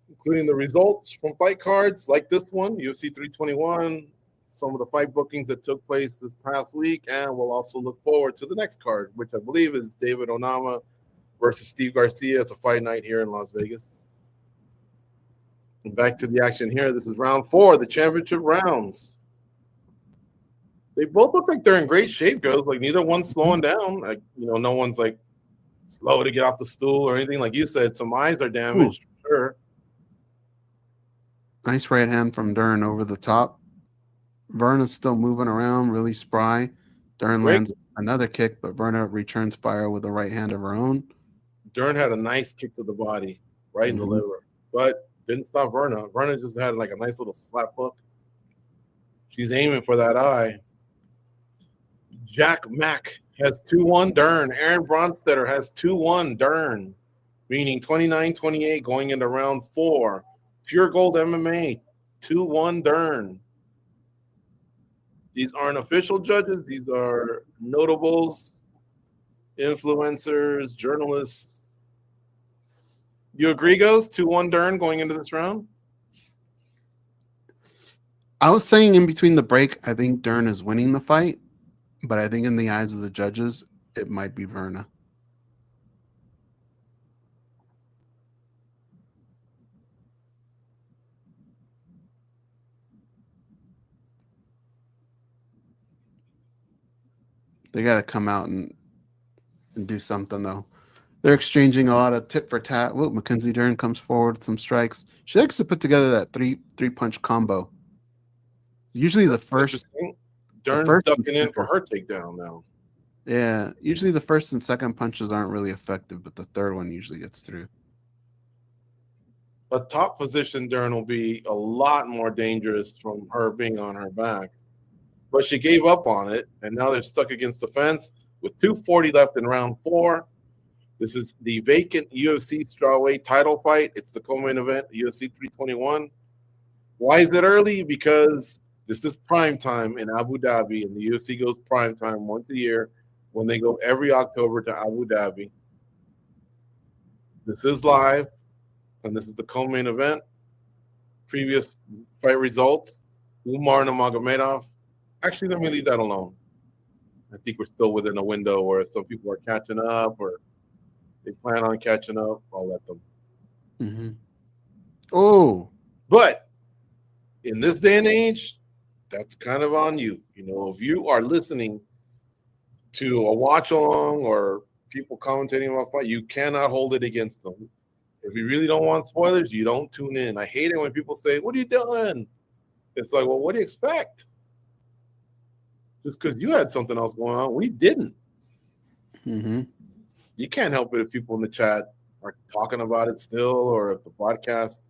including the results from fight cards like this one, UFC 321, some of the fight bookings that took place this past week, and we'll also look forward to the next card, which I believe is David Onama versus Steve Garcia. It's a fight night here in Las Vegas. And back to the action here. This is round 4, the championship rounds. They both look like they're in great shape, Goze. Like, neither one's slowing down. Like, no one's like slow to get off the stool or anything. Like you said, some eyes are damaged, for sure. Nice right hand from Dern over the top. Virna's still moving around, really spry. Dern lands another kick, but Virna returns fire with a right hand of her own. Dern had a nice kick to the body, right in the liver, but didn't stop Virna. Virna just had like a nice little slap hook. She's aiming for that eye. Jack Mack has 2-1 Dern. Aaron Bronstetter has 2-1 Dern, meaning 29-28 going into round 4. Pure Gold MMA, 2-1 Dern. These aren't official judges. These are notables, influencers, journalists. You agree, Goze? 2-1 Dern going into this round? I was saying in between the break, I think Dern is winning the fight, but I think in the eyes of the judges, it might be Virna. They got to come out and do something, though. They're exchanging a lot of tit for tat. Whoa, Mackenzie Dern comes forward with some strikes. She likes to put together that three-punch combo. Usually the first... Dern's ducking in for her takedown now. Yeah, usually the first and second punches aren't really effective, but the third one usually gets through. A top position Dern will be a lot more dangerous from her being on her back. But she gave up on it, and now they're stuck against the fence with 2:40 left in round 4. This is the vacant UFC strawweight title fight. It's the co-main event, UFC 321. Why is it early? Because this is prime time in Abu Dhabi, and the UFC goes prime time once a year when they go every October to Abu Dhabi. This is live, and this is the co-main event. Previous fight results, Umar Nurmagomedov. Actually, let me leave that alone. I think we're still within a window where some people are catching up or they plan on catching up. I'll let them. Mm-hmm. Oh. But in this day and age, that's kind of on you. If you are listening to a watch along or people commentating about fight, you cannot hold it against them. If you really don't want spoilers, you don't tune in. I hate it when people say, "What are you doing?" It's like, well, what do you expect? Just because you had something else going on, we didn't. Mm-hmm. You can't help it if people in the chat are talking about it still, or if the podcast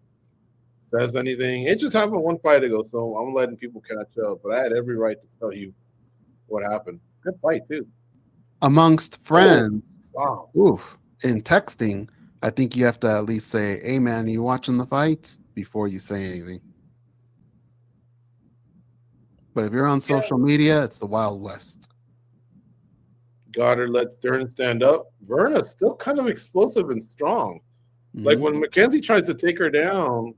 says anything. It just happened one fight ago, so I'm letting people catch up. But I had every right to tell you what happened. Good fight, too. Amongst friends. Oh, wow. Oof. In texting, I think you have to at least say, "Hey, man, are you watching the fights?" before you say anything. But if you're on social media, it's the Wild West. Goddard lets Dern stand up. Virna's still kind of explosive and strong. Mm-hmm. Like when Mackenzie tries to take her down,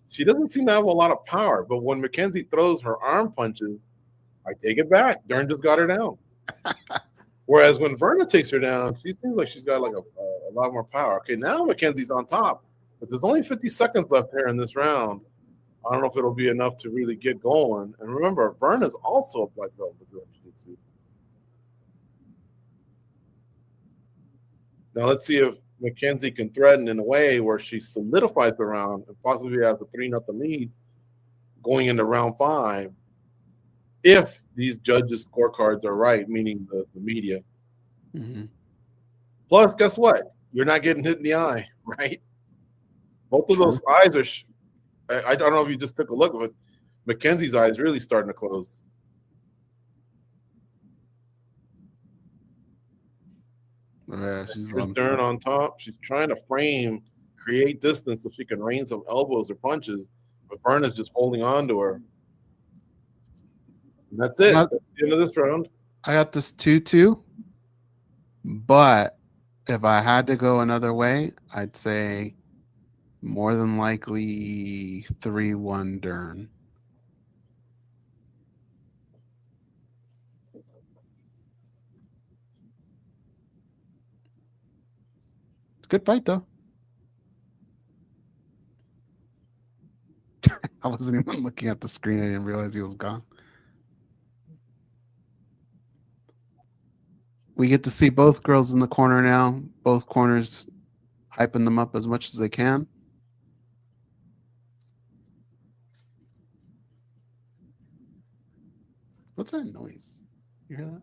she doesn't seem to have a lot of power. But when Mackenzie throws her arm punches, I take it back. Dern just got her down. Whereas when Virna takes her down, she seems like she's got like a lot more power. Okay, now Mackenzie's on top. But there's only 50 seconds left here in this round. I don't know if it'll be enough to really get going. And remember, Virna is also a black belt in Brazilian Jiu-Jitsu. Now let's see if Mackenzie can threaten in a way where she solidifies the round and possibly has a 3-0 lead going into round 5. If these judges' scorecards are right, meaning the media. Mm-hmm. Plus, guess what? You're not getting hit in the eye, right? Both of those eyes are. I don't know if you just took a look, but Mackenzie's eye is really starting to close. Yeah, she's Dern on top. She's trying to create distance so she can rain some elbows or punches, but Virna's just holding on to her. And that's it. That's the end of this round. I got this 2-2, but if I had to go another way, I'd say more than likely 3-1 Dern. It's a good fight, though. I wasn't even looking at the screen. I didn't realize he was gone. We get to see both girls in the corner now. Both corners hyping them up as much as they can. What's that noise? You hear that?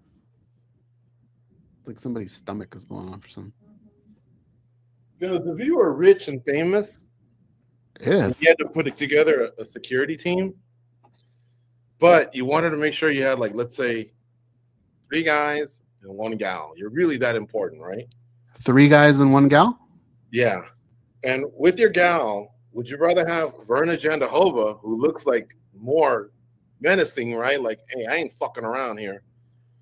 It's like somebody's stomach is going on for something. Because if you were rich and famous, you had to put together a security team, but you wanted to make sure you had, like, let's say, 3 guys and 1 gal. You're really that important, right? 3 guys and 1 gal? Yeah. And with your gal, would you rather have Virna Jandiroba, who looks like more menacing, right? Like, hey, I ain't fucking around here.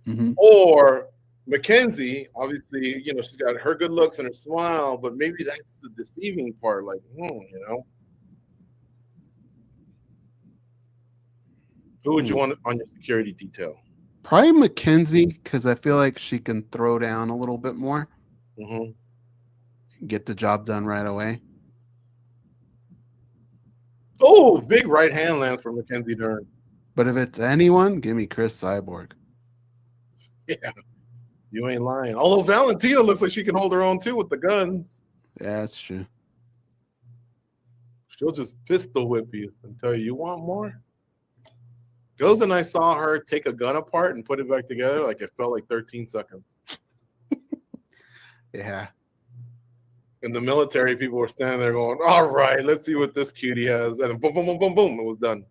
Mm-hmm. Or Mackenzie, obviously, you know, she's got her good looks and her smile, but maybe that's the deceiving part. Like, you know. Who would you want on your security detail? Probably Mackenzie, because I feel like she can throw down a little bit more. Mm-hmm. Get the job done right away. Oh, big right hand lands for Mackenzie Dern. But if it's anyone, give me Chris Cyborg. Yeah, you ain't lying. Although Valentina looks like she can hold her own too with the guns. Yeah, that's true. She'll just pistol whip you and tell you want more. Goze and I saw her take a gun apart and put it back together. Like, it felt like 13 seconds. Yeah. And the military people were standing there going, all right, let's see what this cutie has. And boom, boom, boom, boom, boom, it was done.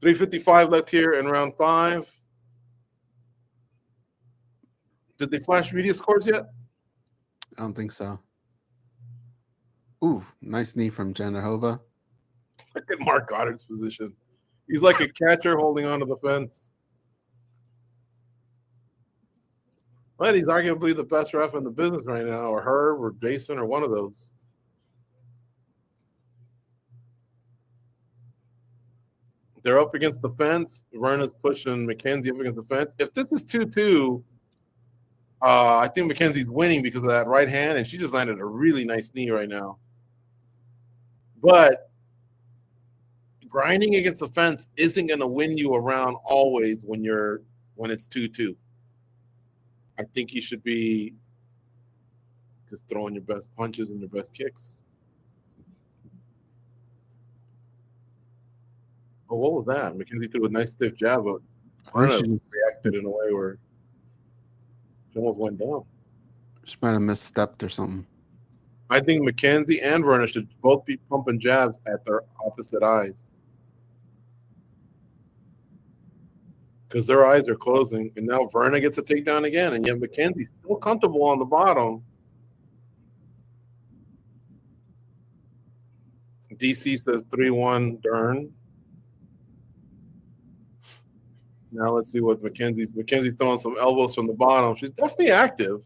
.355 left here in round 5. Did they flash media scores yet? I don't think so. Ooh, nice knee from Jandiroba. Look at Mark Goddard's position. He's like a catcher holding onto the fence. But he's arguably the best ref in the business right now, or Herb or Jason or one of those. They're up against the fence. Virna's pushing Mackenzie up against the fence. If this is 2-2, I think Mackenzie's winning because of that right hand, and she just landed a really nice knee right now. But grinding against the fence isn't going to win you around always when it's 2-2. I think you should be just throwing your best punches and your best kicks. Oh, what was that? Mackenzie threw a nice stiff jab, but Virna reacted in a way where she almost went down. She might have misstepped or something. I think Mackenzie and Virna should both be pumping jabs at their opposite eyes. Because their eyes are closing, and now Virna gets a takedown again, and yet Mackenzie's still comfortable on the bottom. DC says 3-1 Dern. Now let's see what Mackenzie's throwing some elbows from the bottom. She's definitely active.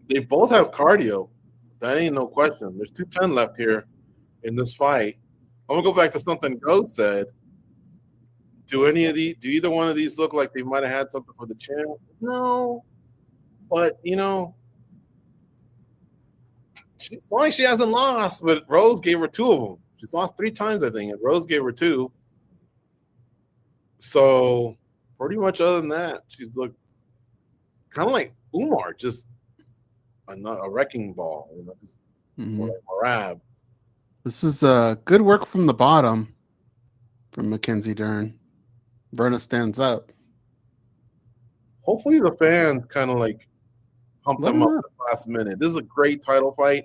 They both have cardio. That ain't no question. There's 2:10 left here in this fight. I'm gonna go back to something Goze said. Do either one of these look like they might have had something for the channel? No. But, it's like she hasn't lost, but Rose gave her 2 of them. She's lost 3 times, I think, and Rose gave her 2. So, pretty much other than that, she's looked kind of like Umar, just a wrecking ball, just like Marab. This is good work from the bottom from Mackenzie Dern. Virna stands up. Hopefully the fans kind of like pump them up this last minute. This is a great title fight.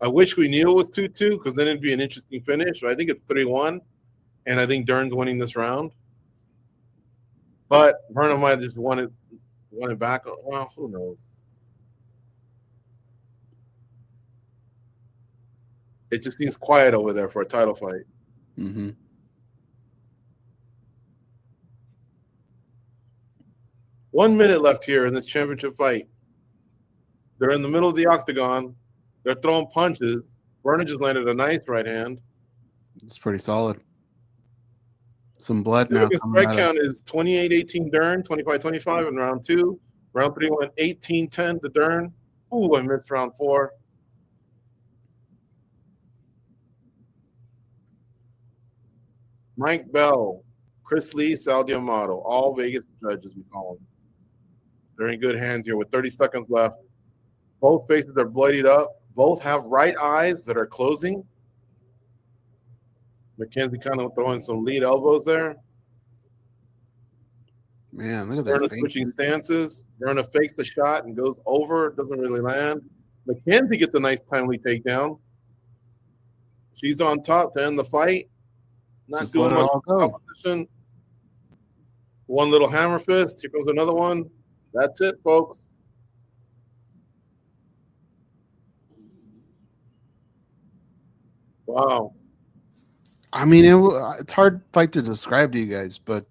I wish we knew it was 2-2 because then it'd be an interesting finish. I think it's 3-1, and I think Dern's winning this round. But Virna might have just won it back. Well, who knows? It just seems quiet over there for a title fight. Mm-hmm. One minute left here in this championship fight. They're in the middle of the octagon. They're throwing punches. Virna just landed a nice right hand. It's pretty solid. Some blood now. The strike count is 28-18 Dern, 25-25 in round 2. Round 3 went 18-10 to Dern. Ooh, I missed round 4. Mike Bell, Chris Lee, Sal D'Amato, all Vegas judges, we call them. They're in good hands here with 30 seconds left. Both faces are bloodied up. Both have right eyes that are closing. Mackenzie kind of throwing some lead elbows there. Man, look at that. Virna switching stances. Virna fakes the shot and goes over. Doesn't really land. Mackenzie gets a nice timely takedown. She's on top to end the fight. Not Just doing let it much all go. competition. One little hammer fist. Here goes another one. That's it, folks. Wow. I mean, it's hard fight to describe to you guys, but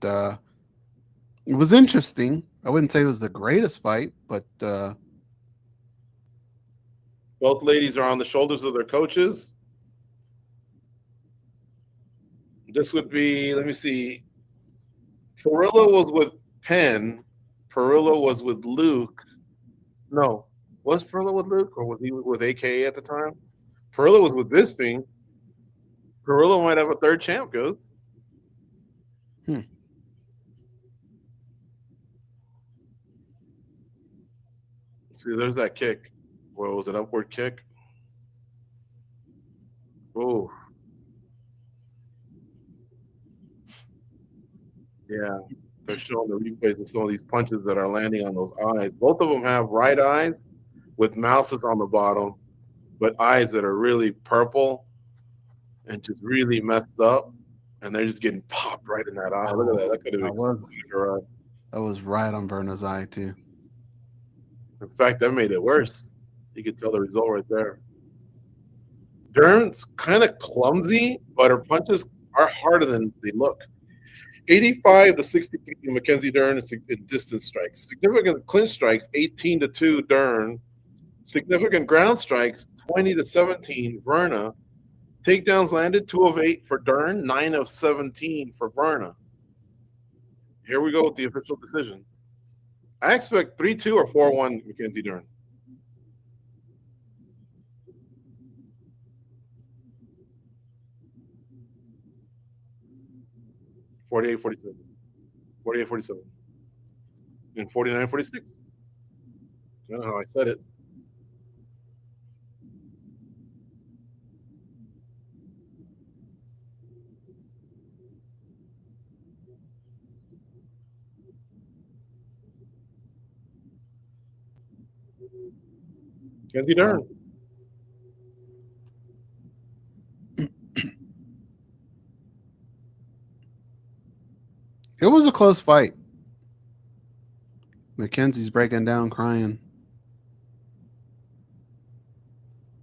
it was interesting. I wouldn't say it was the greatest fight, but Both ladies are on the shoulders of their coaches. This would be, let me see. Ciryl was with Penn. Perillo was with Luke. No. Was Perillo with Luke or was he with AKA at the time? Perillo was with Bisping. Perillo might have a third champ, Goze. See, there's that kick. Well, was it an upward kick? Oh. Yeah. They're showing the replays of some of these punches that are landing on those eyes. Both of them have right eyes with mouses on the bottom, but eyes that are really purple and just really messed up. And they're just getting popped right in that eye. Look at that. That could have exploded her eye. that was right on Virna's eye, too. In fact, that made it worse. You could tell the result right there. Dern's kind of clumsy, but her punches are harder than they look. 85-63 Mackenzie Dern in distance strikes. Significant clinch strikes, 18-2 Dern. Significant ground strikes, 20-17 Virna. Takedowns landed, 2 of 8 for Dern, 9 of 17 for Virna. Here we go with the official decision. I expect 3-2 or 4-1 Mackenzie Dern. (48-47), 48-47, and 49-46. I don't know how I said it. Mackenzie Dern. It was a close fight. Mackenzie's breaking down, crying.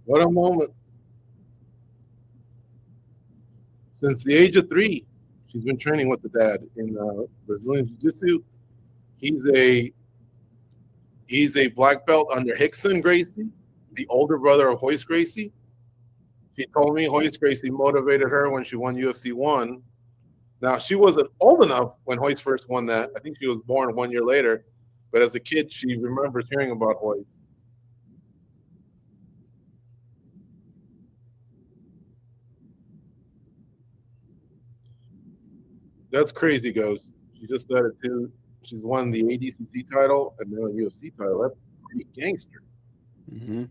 What a moment. Since the age of 3, she's been training with the dad in Brazilian Jiu-Jitsu. He's a black belt under Rickson Gracie, the older brother of Royce Gracie. She told me Royce Gracie motivated her when she won UFC 1 Now, she wasn't old enough when Royce first won that. I think she was born 1 year later. But as a kid, she remembers hearing about Royce. That's crazy, Goze. She just said it too. She's won the ADCC title and now a UFC title. That's pretty gangster. Mm-hmm.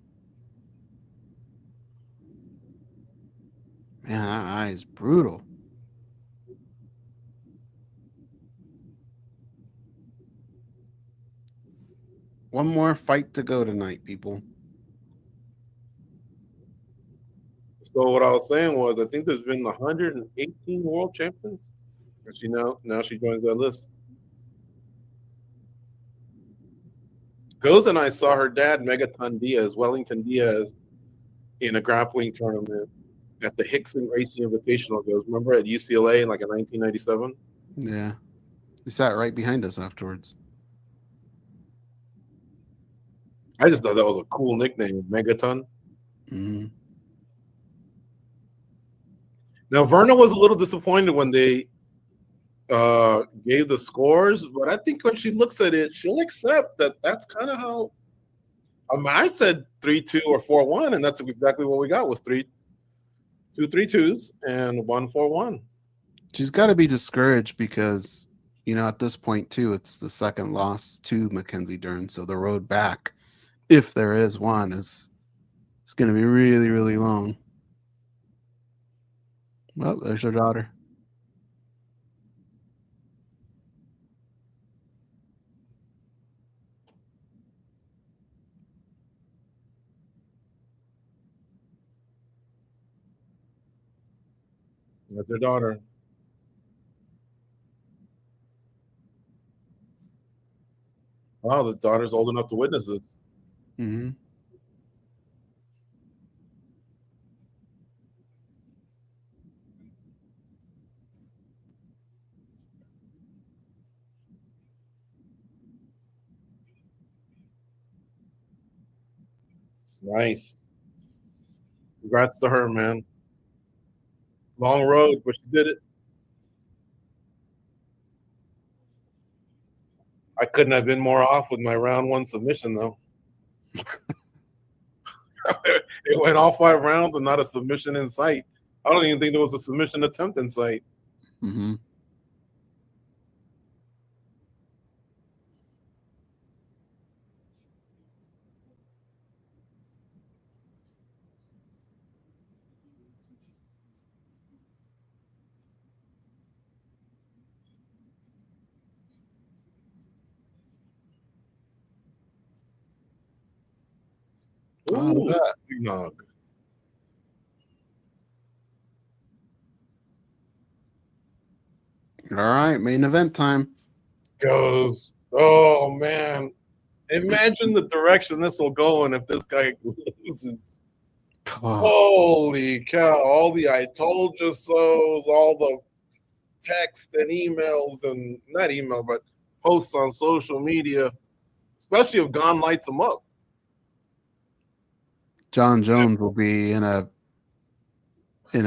Man, that eye is brutal. One more fight to go tonight, people. So what I was saying was, I think there's been 118 world champions. And now she joins that list. Goze and I saw her dad, Wellington Diaz, in a grappling tournament at the Hickson Racing Invitational. Goze, remember at UCLA in like in 1997? Yeah. He sat right behind us afterwards. I just thought that was a cool nickname, Megaton. Mm-hmm. Now, Virna was a little disappointed when they gave the scores, but I think when she looks at it, she'll accept that that's kind of how. I said 3-2 or 4-1, and that's exactly what we got was 2 3-2s and 1 4-1. She's got to be discouraged because, at this point, too, it's the second loss to Mackenzie Dern. So the road back, if there is one, is going to be really, really long. Well, there's her daughter. That's her daughter. Wow, the daughter's old enough to witness this. Mm-hmm. Nice. Congrats to her, man. Long road, but she did it. I couldn't have been more off with my round 1 submission, though. It went all 5 rounds and not a submission in sight. I don't even think there was a submission attempt in sight. Mm-hmm. Ooh, look at that. All right, main event time. Goze. Oh, man. Imagine the direction this will go in if this guy loses. Oh. Holy cow. All the I told you so's, all the text and emails and not email, but posts on social media, especially if Gane lights him up. John Jones will be in a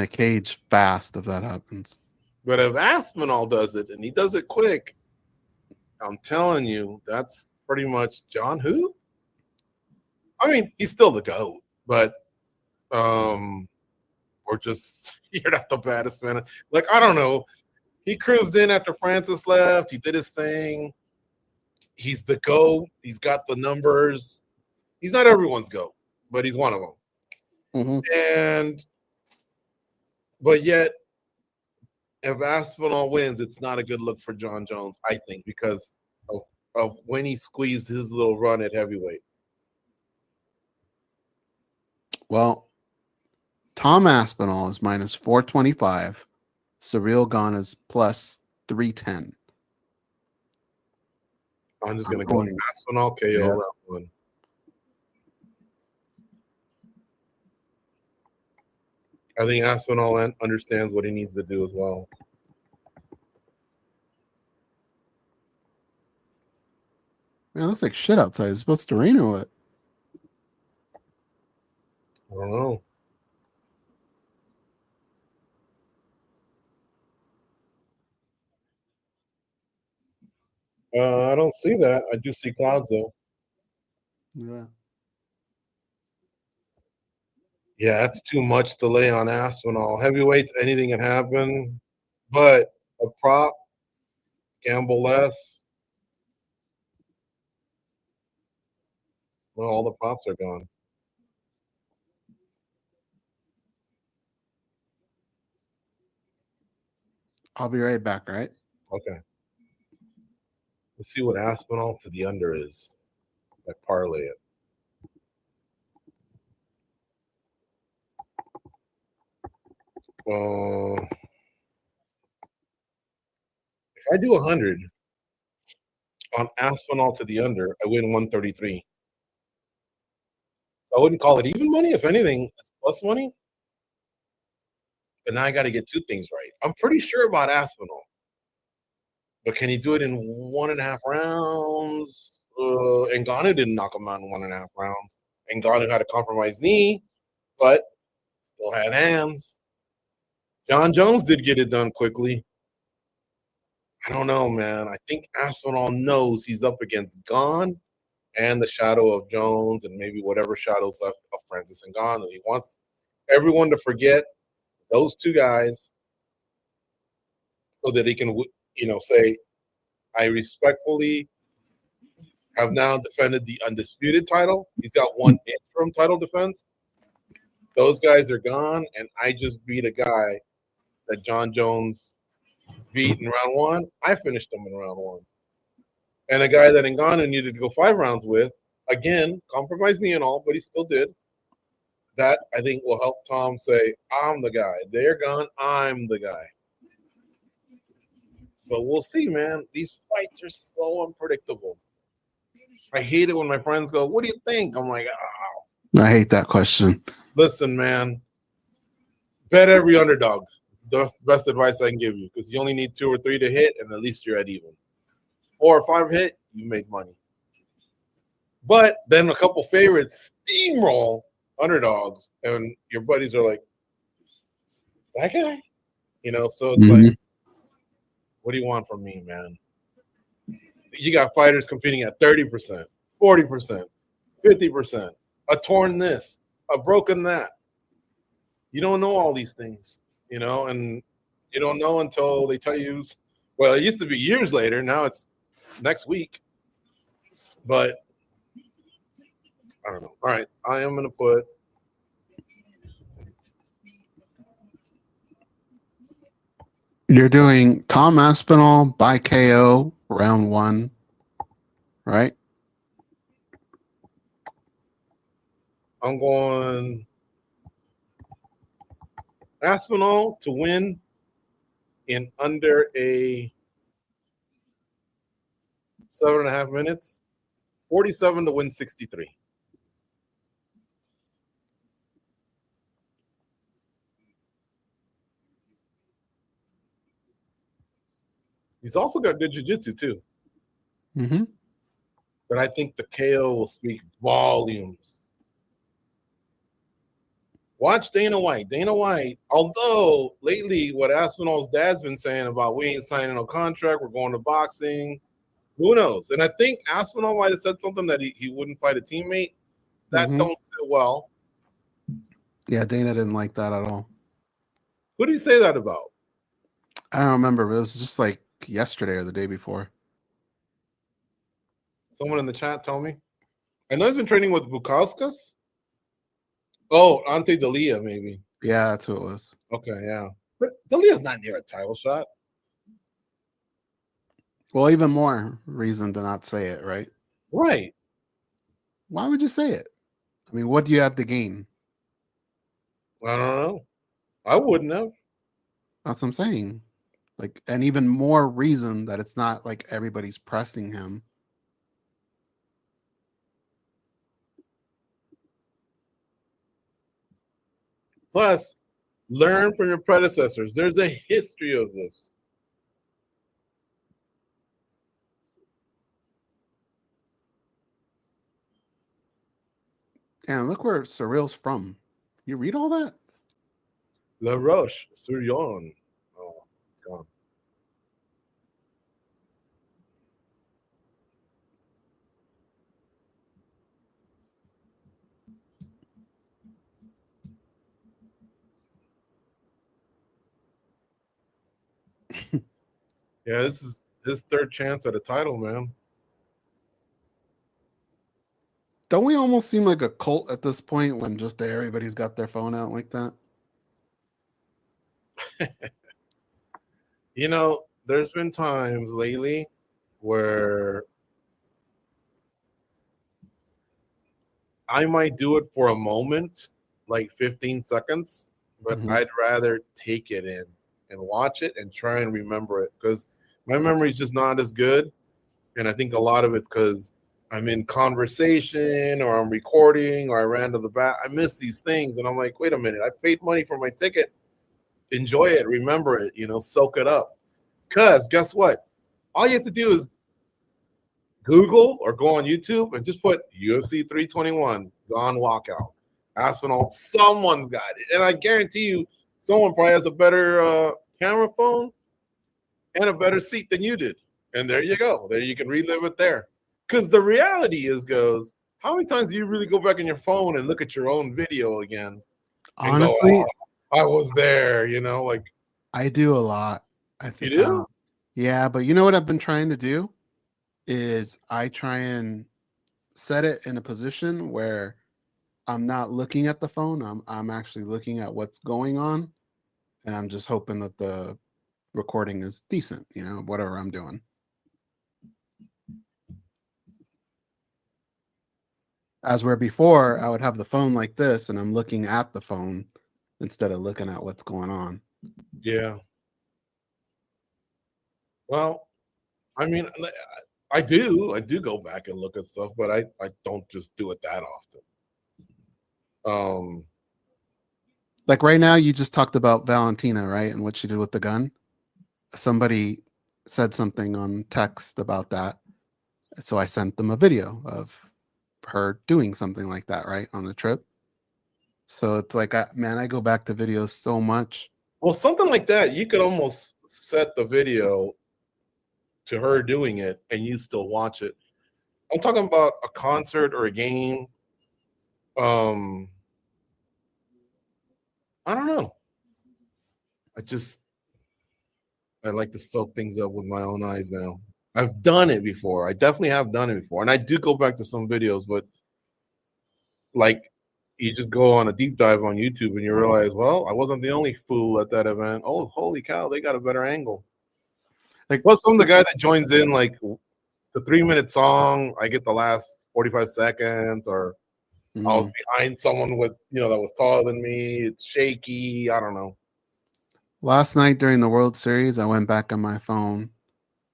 cage fast if that happens. But if Aspinall does it and he does it quick, I'm telling you, that's pretty much John who? I mean, he's still the GOAT, but we're just, you're not the baddest man. Like, I don't know. He cruised in after Francis left. He did his thing. He's the GOAT. He's got the numbers. He's not everyone's GOAT, but he's one of them. Mm-hmm. But yet, if Aspinall wins, it's not a good look for John Jones, I think, because of when he squeezed his little run at heavyweight. Well, Tom Aspinall is minus 425. Ciryl Gane is plus 310. I'm just going to go Aspinall KO round 1. I think Aspinall understands what he needs to do as well. Man, it looks like shit outside. It's supposed to rain or what? I don't know. I don't see that. I do see clouds though. Yeah. Yeah, that's too much to lay on Aspinall. Heavyweights, anything can happen, but a prop, gamble less. Well, all the props are gone. I'll be right back, right? Okay. Let's see what Aspinall to the under is. I parlay it. If I do 100 on Aspinall to the under, I win 133. I wouldn't call it even money. If anything, it's plus money. But now I got to get two things right. I'm pretty sure about Aspinall. But can he do it in 1.5 rounds? And Gane didn't knock him out in 1.5 rounds. And Gane had a compromised knee, but still had hands. John Jones did get it done quickly. I don't know, man. I think Aspinall knows he's up against Gane and the shadow of Jones and maybe whatever shadows left of Francis and Gane. And he wants everyone to forget those two guys so that he can, say, I respectfully have now defended the undisputed title. He's got one interim title defense. Those guys are gone, and I just beat a guy that John Jones beat in round one. I finished him in round one. And a guy that Ngannou needed to go 5 rounds with, again, compromised knee and all, but he still did. That, I think, will help Tom say, I'm the guy. They're gone. I'm the guy. But we'll see, man. These fights are so unpredictable. I hate it when my friends go, what do you think? I'm like, oh. I hate that question. Listen, man. Bet every underdog. The best advice I can give you, because you only need 2 or 3 to hit, and at least you're at even. 4 or 5 hit, you make money. But then a couple favorites steamroll underdogs, and your buddies are like, that guy? So it's like, what do you want from me, man? You got fighters competing at 30%, 40%, 50%, a torn this, a broken that. You don't know all these things, and you don't know until they tell you. Well, it used to be years later. Now it's next week. But I don't know. All right, I am going to put You're doing Tom Aspinall by KO round 1, right? I'm going Aspinall to win in under a 7.5 minutes, 47 to win 63. He's also got good jiu-jitsu too. Mm-hmm. But I think the KO will speak volumes. Watch Dana White. Dana White, although lately what Aspinall's dad's been saying about we ain't signing no contract, we're going to boxing, who knows? And I think Aspinall might have said something that he wouldn't fight a teammate. That don't sit well. Yeah, Dana didn't like that at all. Who did he say that about? I don't remember, but it was just like yesterday or the day before. Someone in the chat told me. I know he's been training with Bukauskas. Oh, Ante Dalia, maybe. Yeah, that's who it was. Okay, yeah. But Dalia's not near a title shot. Well, even more reason to not say it, right? Right. Why would you say it? I mean, what do you have to gain? I don't know. I wouldn't have. That's what I'm saying. Like, and even more reason that it's not like everybody's pressing him. Plus, learn from your predecessors. There's a history of this. Damn, look where Cyryl's from. You read all that? La Roche, Suryon. Oh, it's gone. Yeah, this is his third chance at a title, man. Don't we almost seem like a cult at this point when just everybody's got their phone out like that? You know, there's been times lately where I might do it for a moment, like 15 seconds, but I'd rather take it in and watch it and try and remember it because my memory is just not as good. And I think a lot of it's because I'm in conversation or I'm recording or I ran to the back. I miss these things. And I'm like, wait a minute, I paid money for my ticket. Enjoy it, remember it, soak it up. Because guess what? All you have to do is Google or go on YouTube and just put UFC 321 Gane walkout. Aspinall, someone's got it. And I guarantee you, someone probably has a better camera phone and a better seat than you did. And there you go. There you can relive it there. Because the reality is, Goze, how many times do you really go back in your phone and look at your own video again? Honestly, go, I was there, like. I do a lot. I think. You do? Yeah, but you know what I've been trying to do is I try and set it in a position where I'm not looking at the phone. I'm actually looking at what's going on, and I'm just hoping that the recording is decent, whatever I'm doing. As where before, I would have the phone like this, and I'm looking at the phone instead of looking at what's going on. Yeah. Well, I mean, I do go back and look at stuff, but I don't just do it that often. Like right now, you just talked about Valentina, right? And what she did with the gun. Somebody said something on text about that. So I sent them a video of her doing something like that, right? On the trip. So it's like, I go back to videos so much. Well, something like that, you could almost set the video to her doing it and you still watch it. I'm talking about a concert or a game. I don't know. I like to soak things up with my own eyes now. I've done it before. I definitely have done it before. And I do go back to some videos, but like you just go on a deep dive on YouTube and you realize, well, I wasn't the only fool at that event. Oh, holy cow, they got a better angle. Like, what's some of the guy that joins in like the 3-minute song? I get the last 45 seconds, or I was behind someone with that was taller than me. It's shaky. I don't know. Last night during the World Series, I went back on my phone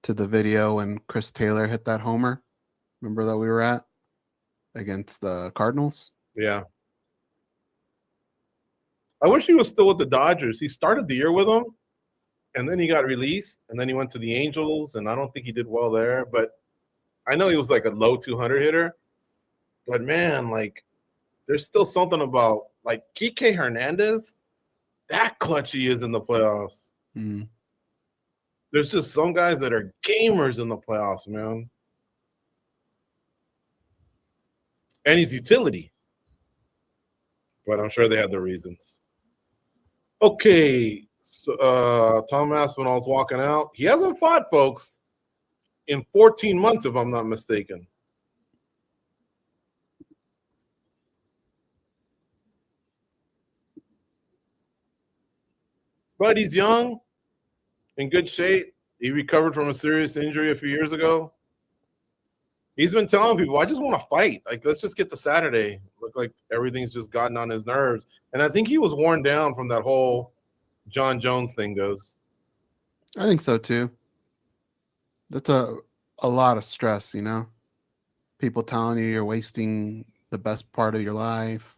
to the video when Chris Taylor hit that homer. Remember that we were at against the Cardinals? Yeah. I wish he was still with the Dodgers. He started the year with them, and then he got released, and then he went to the Angels, and I don't think he did well there. But I know he was like a low 200 hitter. But, man, like, there's still something about, like, Kike Hernandez, that clutch he is in the playoffs. There's just some guys that are gamers in the playoffs, man. And he's utility. But I'm sure they have their reasons. Okay, so, Tom Aspinall's walking out. He hasn't fought, folks, in 14 months, if I'm not mistaken. But he's young, in good shape. He recovered from a serious injury a few years ago. He's been telling people, I just want to fight. Like, let's just get to Saturday. Look like everything's just gotten on his nerves. And I think he was worn down from that whole John Jones thing, Goze. I think so, too. That's a lot of stress, People telling you you're wasting the best part of your life.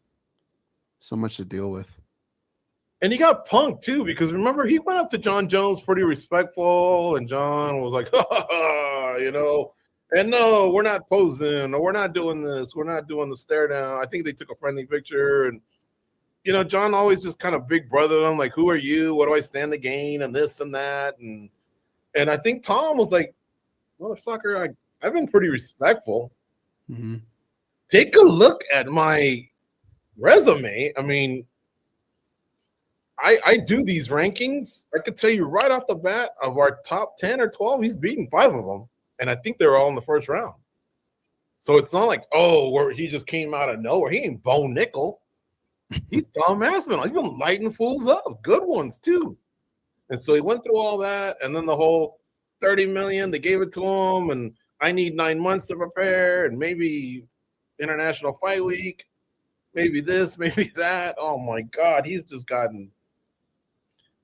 So much to deal with. And he got punked, too, because remember, he went up to John Jones pretty respectful, and John was like, and no, we're not posing, or we're not doing this. We're not doing the stare down. I think they took a friendly picture, and, John always just kind of big brother them, like, who are you? What do I stand to gain? And this and that. And I think Tom was like, motherfucker, I've been pretty respectful. Take a look at my resume. I mean, I do these rankings. I could tell you right off the bat of our top 10 or 12, he's beaten 5 of them. And I think they were all in the first round. So it's not like, where he just came out of nowhere. He ain't Bo Nickel. He's Tom Aspinall. He's been lighting fools up. Good ones, too. And so he went through all that. And then the whole $30 million, they gave it to him. And I need 9 months to prepare. And maybe International Fight Week. Maybe this, maybe that. Oh, my God. He's just gotten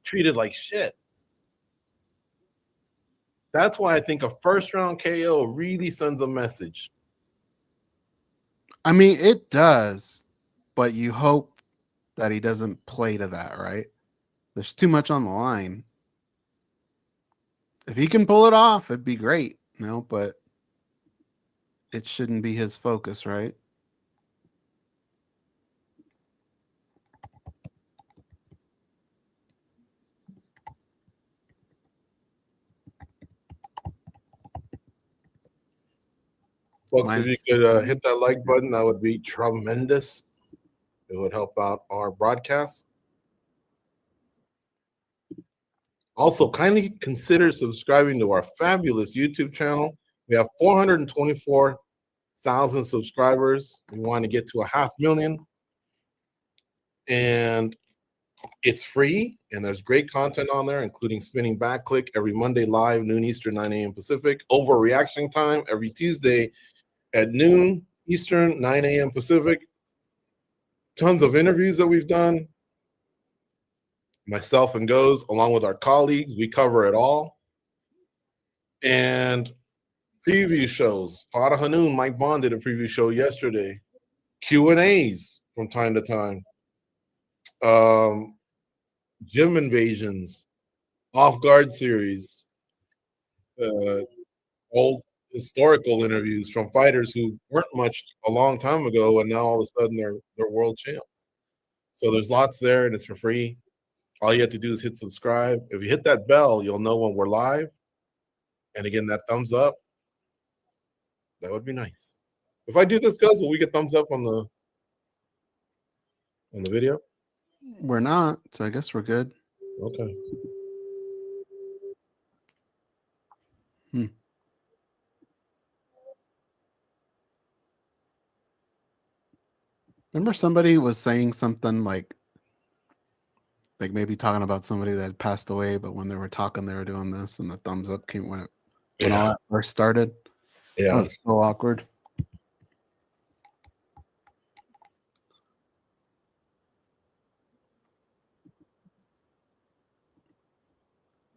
treated like shit. That's why I think a first-round KO really sends a message. I mean, it does, but you hope that he doesn't play to that, right? There's too much on the line. If he can pull it off, it'd be great, but it shouldn't be his focus, right? Folks, if you could hit that like button, that would be tremendous. It would help out our broadcast. Also, kindly consider subscribing to our fabulous YouTube channel. We have 424,000 subscribers. We want to get to 500,000. And it's free, and there's great content on there, including Spinning Back Click every Monday live, noon Eastern, 9 a.m. Pacific. Overreaction Time every Tuesday at noon Eastern, 9 a.m. Pacific. Tons of interviews that we've done. Myself and Goze, along with our colleagues, we cover it all. And preview shows. Fada Hanoun, Mike Bond did a preview show yesterday. Q&As from time to time. Gym invasions. Off-guard series. Old historical interviews from fighters who weren't much a long time ago, and now all of a sudden they're world champs. So there's lots there, and it's for free. All you have to do is hit subscribe. If you hit that bell, you'll know when we're live. And again, that thumbs up, that would be nice. If I do this, guys, will we get thumbs up on the video? We're not, so I guess we're good. Okay. Remember somebody was saying something like maybe talking about somebody that had passed away, but when they were talking, they were doing this, and the thumbs up came when all that first started. Yeah. That was so awkward.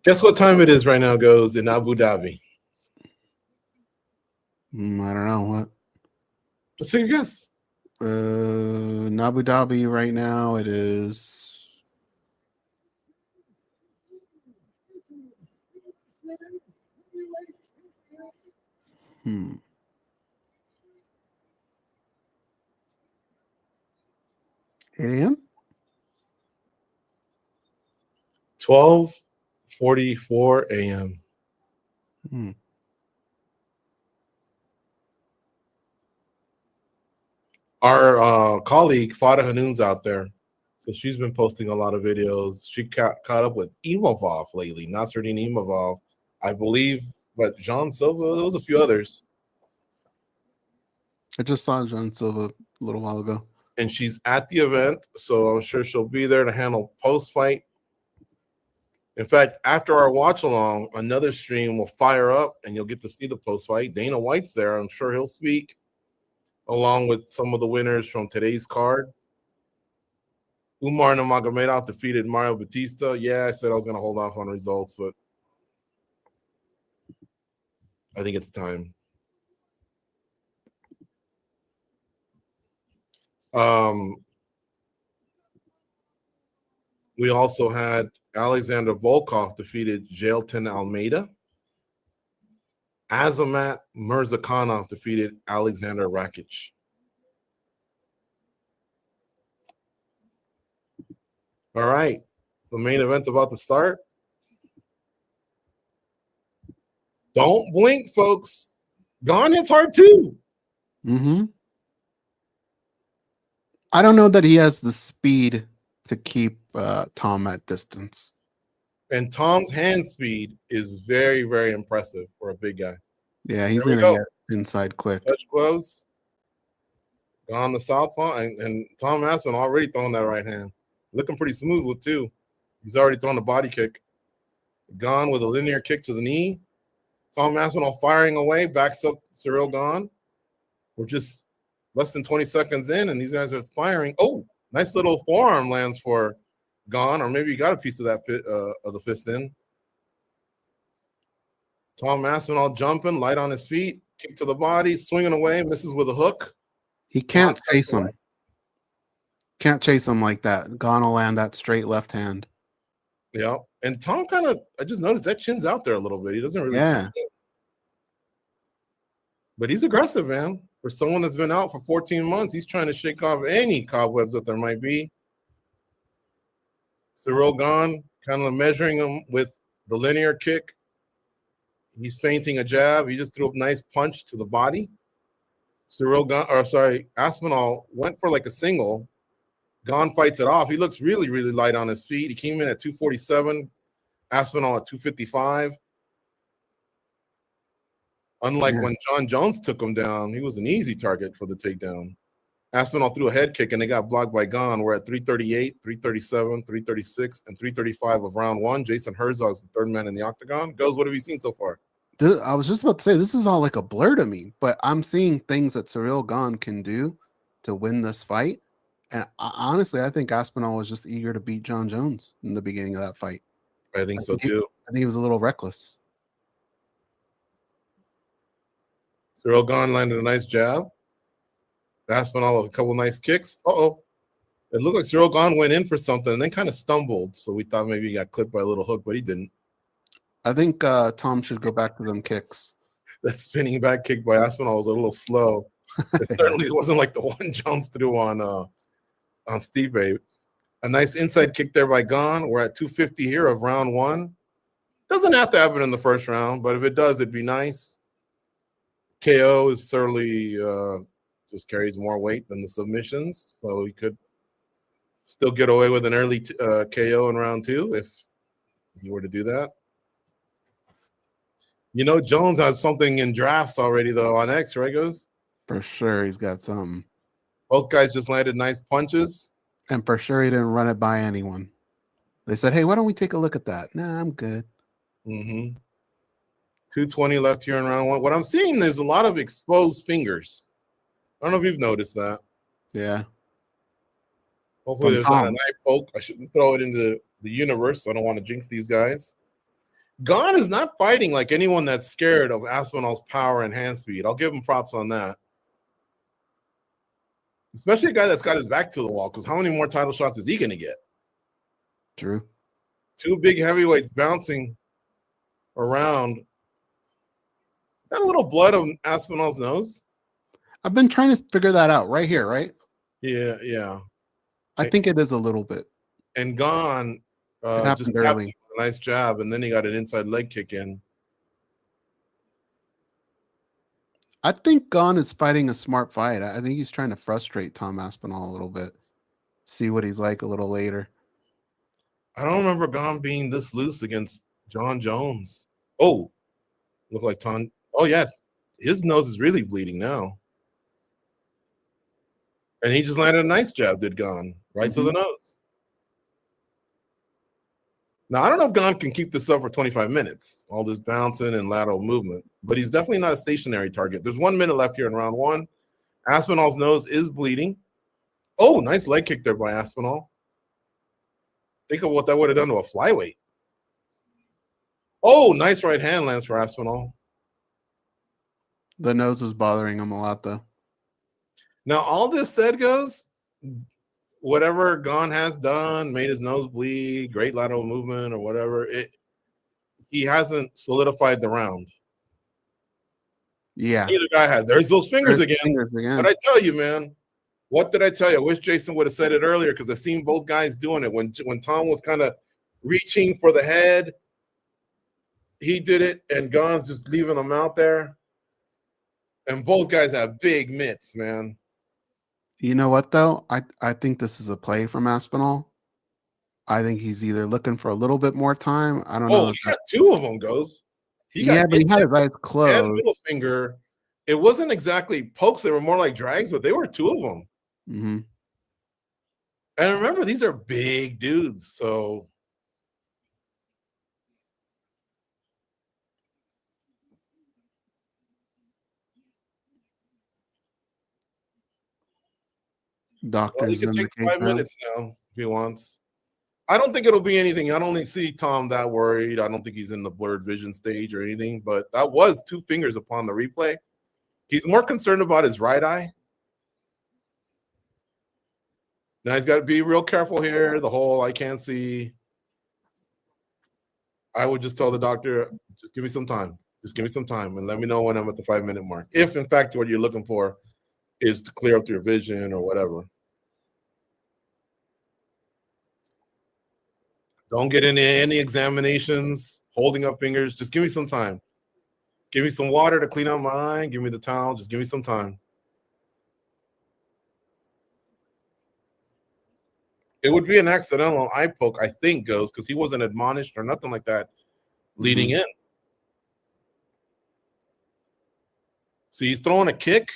Guess what time it is right now, Goze, in Abu Dhabi? I don't know what. Just take a guess. In Abu Dhabi right now, it is 8 a.m. 12:44 a.m. Our colleague Fada Hanoun's out there, so she's been posting a lot of videos. She caught up with Imavov lately, Nasruddin Imavov, I believe, but Jean Silva. There was a few others. I just saw Jean Silva a little while ago. And she's at the event, so I'm sure she'll be there to handle post-fight. In fact, after our watch-along, another stream will fire up, and you'll get to see the post-fight. Dana White's there. I'm sure he'll speak, along with some of the winners from today's card. Nurmagomedov defeated Mario Bautista. Yeah, I said I was going to hold off on results, but I think it's time. We also had Alexander Volkov defeated Jailton Almeida. Azamat Murzakanov defeated Alexander Rakic. All right, the main event's about to start. Don't blink, folks. Gane hits hard too. I don't know that he has the speed to keep Tom at distance. And Tom's hand speed is very, very impressive for a big guy. Yeah, he's going to get inside quick. Touch gloves. On the southpaw. And Tom Aspinall already throwing that right hand. Looking pretty smooth with two. He's already thrown a body kick. Gane with a linear kick to the knee. Tom Aspinall firing away. Backs up Ciryl Gane. We're just less than 20 seconds in, and these guys are firing. Oh, nice little forearm lands for Gane, or maybe you got a piece of that of the fist in. Tom Aspinall jumping, light on his feet, kick to the body, swinging away, misses with a hook. He can't chase him. Can't chase him like that. Gane will land that straight left hand. Yeah, and Tom I just noticed that chin's out there a little bit. He doesn't really. Yeah. But he's aggressive, man. For someone that's been out for 14 months, he's trying to shake off any cobwebs that there might be. Ciryl Gane kind of measuring him with the linear kick. He's feinting a jab. He just threw a nice punch to the body. Aspinall went for like a single. Gane fights it off. He looks really, really light on his feet. He came in at 247. Aspinall at 255. Unlike when John Jones took him down, he was an easy target for the takedown. Aspinall threw a head kick, and they got blocked by Gane. We're at 338, 337, 336, and 335 of round one. Jason Herzog's the third man in the octagon. Goze, what have you seen so far? I was just about to say, this is all like a blur to me, but I'm seeing things that Ciryl Gane can do to win this fight. And honestly, I think Aspinall was just eager to beat John Jones in the beginning of that fight. I think so too. I think he was a little reckless. Ciryl Gane landed a nice jab. Aspinall with a couple nice kicks. Uh-oh. It looked like Ciryl Gane went in for something and then kind of stumbled. So we thought maybe he got clipped by a little hook, but he didn't. I think Tom should go back to them kicks. That spinning back kick by Aspinall was a little slow. It certainly wasn't like the one Jones threw on Stipe. A nice inside kick there by Gane. We're at 250 here of round one. Doesn't have to happen in the first round, but if it does, it'd be nice. KO is certainly just carries more weight than the submissions, so he could still get away with an early KO in round two if he were to do that. You know, Jones has something in drafts already, though, on X, right, Goze? For sure, he's got something. Both guys just landed nice punches. And for sure, he didn't run it by anyone. They said, hey, why don't we take a look at that? Nah, I'm good. 220 left here in round one. What I'm seeing is a lot of exposed fingers. I don't know if you've noticed that. Yeah. Hopefully there's not a knife poke. I shouldn't throw it into the universe, so I don't want to jinx these guys. Gane is not fighting like anyone that's scared of Aspinall's power and hand speed. I'll give him props on that. Especially a guy that's got his back to the wall, because how many more title shots is he going to get? True. Two big heavyweights bouncing around. Got a little blood on Aspinall's nose. I've been trying to figure that out right here, right? Yeah. I think it is a little bit. And Gane just early. A nice jab, and then he got an inside leg kick in. I think Gane is fighting a smart fight. I think he's trying to frustrate Tom Aspinall a little bit. See what he's like a little later. I don't remember Gane being this loose against John Jones. Oh, look like Tom. Oh, yeah. His nose is really bleeding now. And he just landed a nice jab, did Gane, right to the nose. Now, I don't know if Gane can keep this up for 25 minutes, all this bouncing and lateral movement, but he's definitely not a stationary target. There's 1 minute left here in round one. Aspinall's nose is bleeding. Oh, nice leg kick there by Aspinall. Think of what that would have done to a flyweight. Oh, nice right hand lands for Aspinall. The nose is bothering him a lot, though. Now, all this said goes, whatever Gane has done, made his nose bleed, great lateral movement or whatever, he hasn't solidified the round. Yeah. Neither guy has. There's those fingers again. But I tell you, man, what did I tell you? I wish Jason would have said it earlier because I've seen both guys doing it. When Tom was kind of reaching for the head, he did it, and Gane's just leaving him out there. And both guys have big mitts, man. You know what, though? I think this is a play from Aspinall. I think he's either looking for a little bit more time. I don't Oh, know. he got two of them, Goze. Yeah, but he had his eyes and closed. middle finger. It wasn't exactly pokes; they were more like drags, but they were two of them. Mm-hmm. And remember, these are big dudes, so well, Doctors he can take indicate 5 that. minutes now if he wants. I don't think it'll be anything. I don't see Tom that worried. I don't think he's in the blurred vision stage or anything, but that was two fingers upon the replay. He's more concerned about his right eye. Now he's got to be real careful here. The whole I can't see. I would just tell the doctor, just give me some time. Just give me some time and let me know when I'm at the 5 minute mark. If in fact what you're looking for is to clear up your vision or whatever. Don't get into any examinations, holding up fingers. Just give me some time. Give me some water to clean out my eye. Give me the towel. Just give me some time. It would be an accidental eye poke, I think, Goze, because he wasn't admonished or nothing like that leading in. So he's throwing a kick,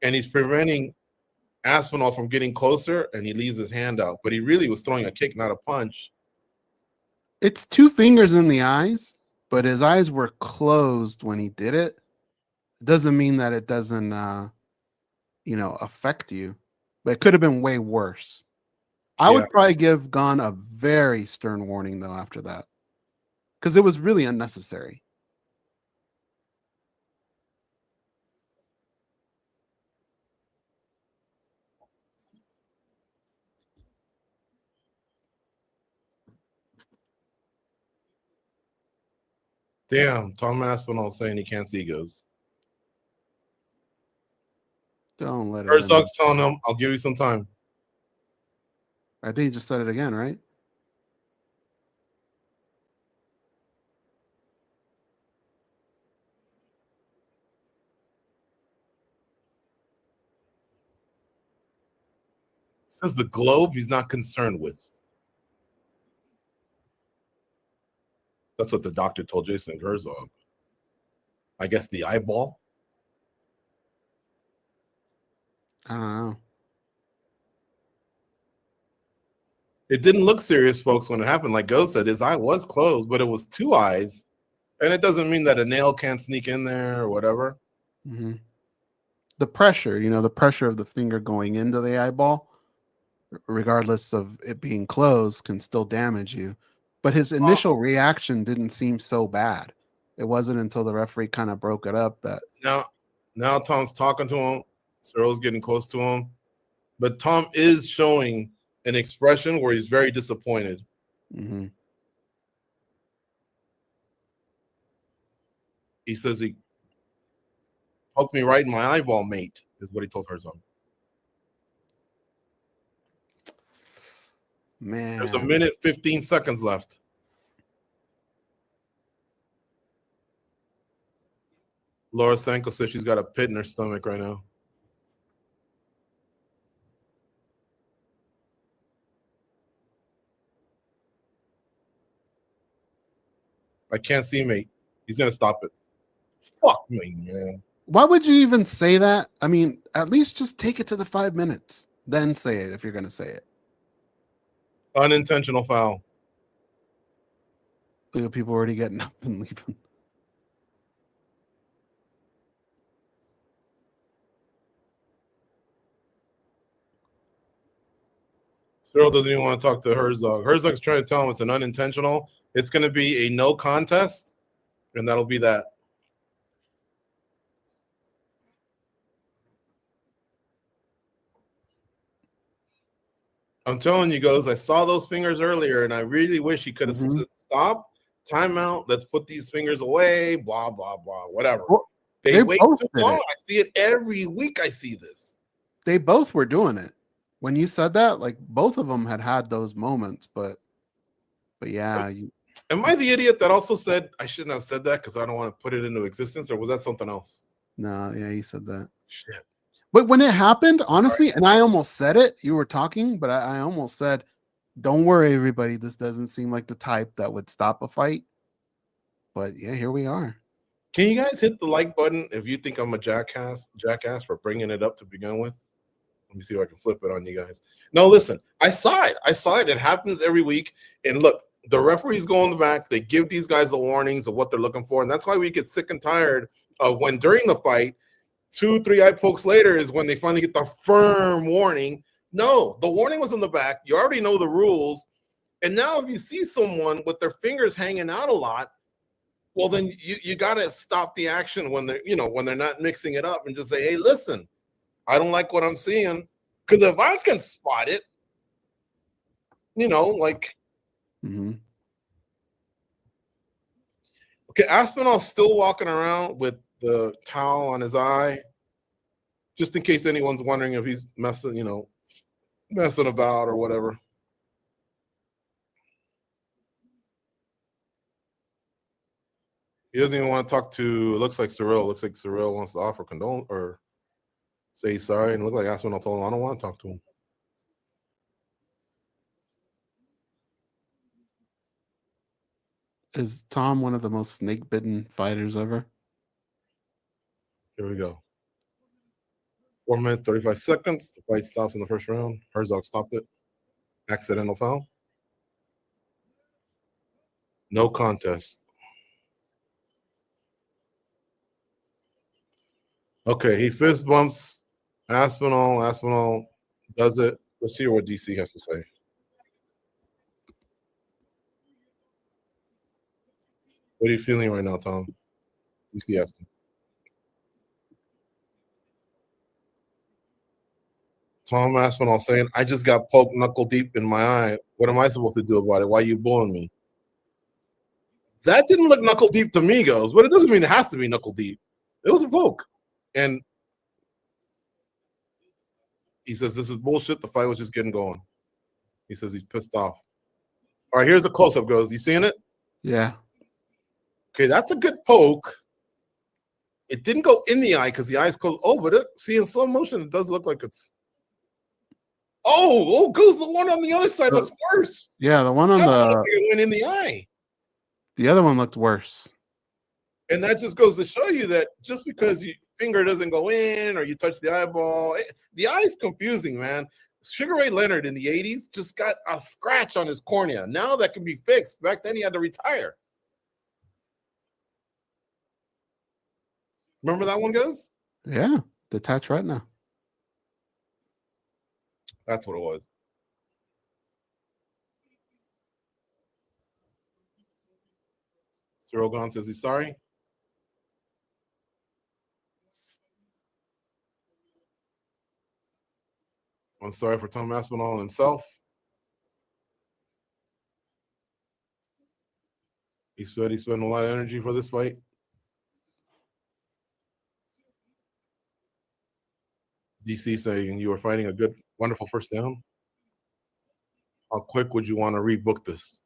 and he's preventing Aspinall from getting closer, and he leaves his hand out. But he really was throwing a kick, not a punch. It's two fingers in the eyes, but his eyes were closed when he did it. It doesn't mean that it doesn't, affect you. But it could have been way worse. I would probably give Gane a very stern warning, though, after that. Because it was really unnecessary. Damn, Tom Aspinall saying he can't see Goze. Don't let it. Herzog's telling him, I'll give you some time. I think you just said it again, right? Says the globe he's not concerned with. That's what the doctor told Jason Herzog. I guess the eyeball. I don't know. It didn't look serious, folks, when it happened. Like Goze said, his eye was closed, but it was two eyes. And it doesn't mean that a nail can't sneak in there or whatever. Mm-hmm. The pressure, the pressure of the finger going into the eyeball, regardless of it being closed, can still damage you. But his initial reaction didn't seem so bad. It wasn't until the referee kind of broke it up that. Now Tom's talking to him. Cyryl's getting close to him. But Tom is showing an expression where he's very disappointed. Mm-hmm. He says he poked me right in my eyeball, mate, is what he told Herzog. Man. There's 1 minute, 15 seconds left. Laura Sanko says she's got a pit in her stomach right now. I can't see, mate. He's going to stop it. Fuck me, man. Why would you even say that? I mean, at least just take it to the 5 minutes. Then say it if you're going to say it. Unintentional foul. Look at people already getting up and leaving. Ciryl doesn't even want to talk to Herzog. Herzog's trying to tell him it's an unintentional. It's going to be a no contest, and that'll be that. I'm telling you, Goze, I saw those fingers earlier, and I really wish he could have stopped. Timeout. Let's put these fingers away. Blah, blah, blah. Whatever. Well, they wait too long. I see it every week. I see this. They both were doing it. When you said that, like both of them had those moments, but yeah. Am I the idiot that also said I shouldn't have said that because I don't want to put it into existence, or was that something else? No, yeah, you said that. Shit. But when it happened, honestly, and I almost said it, you were talking, but I almost said, Don't worry, everybody. This doesn't seem like the type that would stop a fight. But yeah, here we are. Can you guys hit the like button if you think I'm a jackass for bringing it up to begin with? Let me see if I can flip it on you guys. No, listen, I saw it. It happens every week. And look, the referees go in the back. They give these guys the warnings of what they're looking for. And that's why we get sick and tired of when during the fight, 2-3 eye pokes later is when they finally get the firm warning. No, the warning was in the back. You already know the rules. And now if you see someone with their fingers hanging out a lot, well, then you got to stop the action when they're not mixing it up and just say, hey, listen, I don't like what I'm seeing. Because if I can spot it, like. Mm-hmm. Okay, Aspinall's still walking around with the towel on his eye, just in case anyone's wondering if he's messing about or whatever. He doesn't even want to talk to, it looks like Ciryl. Looks like Ciryl wants to offer condolence or say he's sorry. And it looked like Aspinall told him, I don't want to talk to him. Is Tom one of the most snake-bitten fighters ever? Here we go. 4 minutes, 35 seconds. The fight stops in the first round. Herzog stopped it. Accidental foul. No contest. Okay, he fist bumps Aspinall. Aspinall does it. Let's hear what DC has to say. What are you feeling right now, Tom? DC asked him. Tom Aspinall saying, I just got poked knuckle deep in my eye. What am I supposed to do about it? Why are you bullying me? That didn't look knuckle deep to me, Goze, but it doesn't mean it has to be knuckle deep. It was a poke. And he says, this is bullshit. The fight was just getting going. He says he's pissed off. All right, here's a close-up, Goze. You seeing it? Yeah. Okay, that's a good poke. It didn't go in the eye because the eye's closed. Oh, but see, in slow motion, it does look like it's. Oh, Goze, the one on the other side looks worse. Yeah, the one on it went in the eye. The other one looked worse. And that just goes to show you that just because your finger doesn't go in or you touch the eyeball, the eye's confusing, man. Sugar Ray Leonard in the 80s just got a scratch on his cornea. Now that can be fixed. Back then, he had to retire. Remember that one, Goze? Yeah, detached retina. That's what it was. Ciryl Gane says he's sorry. I'm sorry for Tom Aspinall himself. He said he spent a lot of energy for this fight. DC saying you were fighting a good, wonderful first down. How quick would you want to rebook this?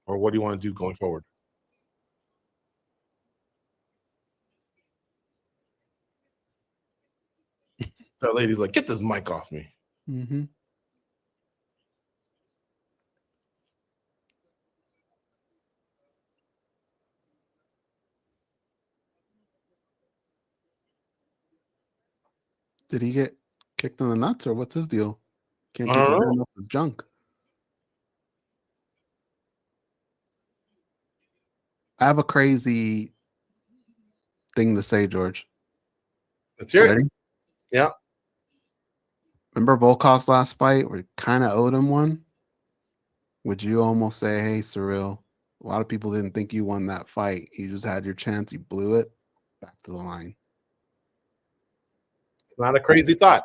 Or what do you want to do going forward? That lady's like, get this mic off me. Mm-hmm. Did he get kicked in the nuts or what's his deal? Can't keep him up his junk. I have a crazy thing to say, George. Let's hear it. Yeah. Remember Volkov's last fight where he kind of owed him one? Would you almost say, hey, Ciryl, a lot of people didn't think you won that fight. You just had your chance. You blew it. Back to the line. It's not a crazy thought.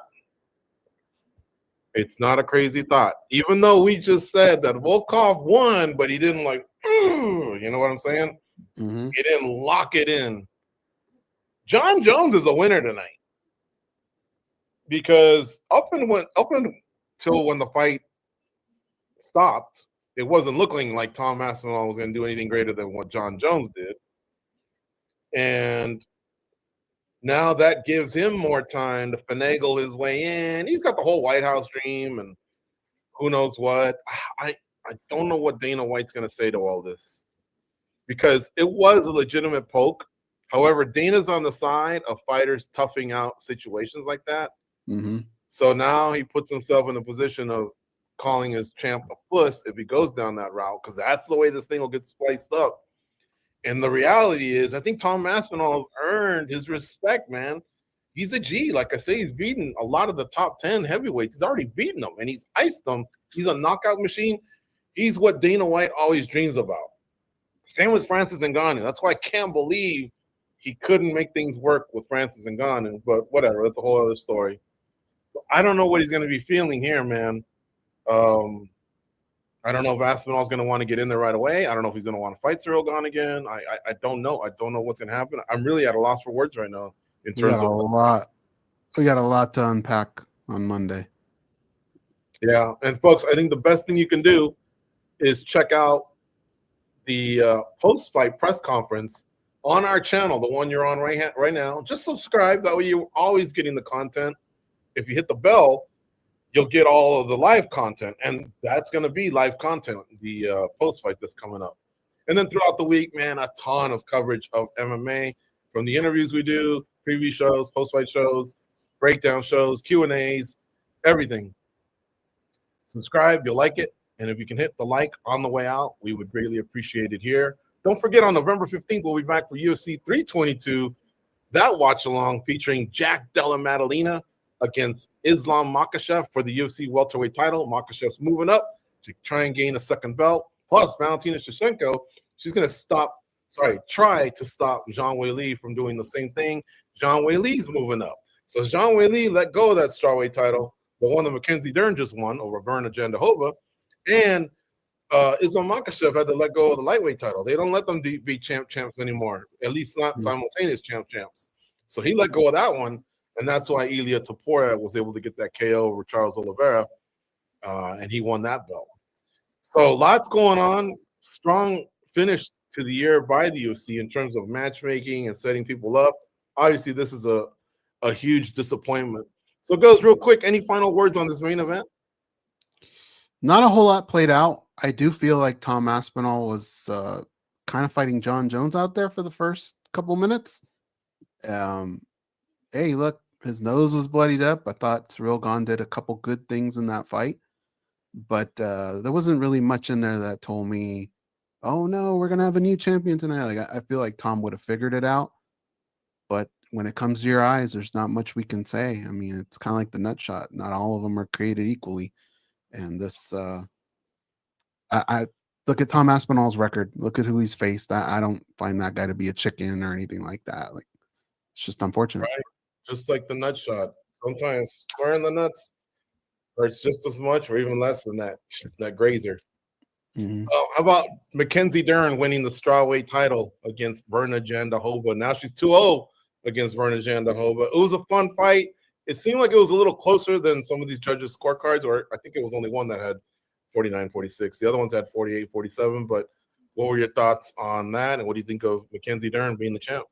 It's not a crazy thought. Even though we just said that Volkov won, but he didn't you know what I'm saying? Mm-hmm. He didn't lock it in. John Jones is a winner tonight. Because up until when the fight stopped, it wasn't looking like Tom Aspinall was going to do anything greater than what John Jones did. And now that gives him more time to finagle his way in. He's got the whole White House dream and who knows what. I don't know what Dana White's going to say to all this, because it was a legitimate poke. However, Dana's on the side of fighters toughing out situations like that. Mm-hmm. So now he puts himself in a position of calling his champ a puss if he goes down that route, because that's the way this thing will get spliced up. And the reality is, I think Tom Aspinall has earned his respect, man. He's a G. Like I say, he's beaten a lot of the top 10 heavyweights. He's already beaten them, and he's iced them. He's a knockout machine. He's what Dana White always dreams about. Same with Francis Ngannou. That's why I can't believe he couldn't make things work with Francis Ngannou. But whatever, that's a whole other story. So I don't know what he's going to be feeling here, man. I don't know if Aspinall's going to want to get in there right away. I don't know if he's going to want to fight Ciryl Gane again. I don't know. I don't know what's going to happen. I'm really at a loss for words right now in terms of we got a lot to unpack on Monday. Yeah, and folks, I think the best thing you can do is check out the post-fight press conference on our channel, the one you're on right now. Just subscribe. That way you're always getting the content. If you hit the bell, you'll get all of the live content, and that's going to be live content, the post-fight that's coming up. And then throughout the week, man, a ton of coverage of MMA, from the interviews we do, preview shows, post-fight shows, breakdown shows, Q&As, everything. Subscribe, you'll like it. And if you can hit the like on the way out, we would greatly appreciate it here. Don't forget, on November 15th, we'll be back for UFC 322, that watch-along featuring Jack Della Maddalena against Islam Makhachev for the UFC welterweight title. Makhachev's moving up to try and gain a second belt. Plus, Valentina Shevchenko, she's going to try to stop Zhang Weili from doing the same thing. Zhang Weili's moving up. So Zhang Weili let go of that strawweight title, the one that Mackenzie Dern just won over Virna Jandiroba. And Islam Makhachev had to let go of the lightweight title. They don't let them be champs anymore, at least not simultaneous champs. So he let go of that one, and that's why Ilia Topuria was able to get that KO over Charles Oliveira, and he won that belt. So lots going on. Strong finish to the year by the UFC in terms of matchmaking and setting people up. Obviously, this is a huge disappointment. So, Goze, real quick, any final words on this main event? Not a whole lot played out. I do feel like Tom Aspinall was kind of fighting John Jones out there for the first couple minutes. Hey, look, his nose was bloodied up. I thought Ciryl Gane did a couple good things in that fight, but there wasn't really much in there that told me, oh no, we're gonna have a new champion tonight. Like I feel like Tom would have figured it out, but when it comes to your eyes, there's not much we can say. I mean, it's kind of like the nut shot. Not all of them are created equally. And this, I look at Tom Aspinall's record. Look at who he's faced. I don't find that guy to be a chicken or anything like that. Like, it's just unfortunate. Right. Just like the nut shot. Sometimes square in the nuts hurts just as much or even less than that grazer. Mm-hmm. How about Mackenzie Dern winning the strawweight title against Virna Jandiroba? Now she's 2-0 against Virna Jandiroba. It was a fun fight. It seemed like it was a little closer than some of these judges' scorecards, or I think it was only one that had 49-46. The other ones had 48-47. But what were your thoughts on that, and what do you think of Mackenzie Dern being the champ?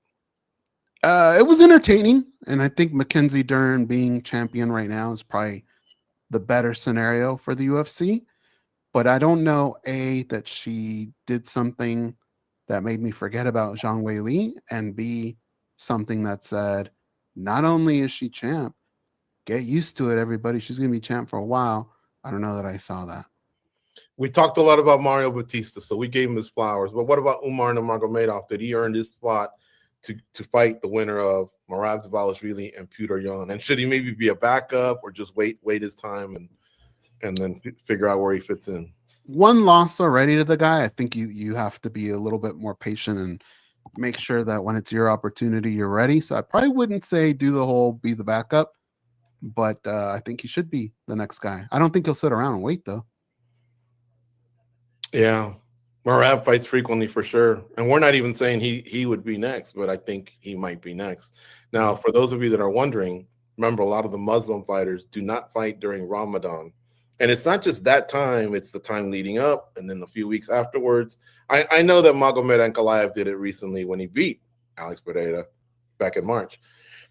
It was entertaining, and I think Mackenzie Dern being champion right now is probably the better scenario for the UFC. But I don't know, A, that she did something that made me forget about Zhang Weili, and B, something that said, not only is she champ, get used to it, everybody. She's going to be champ for a while. I don't know that I saw that. We talked a lot about Mario Bautista, so we gave him his flowers. But what about Umar Nurmagomedov? Did he earn his spot to fight the winner of Merab Dvalishvili and Petr Yan? And should he maybe be a backup or just wait his time and then figure out where he fits in? One loss already to the guy. I think you have to be a little bit more patient and make sure that when it's your opportunity, you're ready. So I probably wouldn't say do the whole be the backup, but I think he should be the next guy. I don't think he'll sit around and wait, though. Yeah. Merab fights frequently for sure. And we're not even saying he would be next, but I think he might be next. Now, for those of you that are wondering, remember, a lot of the Muslim fighters do not fight during Ramadan. And it's not just that time, it's the time leading up and then a few weeks afterwards. I know that Magomed Ankalaev did it recently when he beat Alex Pereira back in March.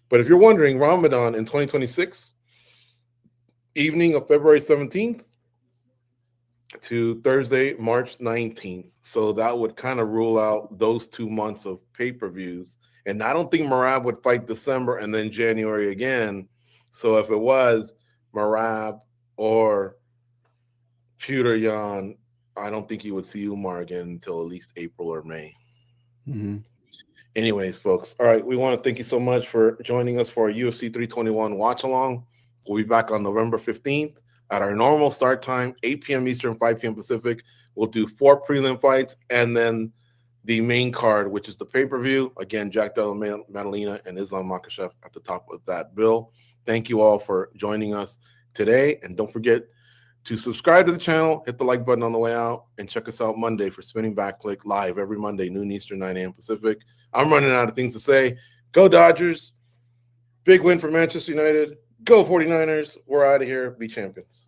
But if you're wondering, Ramadan in 2026, evening of February 17th, to Thursday, March 19th. So that would kind of rule out those 2 months of pay-per-views. And I don't think Merab would fight December and then January again. So if it was Merab or Petr Yan, I don't think you would see Umar again until at least April or May. Mm-hmm. Anyways, folks, all right, we want to thank you so much for joining us for our UFC 321 watch-along. We'll be back on November 15th at our normal start time, 8 p.m. Eastern, 5 p.m. Pacific. We'll do 4 prelim fights and then the main card, which is the pay-per-view. Again, Jack Della Maddalena and Islam Makhachev at the top of that bill. Thank you all for joining us today. And don't forget to subscribe to the channel, hit the like button on the way out, and check us out Monday for Spinning Back Click live every Monday, noon Eastern, 9 a.m. Pacific. I'm running out of things to say. Go Dodgers. Big win for Manchester United. Go 49ers. We're out of here. Be champions.